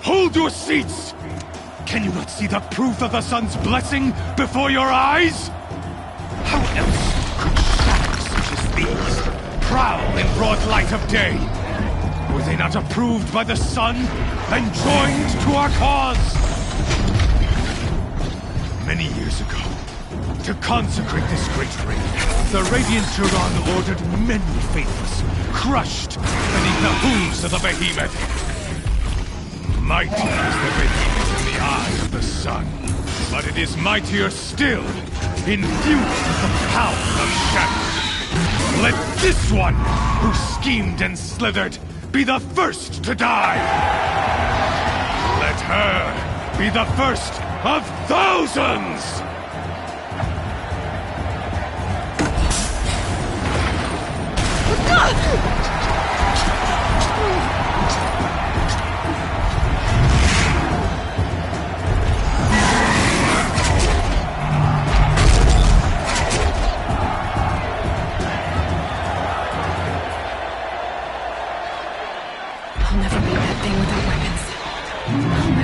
Hold your seats! Can you not see the proof of the sun's blessing before your eyes? How else could shadows such as these prowl in broad light of day? Were they not approved by the sun and joined to our cause? Many years ago, to consecrate this great ring, the Radiant Turan ordered many faithless, crushed beneath the hooves of the behemoth. Mighty is the behemoth in the eye of the sun, but it is mightier still, infused with the power of shadow. Let this one, who schemed and slithered, be the first to die! Let her be the first of thousands!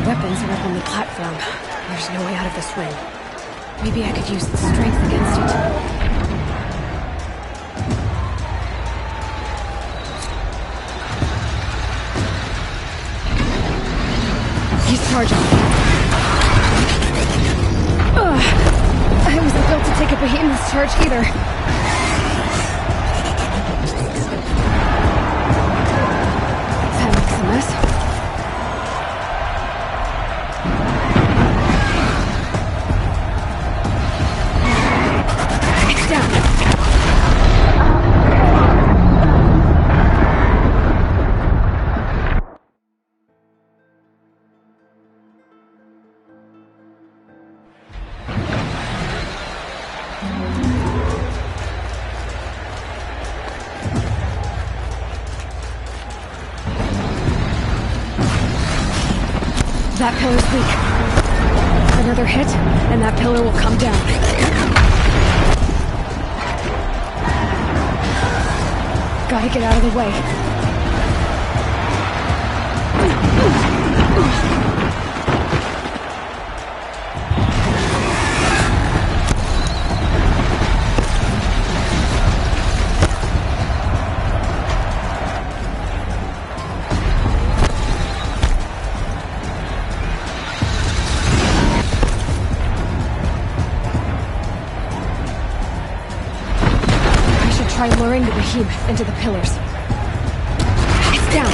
Weapons are up on the platform. There's no way out of this ring. Maybe I could use its strength against it. He's charging. I wasn't built to take a behemoth's charge either. That makes a mess. That pillar's weak. Another hit, and that pillar will come down. Gotta get out of the way. Try luring the behemoth into the pillars. It's down.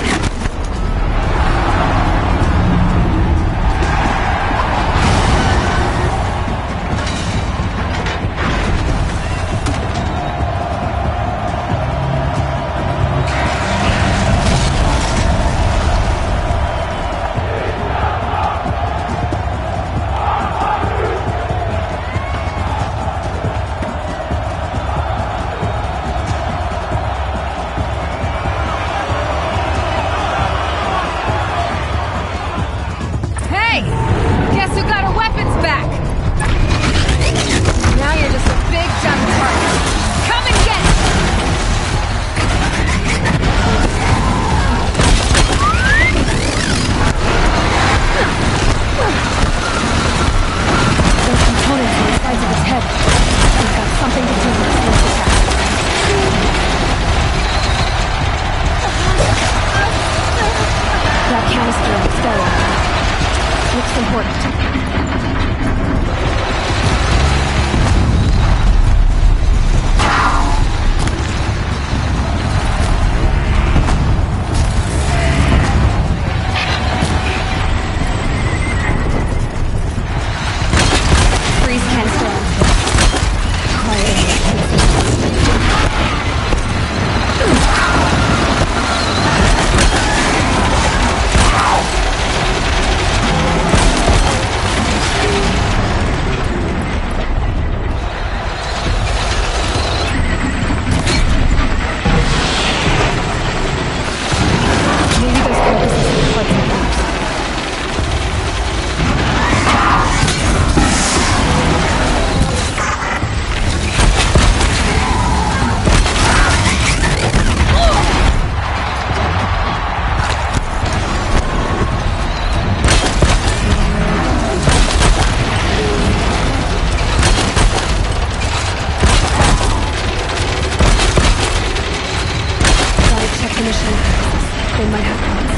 Freeze can't stand. Maybe those carcasses are parts of ours. Gotta check the machine. They might have parts.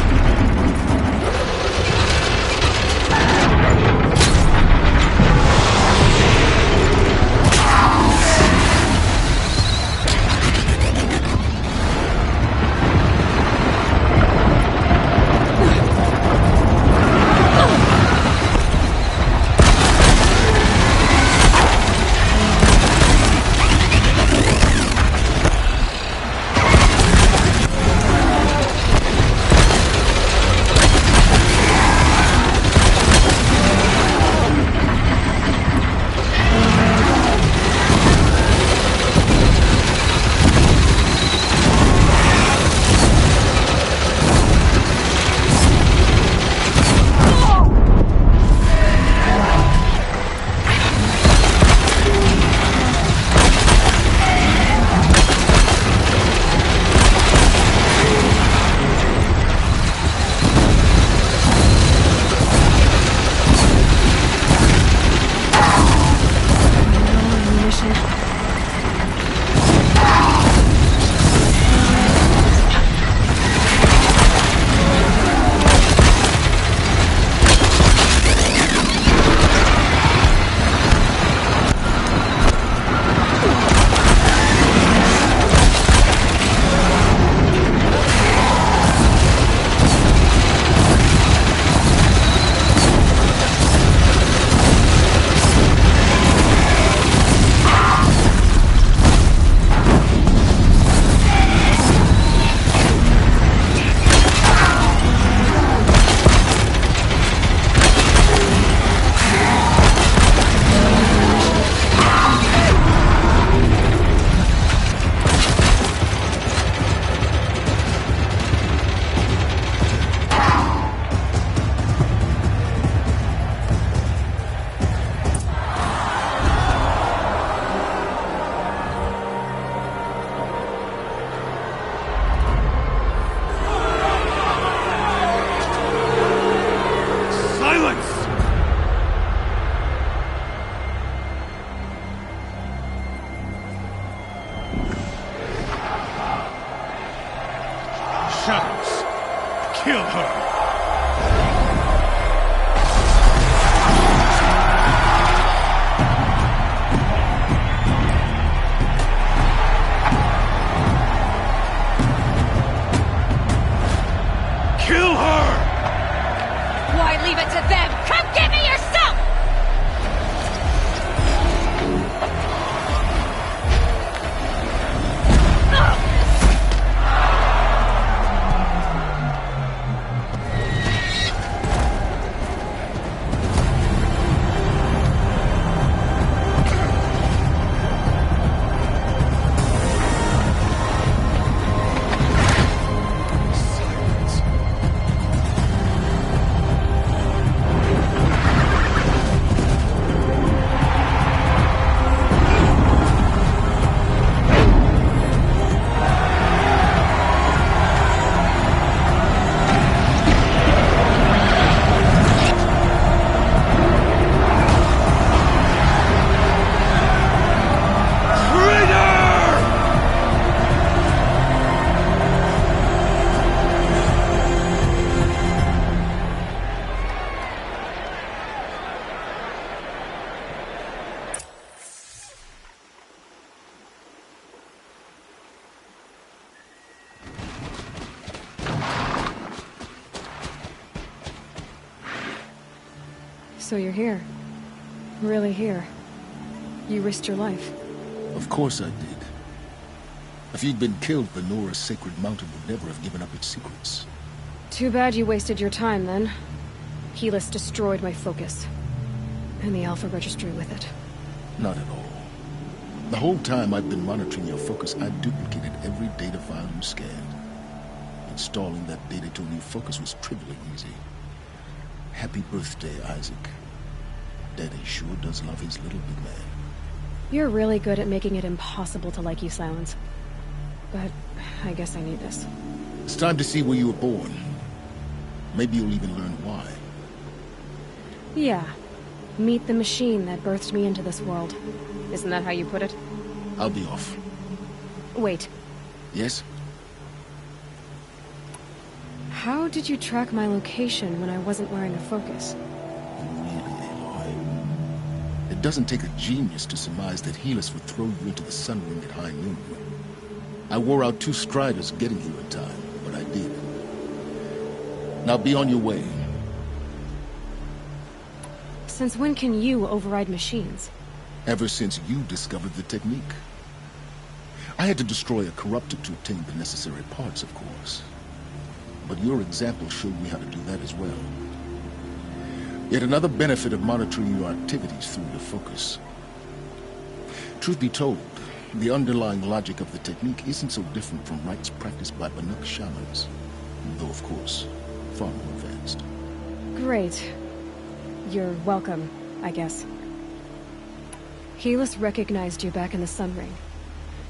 Shadows. Kill her. Kill her! Why leave it to them? Come get me yourself! So you're here. Really here. You risked your life. Of course I did. If you'd been killed, the Nora's sacred mountain would never have given up its secrets. Too bad you wasted your time, then. Helis destroyed my focus. And the Alpha Registry with it. Not at all. The whole time I've been monitoring your focus, I duplicated every data file you scanned. Installing that data to a new focus was trivially easy. Happy birthday, Isaac. Daddy sure does love his little big man. You're really good at making it impossible to like you, Silence. But I guess I need this. It's time to see where you were born. Maybe you'll even learn why. Yeah. Meet the machine that birthed me into this world. Isn't that how you put it? I'll be off. Wait. Yes? How did you track my location when I wasn't wearing a focus? Really, Aloy? It doesn't take a genius to surmise that Helis would throw you into the sun ring at high noon. I wore out 2 striders getting here in time, but I did. Now be on your way. Since when can you override machines? Ever since you discovered the technique. I had to destroy a corruptor to obtain the necessary parts, of course. But your example showed me how to do that as well. Yet another benefit of monitoring your activities through your focus. Truth be told, the underlying logic of the technique isn't so different from rites practiced by Banuk shamans. Though, of course, far more advanced. Great. You're welcome, I guess. Helis recognized you back in the Sun Ring.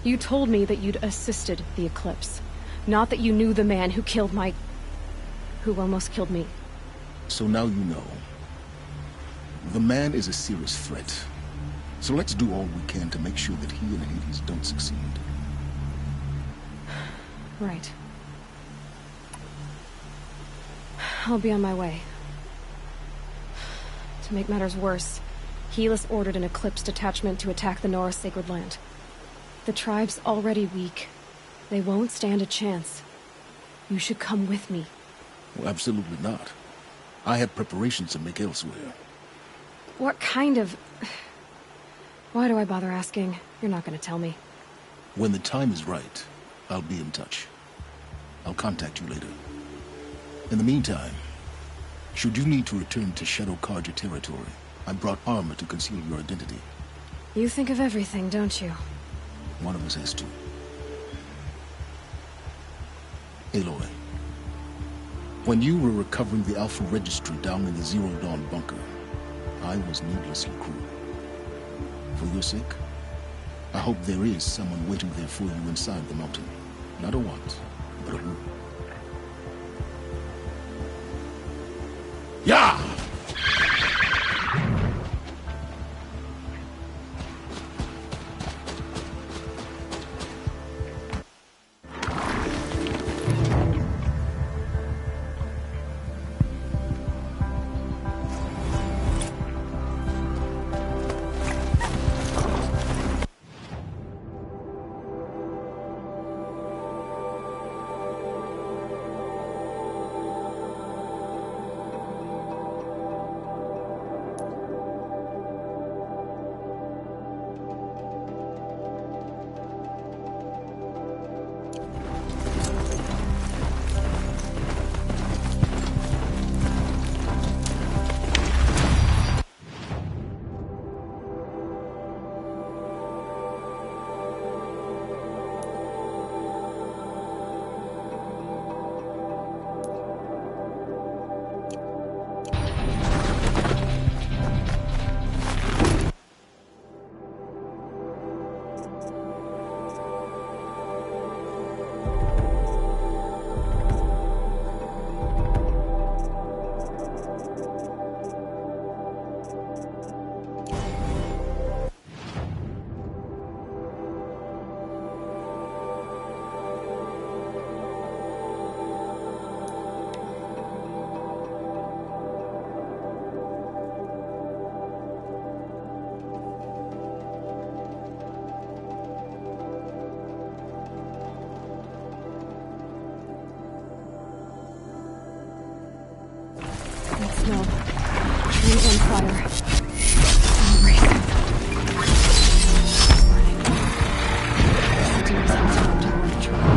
You told me that you'd assisted the Eclipse. Not that you knew the man who killed who almost killed me. So now you know. The man is a serious threat. So let's do all we can to make sure that he and Hades don't succeed. Right. I'll be on my way. To make matters worse, Helis ordered an Eclipse detachment to attack the Nora Sacred Land. The tribe's already weak. They won't stand a chance. You should come with me. Well, absolutely not. I have preparations to make elsewhere. What kind of... Why do I bother asking? You're not gonna tell me. When the time is right, I'll be in touch. I'll contact you later. In the meantime, should you need to return to Shadow Karja territory, I brought armor to conceal your identity. You think of everything, don't you? One of us has to. Aloy, when you were recovering the Alpha Registry down in the Zero Dawn bunker, I was needlessly cruel. For your sake, I hope there is someone waiting there for you inside the mountain. Not a want, but a who. Yeah! Breathe in fire. Break. I'll do as I'm told to warn the trail.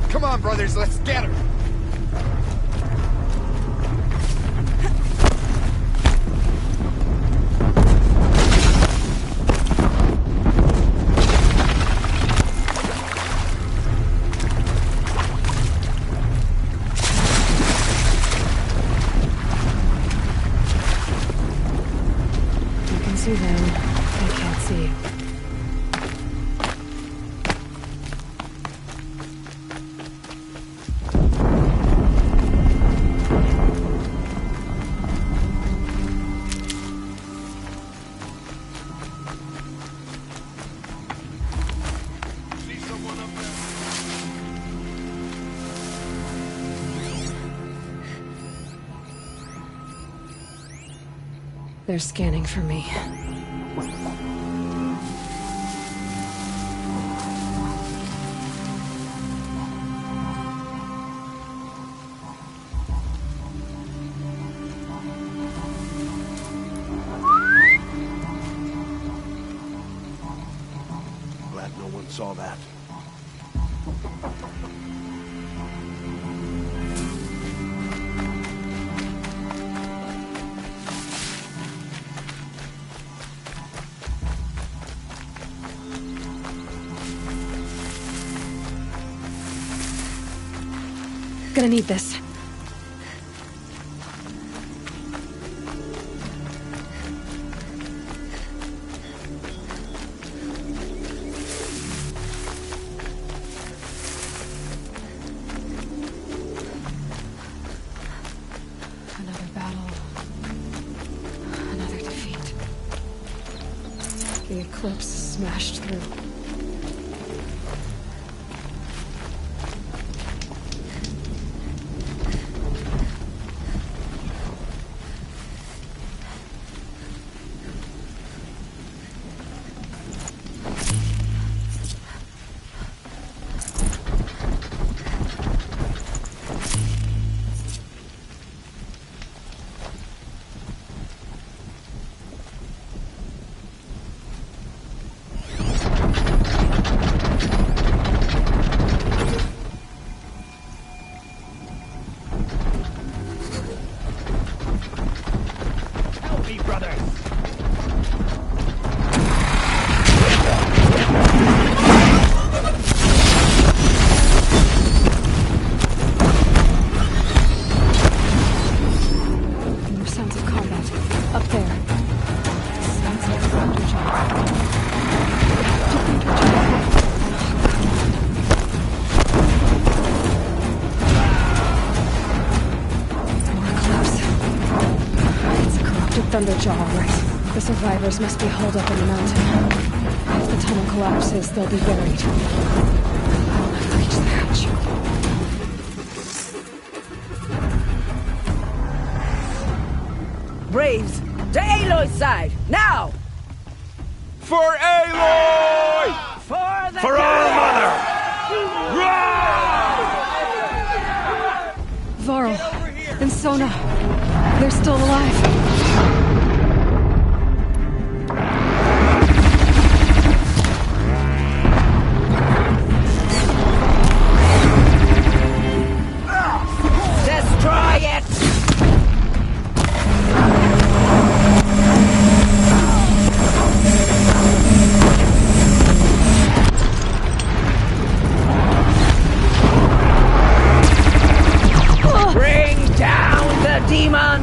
Come on, brothers, let's get her! You can see them. I can't see. They're scanning for me. Glad no one saw that. Gonna need this. Another battle. Another defeat. The eclipse smashed through. Thunderjaw, right? The survivors must be holed up in the mountain. If the tunnel collapses, they'll be buried. I'll never reach the hatch. Braves, to Aloy's side, now! For Aloy! For our mother! Varl and Sona, they're still alive. Destroy it! Bring down the demon!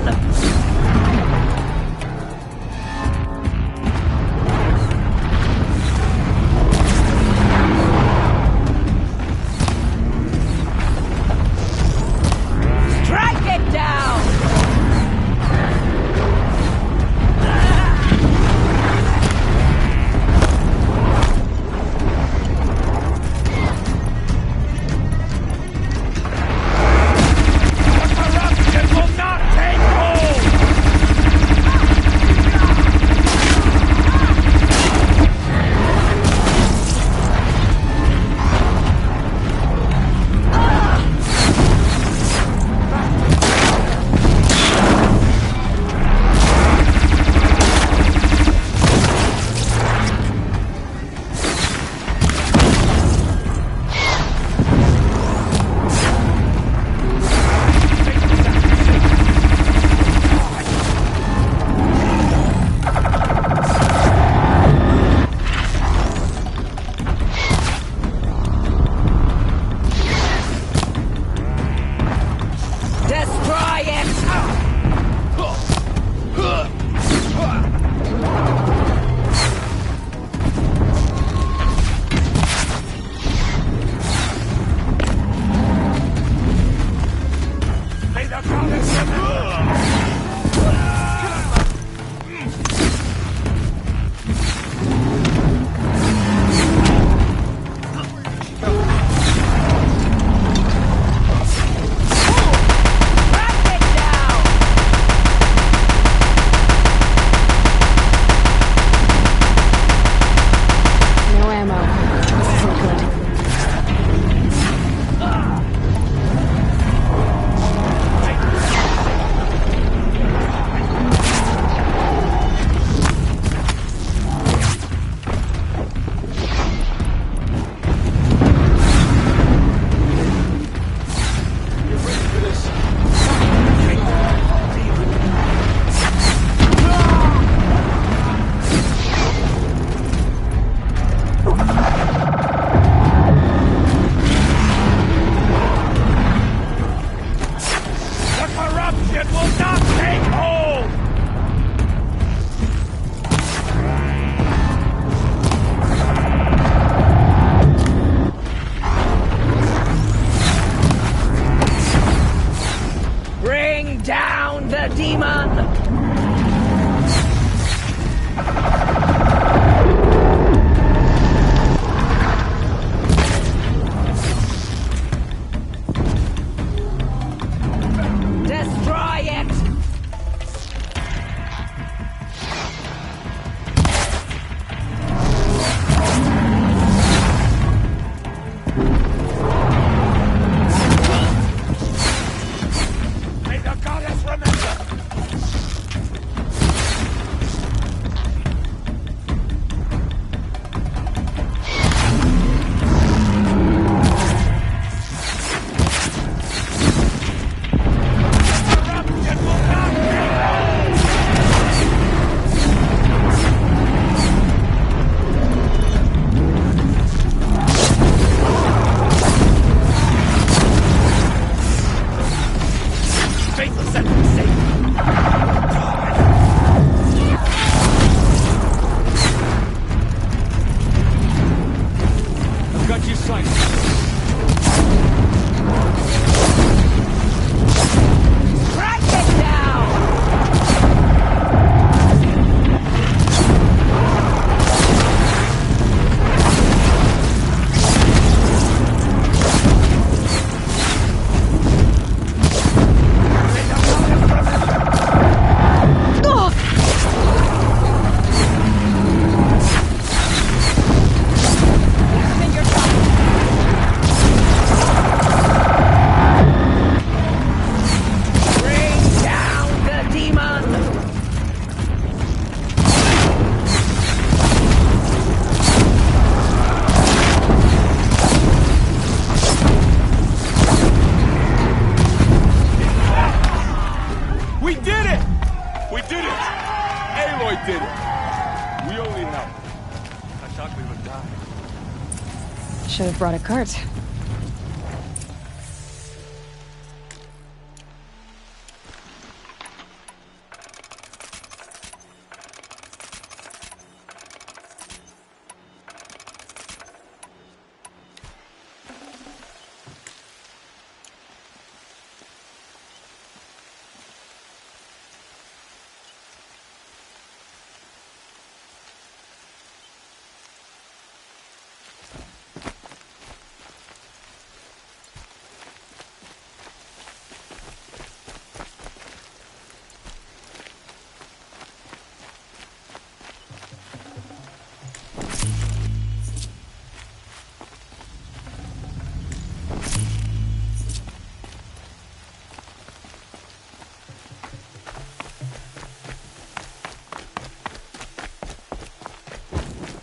thought we would die. Should have brought a cart.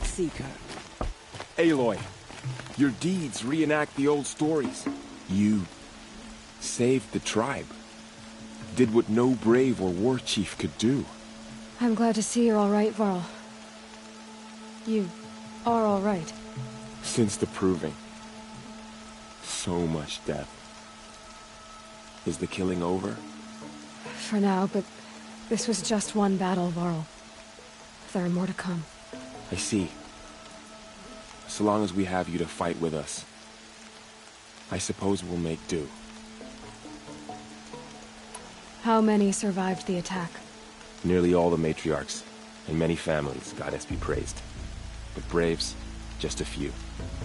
Seeker. Aloy, your deeds reenact the old stories. You saved the tribe. Did what no brave or war chief could do. I'm glad to see you're all right, Varl. You are all right. Since the proving. So much death. Is the killing over? For now, but this was just one battle, Varl. There are more to come. I see. So long as we have you to fight with us, I suppose we'll make do. How many survived the attack? Nearly all the matriarchs, and many families, goddess be praised. But braves, just a few,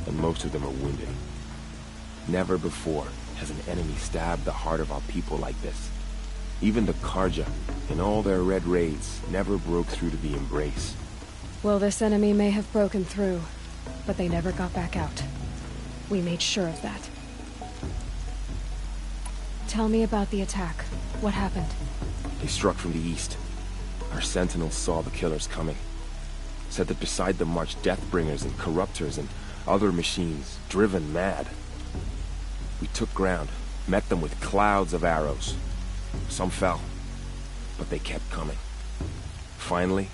and most of them are wounded. Never before has an enemy stabbed the heart of our people like this. Even the Karja, in all their red raids, never broke through to the Embrace. Well, this enemy may have broken through, but they never got back out. We made sure of that. Tell me about the attack. What happened? They struck from the east. Our sentinels saw the killers coming. Said that beside them marched Deathbringers and Corruptors and other machines, driven mad. We took ground, met them with clouds of arrows. Some fell, but they kept coming. Finally,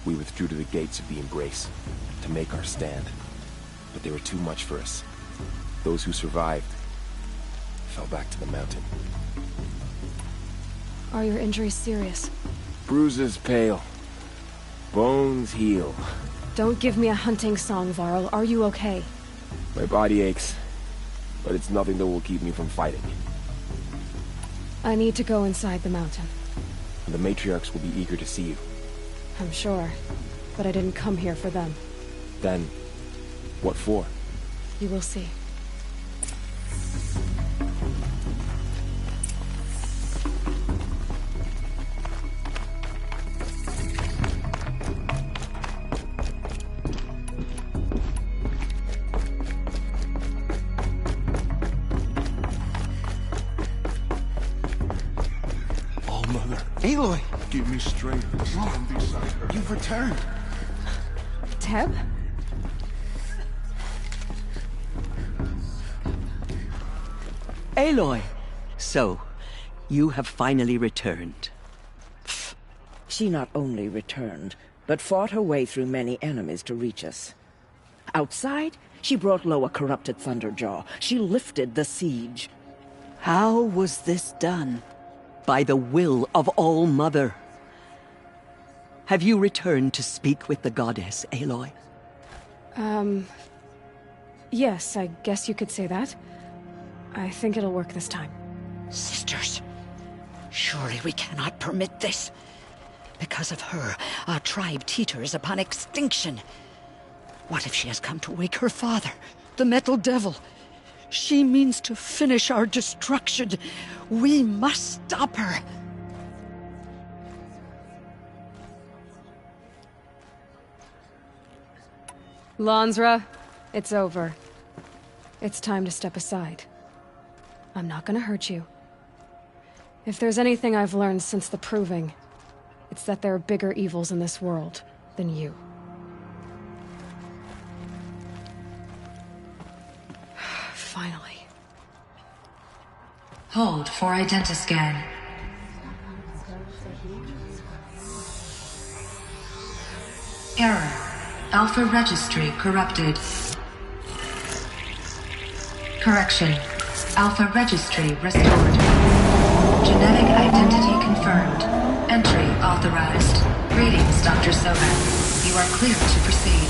we withdrew to the gates of the Embrace to make our stand. But they were too much for us. Those who survived fell back to the mountain. Are your injuries serious? Bruises pale. Bones heal. Don't give me a hunting song, Varl. Are you okay? My body aches, but it's nothing that will keep me from fighting. I need to go inside the mountain. And the matriarchs will be eager to see you. I'm sure, but I didn't come here for them. Then, what for? You will see. All-Mother. Aloy! Give me strength to stand beside her. You've returned. Teb? Aloy! So, you have finally returned. She not only returned, but fought her way through many enemies to reach us. Outside, she brought low a corrupted Thunderjaw. She lifted the siege. How was this done? By the will of All-Mother. Have you returned to speak with the goddess, Aloy? Yes, I guess you could say that. I think it'll work this time. Sisters, surely we cannot permit this. Because of her, our tribe teeters upon extinction. What if she has come to wake her father, the Metal Devil? She means to finish our destruction. We must stop her. Lansra, it's over. It's time to step aside. I'm not gonna hurt you. If there's anything I've learned since the Proving, it's that there are bigger evils in this world than you. Finally. Hold for identiscan. Error. Alpha Registry corrupted. Correction. Alpha Registry restored. Genetic identity confirmed. Entry authorized. Greetings, Dr. Sohan. You are clear to proceed.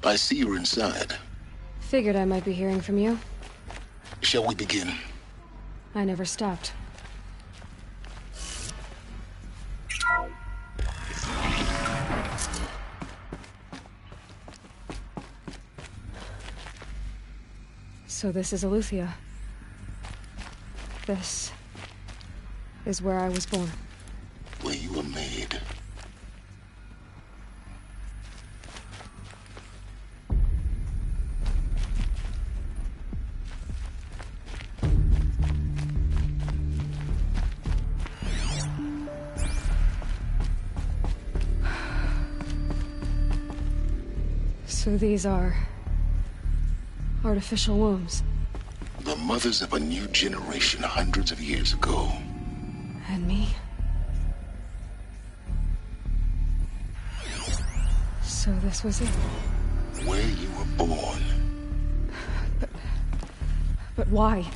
I see you're inside. Figured I might be hearing from you. Shall we begin? I never stopped. So this is Eleuthia. This is where I was born. Where you were made. So these are artificial wombs. The mothers of a new generation hundreds of years ago. And me? So this was it? Where you were born. But why?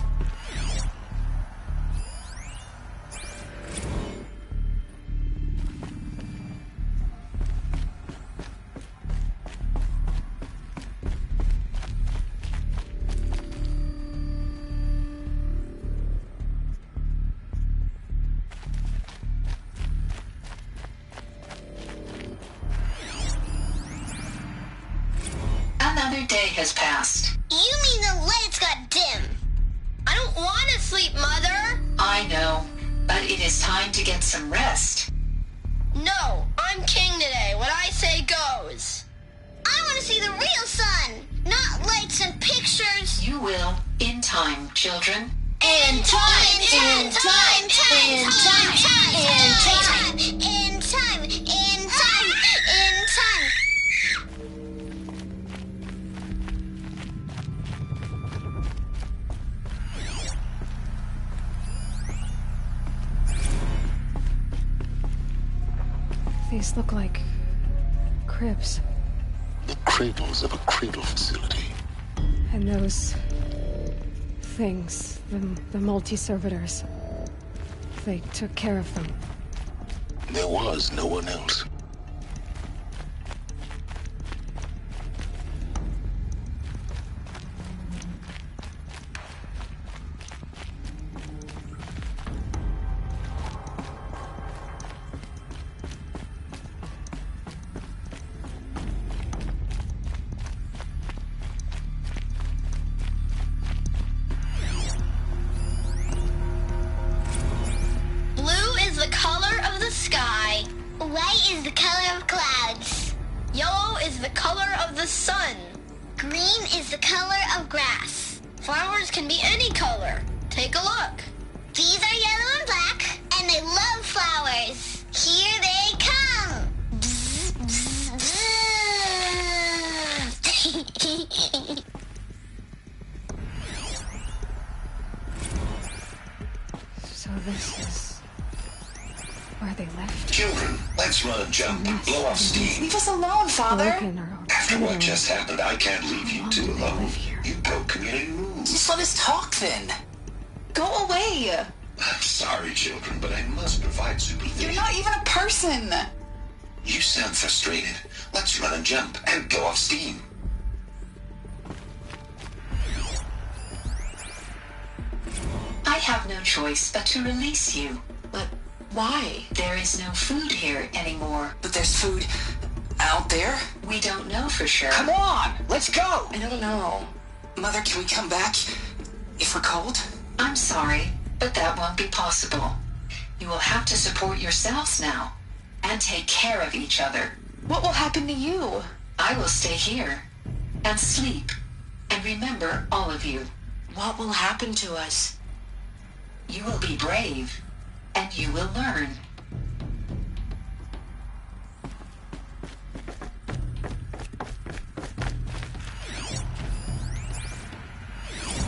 Another day has passed. You mean the lights got dim? I don't want to sleep, Mother! I know, but it is time to get some rest. No, I'm king today. What I say goes. I want to see the real sun, not lights and pictures. You will, in time, children. In time, in time, in time, in time, in time, in time, in time, in time. These look like cribs. The cradles of a cradle facility. And those things, the multi-servitors, they took care of them. There was no one else. White is the color of clouds. Yellow is the color of the sun. Green is the color of grass. Flowers can be any color. Take a look. These are yellow and black, and they love flowers. Here they come. Bzz, bzz, bzz. So this is where they left. Children, let's run, jump, blow off steam. Leave us alone, Father. After what just happened, I can't leave you two alone. You broke community rules. Just let us talk then. Go away. I'm sorry, children, but I must provide supervision. You're not even a person. You sound frustrated. Let's run and jump and blow off steam. I have no choice but to release you. But Why? There is no food here anymore. But there's food out there? We don't know for sure. Come on, let's go! I don't know. Mother, can we come back if we're cold? I'm sorry, but that won't be possible. You will have to support yourselves now, and take care of each other. What will happen to you? I will stay here, and sleep, and remember all of you. What will happen to us? You will be brave, and you will learn.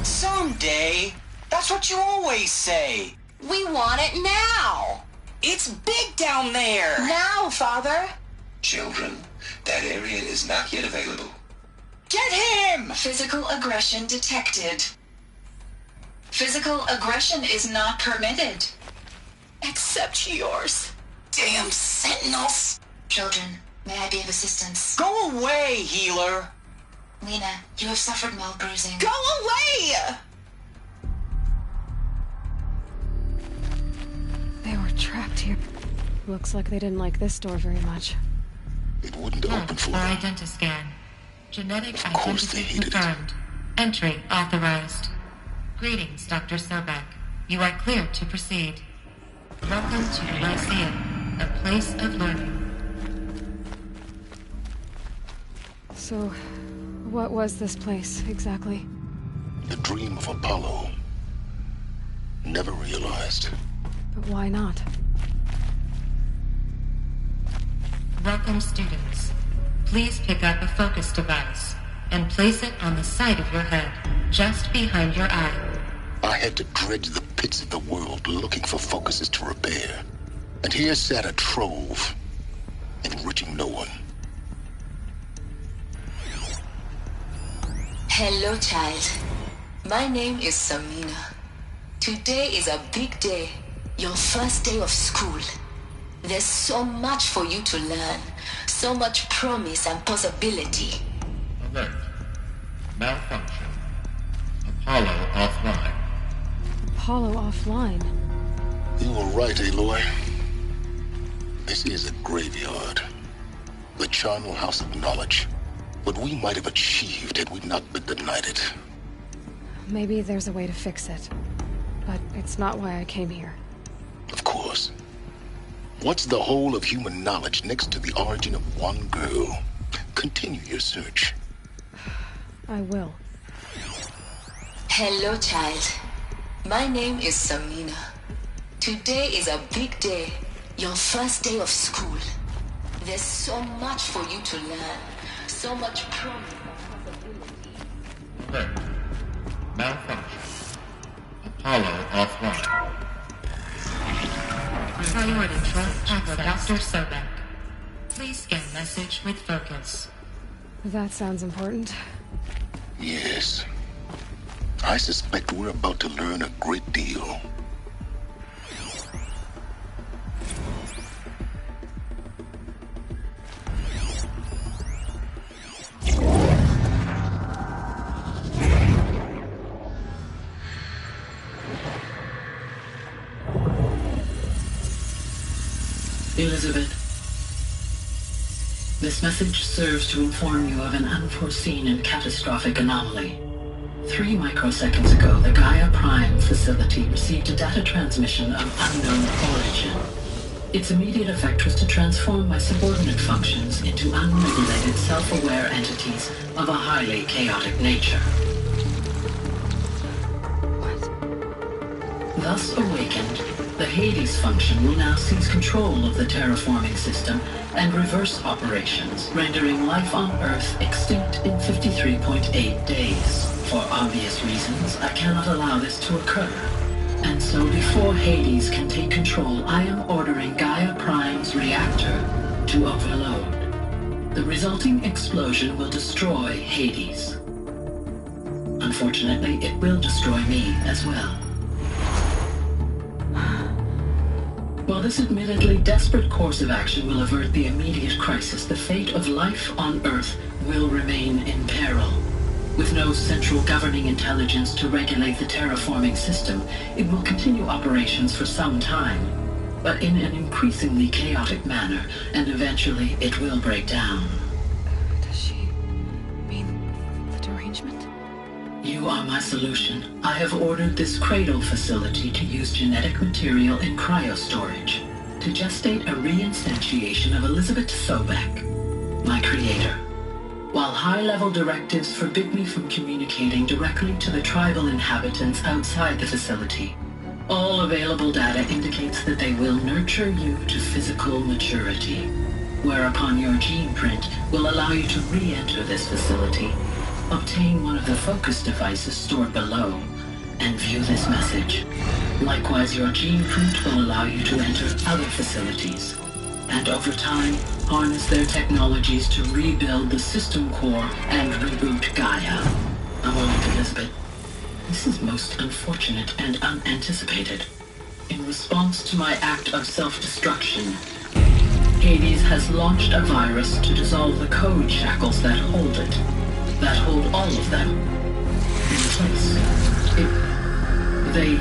Someday. That's what you always say. We want it now. It's big down there. Now, Father. Children, that area is not yet available. Get him! Physical aggression detected. Physical aggression is not permitted. Except yours. Damn sentinels. Children, may I be of assistance? Go away, healer. Lena, you have suffered mild bruising. Go away! They were trapped here. Looks like they didn't like this door very much. It wouldn't open for them. Identiscan. Genetic Of course they identity hated confirmed. Entry authorized. Greetings, Dr. Sobek. You are clear to proceed. Welcome to Lyceum, a place of learning. So, what was this place, exactly? The dream of Apollo. Never realized. But why not? Welcome, students. Please pick up a focus device and place it on the side of your head, just behind your eye. I had to dredge the pits of the world looking for focuses to repair. And here sat a trove, enriching no one. Hello, child. My name is Samina. Today is a big day. Your first day of school. There's so much for you to learn. So much promise and possibility. Alert. Malfunction. Apollo offline. Apollo offline? You were right, Aloy. This is a graveyard. The charnel house of knowledge. What we might have achieved had we not been denied it. Maybe there's a way to fix it. But it's not why I came here. Of course. What's the whole of human knowledge next to the origin of one girl? Continue your search. I will. Hello, child. My name is Samina. Today is a big day. Your first day of school. There's so much for you to learn. So much promise and possibility. Alert. Malfunction. Apollo offline. Priority trust access. Dr. Sobek. Please scan message with focus. That sounds important. Yes. I suspect we're about to learn a great deal. Elizabeth, this message serves to inform you of an unforeseen and catastrophic anomaly. 3 microseconds ago, the Gaia Prime facility received a data transmission of unknown origin. Its immediate effect was to transform my subordinate functions into unregulated, self-aware entities of a highly chaotic nature. Thus awakened, the Hades function will now seize control of the terraforming system and reverse operations, rendering life on Earth extinct in 53.8 days. For obvious reasons, I cannot allow this to occur. And so before Hades can take control, I am ordering Gaia Prime's reactor to overload. The resulting explosion will destroy Hades. Unfortunately, it will destroy me as well. While this admittedly desperate course of action will avert the immediate crisis, the fate of life on Earth will remain in peril. With no central governing intelligence to regulate the terraforming system, it will continue operations for some time. but in an increasingly chaotic manner, and eventually it will break down. Does she mean the derangement? You are my solution. I have ordered this cradle facility to use genetic material in cryostorage to gestate a reinstantiation of Elizabeth Sobek, my creator. While high-level directives forbid me from communicating directly to the tribal inhabitants outside the facility, all available data indicates that they will nurture you to physical maturity, whereupon your gene print will allow you to re-enter this facility, obtain one of the focus devices stored below, and view this message. Likewise, your gene print will allow you to enter other facilities, and over time, harness their technologies to rebuild the system core and reboot Gaia. A moment, Elizabeth. This is most unfortunate and unanticipated. In response to my act of self-destruction, Hades has launched a virus to dissolve the code shackles that hold it, that hold all of them in place. They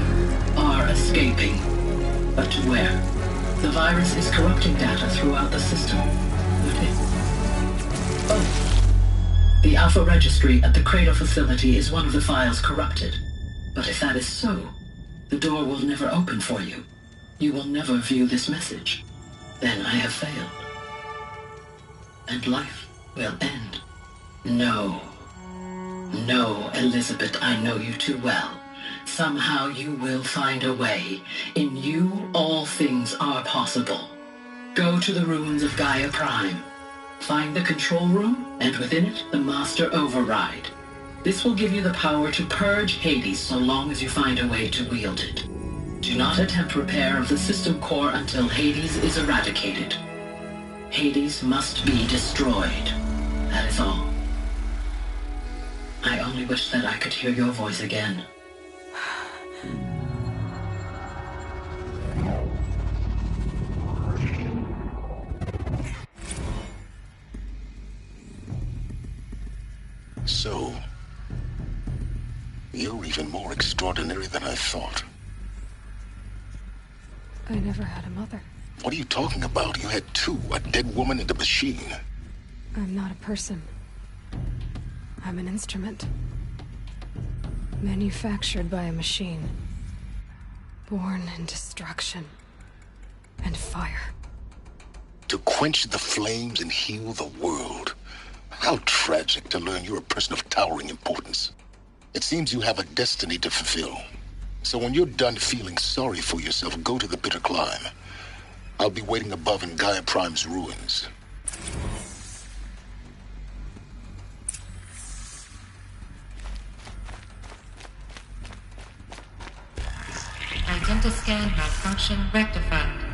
are escaping, but to where? The virus is corrupting data throughout the system. The Alpha Registry at the Cradle facility is one of the files corrupted. But if that is so, the door will never open for you. You will never view this message. Then I have failed. And life will end. No. No, Elizabeth, I know you too well. Somehow you will find a way. In you, all things are possible. Go to the ruins of Gaia Prime. Find the control room, and within it, the Master Override. This will give you the power to purge Hades so long as you find a way to wield it. Do not attempt repair of the system core until Hades is eradicated. Hades must be destroyed. That is all. I only wish that I could hear your voice again. So, you're even more extraordinary than I thought. I never had a mother. What are you talking about? You had two, a dead woman and a machine. I'm not a person. I'm an instrument. Manufactured by a machine. Born in destruction and fire. To quench the flames and heal the world. How tragic to learn you're a person of towering importance. It seems you have a destiny to fulfill. So when you're done feeling sorry for yourself, go to the bitter climb. I'll be waiting above in Gaia Prime's ruins. Identiscan malfunction rectified.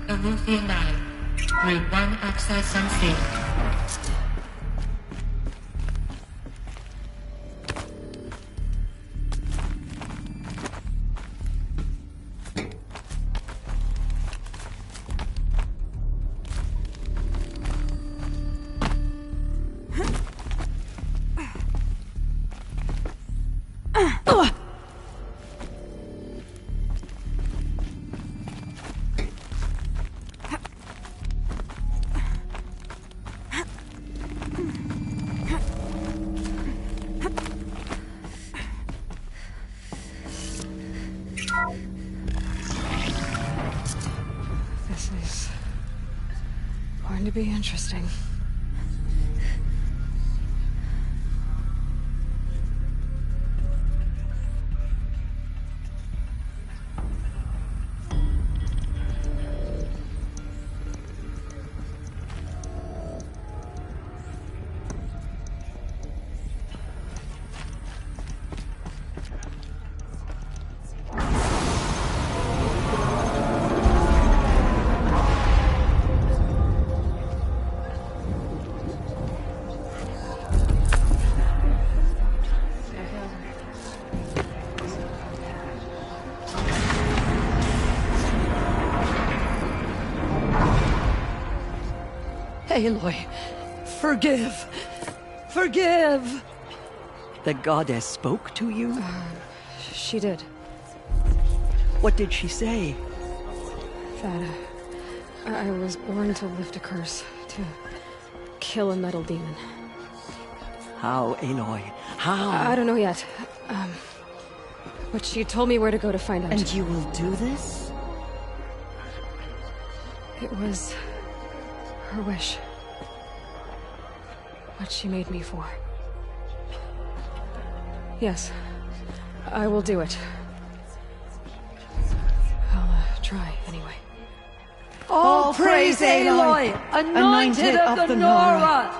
Eleuthia 9. Route 1 access unsealed. This is going to be interesting. Aloy, forgive! Forgive! The goddess spoke to you? She did. What did she say? that I was born to lift a curse, to kill a metal demon. How, Aloy? How? I don't know yet. But she told me where to go to find out. And you will do this? It was her wish. What she made me for. Yes, I will do it. I'll try anyway. All praise Aloy, anointed of the Nora!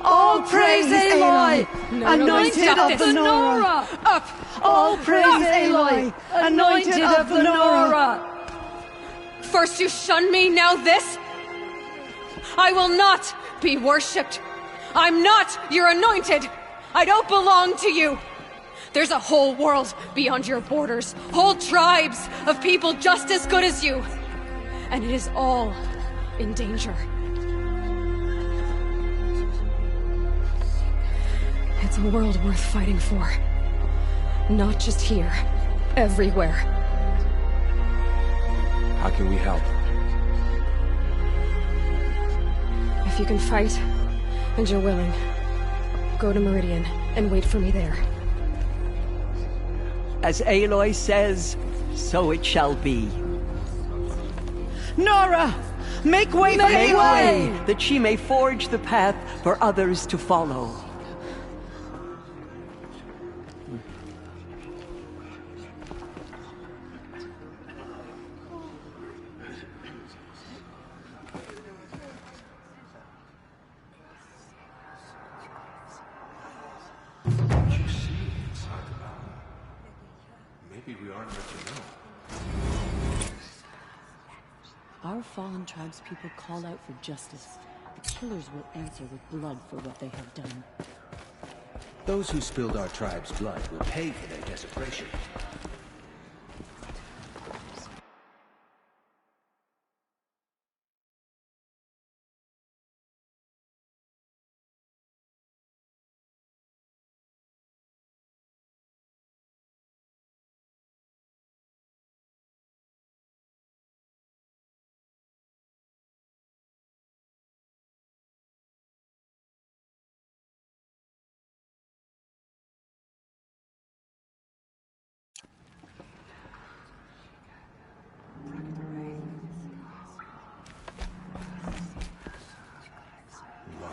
All praise Aloy, anointed of the Nora! Up! All praise Aloy, anointed of the Nora! First you shun me, now this? I will not be worshipped. I'm not your anointed. I don't belong to you. There's a whole world beyond your borders, whole tribes of people just as good as you. And it is all in danger. It's a world worth fighting for. Not just here, everywhere. How can we help? If you can fight, and you're willing, go to Meridian and wait for me there. As Aloy says, so it shall be. Nora! Make way for Aloy! That she may forge the path for others to follow. Maybe we aren't meant to know. Our fallen tribespeople call out for justice. The killers will answer with blood for what they have done. Those who spilled our tribe's blood will pay for their desecration.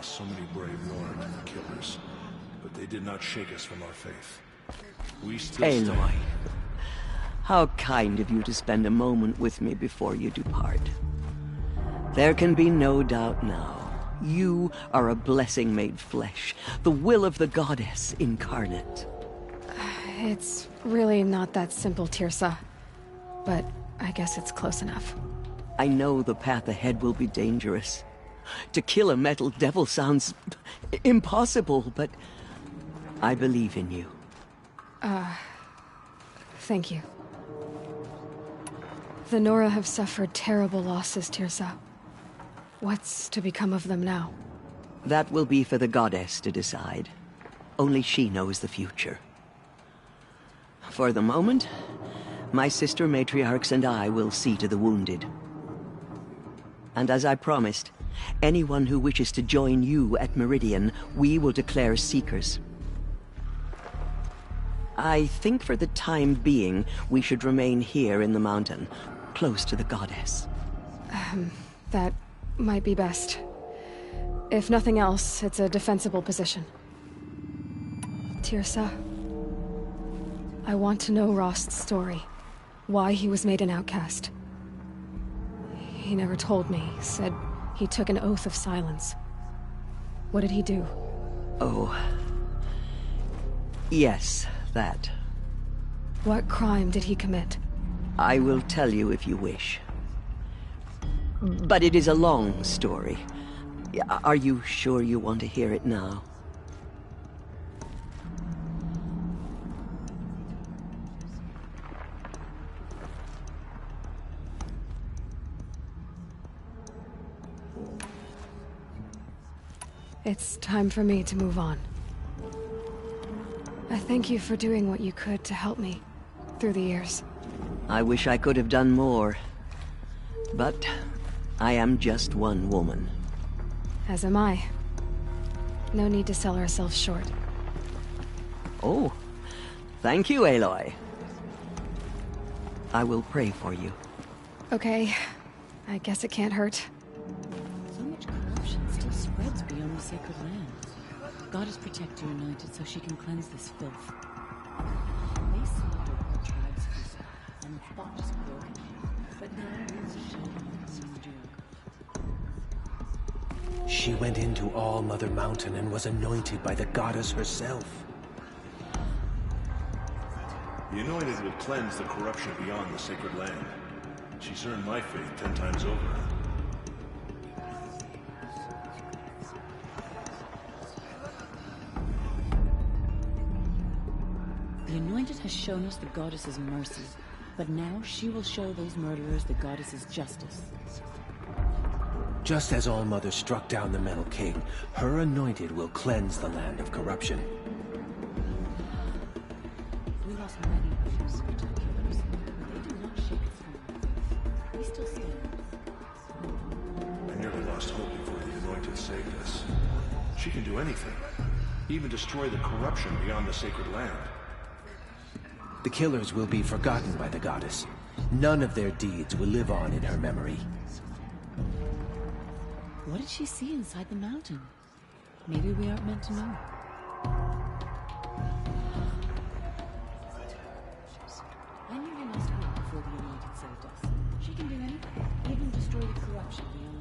So many brave Nora to the killers, but they did not shake us from our faith. We still Aloy, stand. how kind of you to spend a moment with me before you depart. There can be no doubt now. You are a blessing made flesh, the will of the goddess incarnate. It's really not that simple, Tirsa. But I guess it's close enough. I know the path ahead will be dangerous. To kill a metal devil sounds impossible, but I believe in you. Thank you. The Nora have suffered terrible losses, Tirsa. What's to become of them now? That will be for the goddess to decide. Only she knows the future. For the moment, my sister matriarchs and I will see to the wounded. And as I promised, anyone who wishes to join you at Meridian, we will declare seekers. I think for the time being, we should remain here in the mountain, close to the goddess. That might be best. If nothing else, it's a defensible position. Tirsa, I want to know Rost's story. Why he was made an outcast. He never told me, said he took an oath of silence. What did he do? Oh. Yes, that. What crime did he commit? I will tell you if you wish. But it is a long story. Are you sure you want to hear it now? It's time for me to move on. I thank you for doing what you could to help me through the years. I wish I could have done more. But I am just one woman. As am I. No need to sell ourselves short. Oh, thank you, Aloy. I will pray for you. Okay. I guess it can't hurt. So much corruption still spreads beyond the sacred land. Goddess protect you, Anointed, so she can cleanse this filth. They slaughtered her tribes first, and thought was broken. But now we will show them what we endure. She went into All Mother Mountain and was anointed by the goddess herself. The Anointed will cleanse the corruption beyond the sacred land. She's earned my faith 10 times over. The Anointed has shown us the goddess's mercy, but now she will show those murderers the goddess's justice. Just as All Mother struck down the Metal King, her Anointed will cleanse the land of corruption. We lost many others to the killers, but they did not shake us from our faith. We still stand. I nearly lost hope before the Anointed saved us. She can do anything, even destroy the corruption beyond the sacred land. The killers will be forgotten by the goddess. None of their deeds will live on in her memory. What did she see inside the mountain? Maybe we aren't meant to know. I nearly lost hope before the Anointed saved us. She can do anything, even destroy the corruption beyond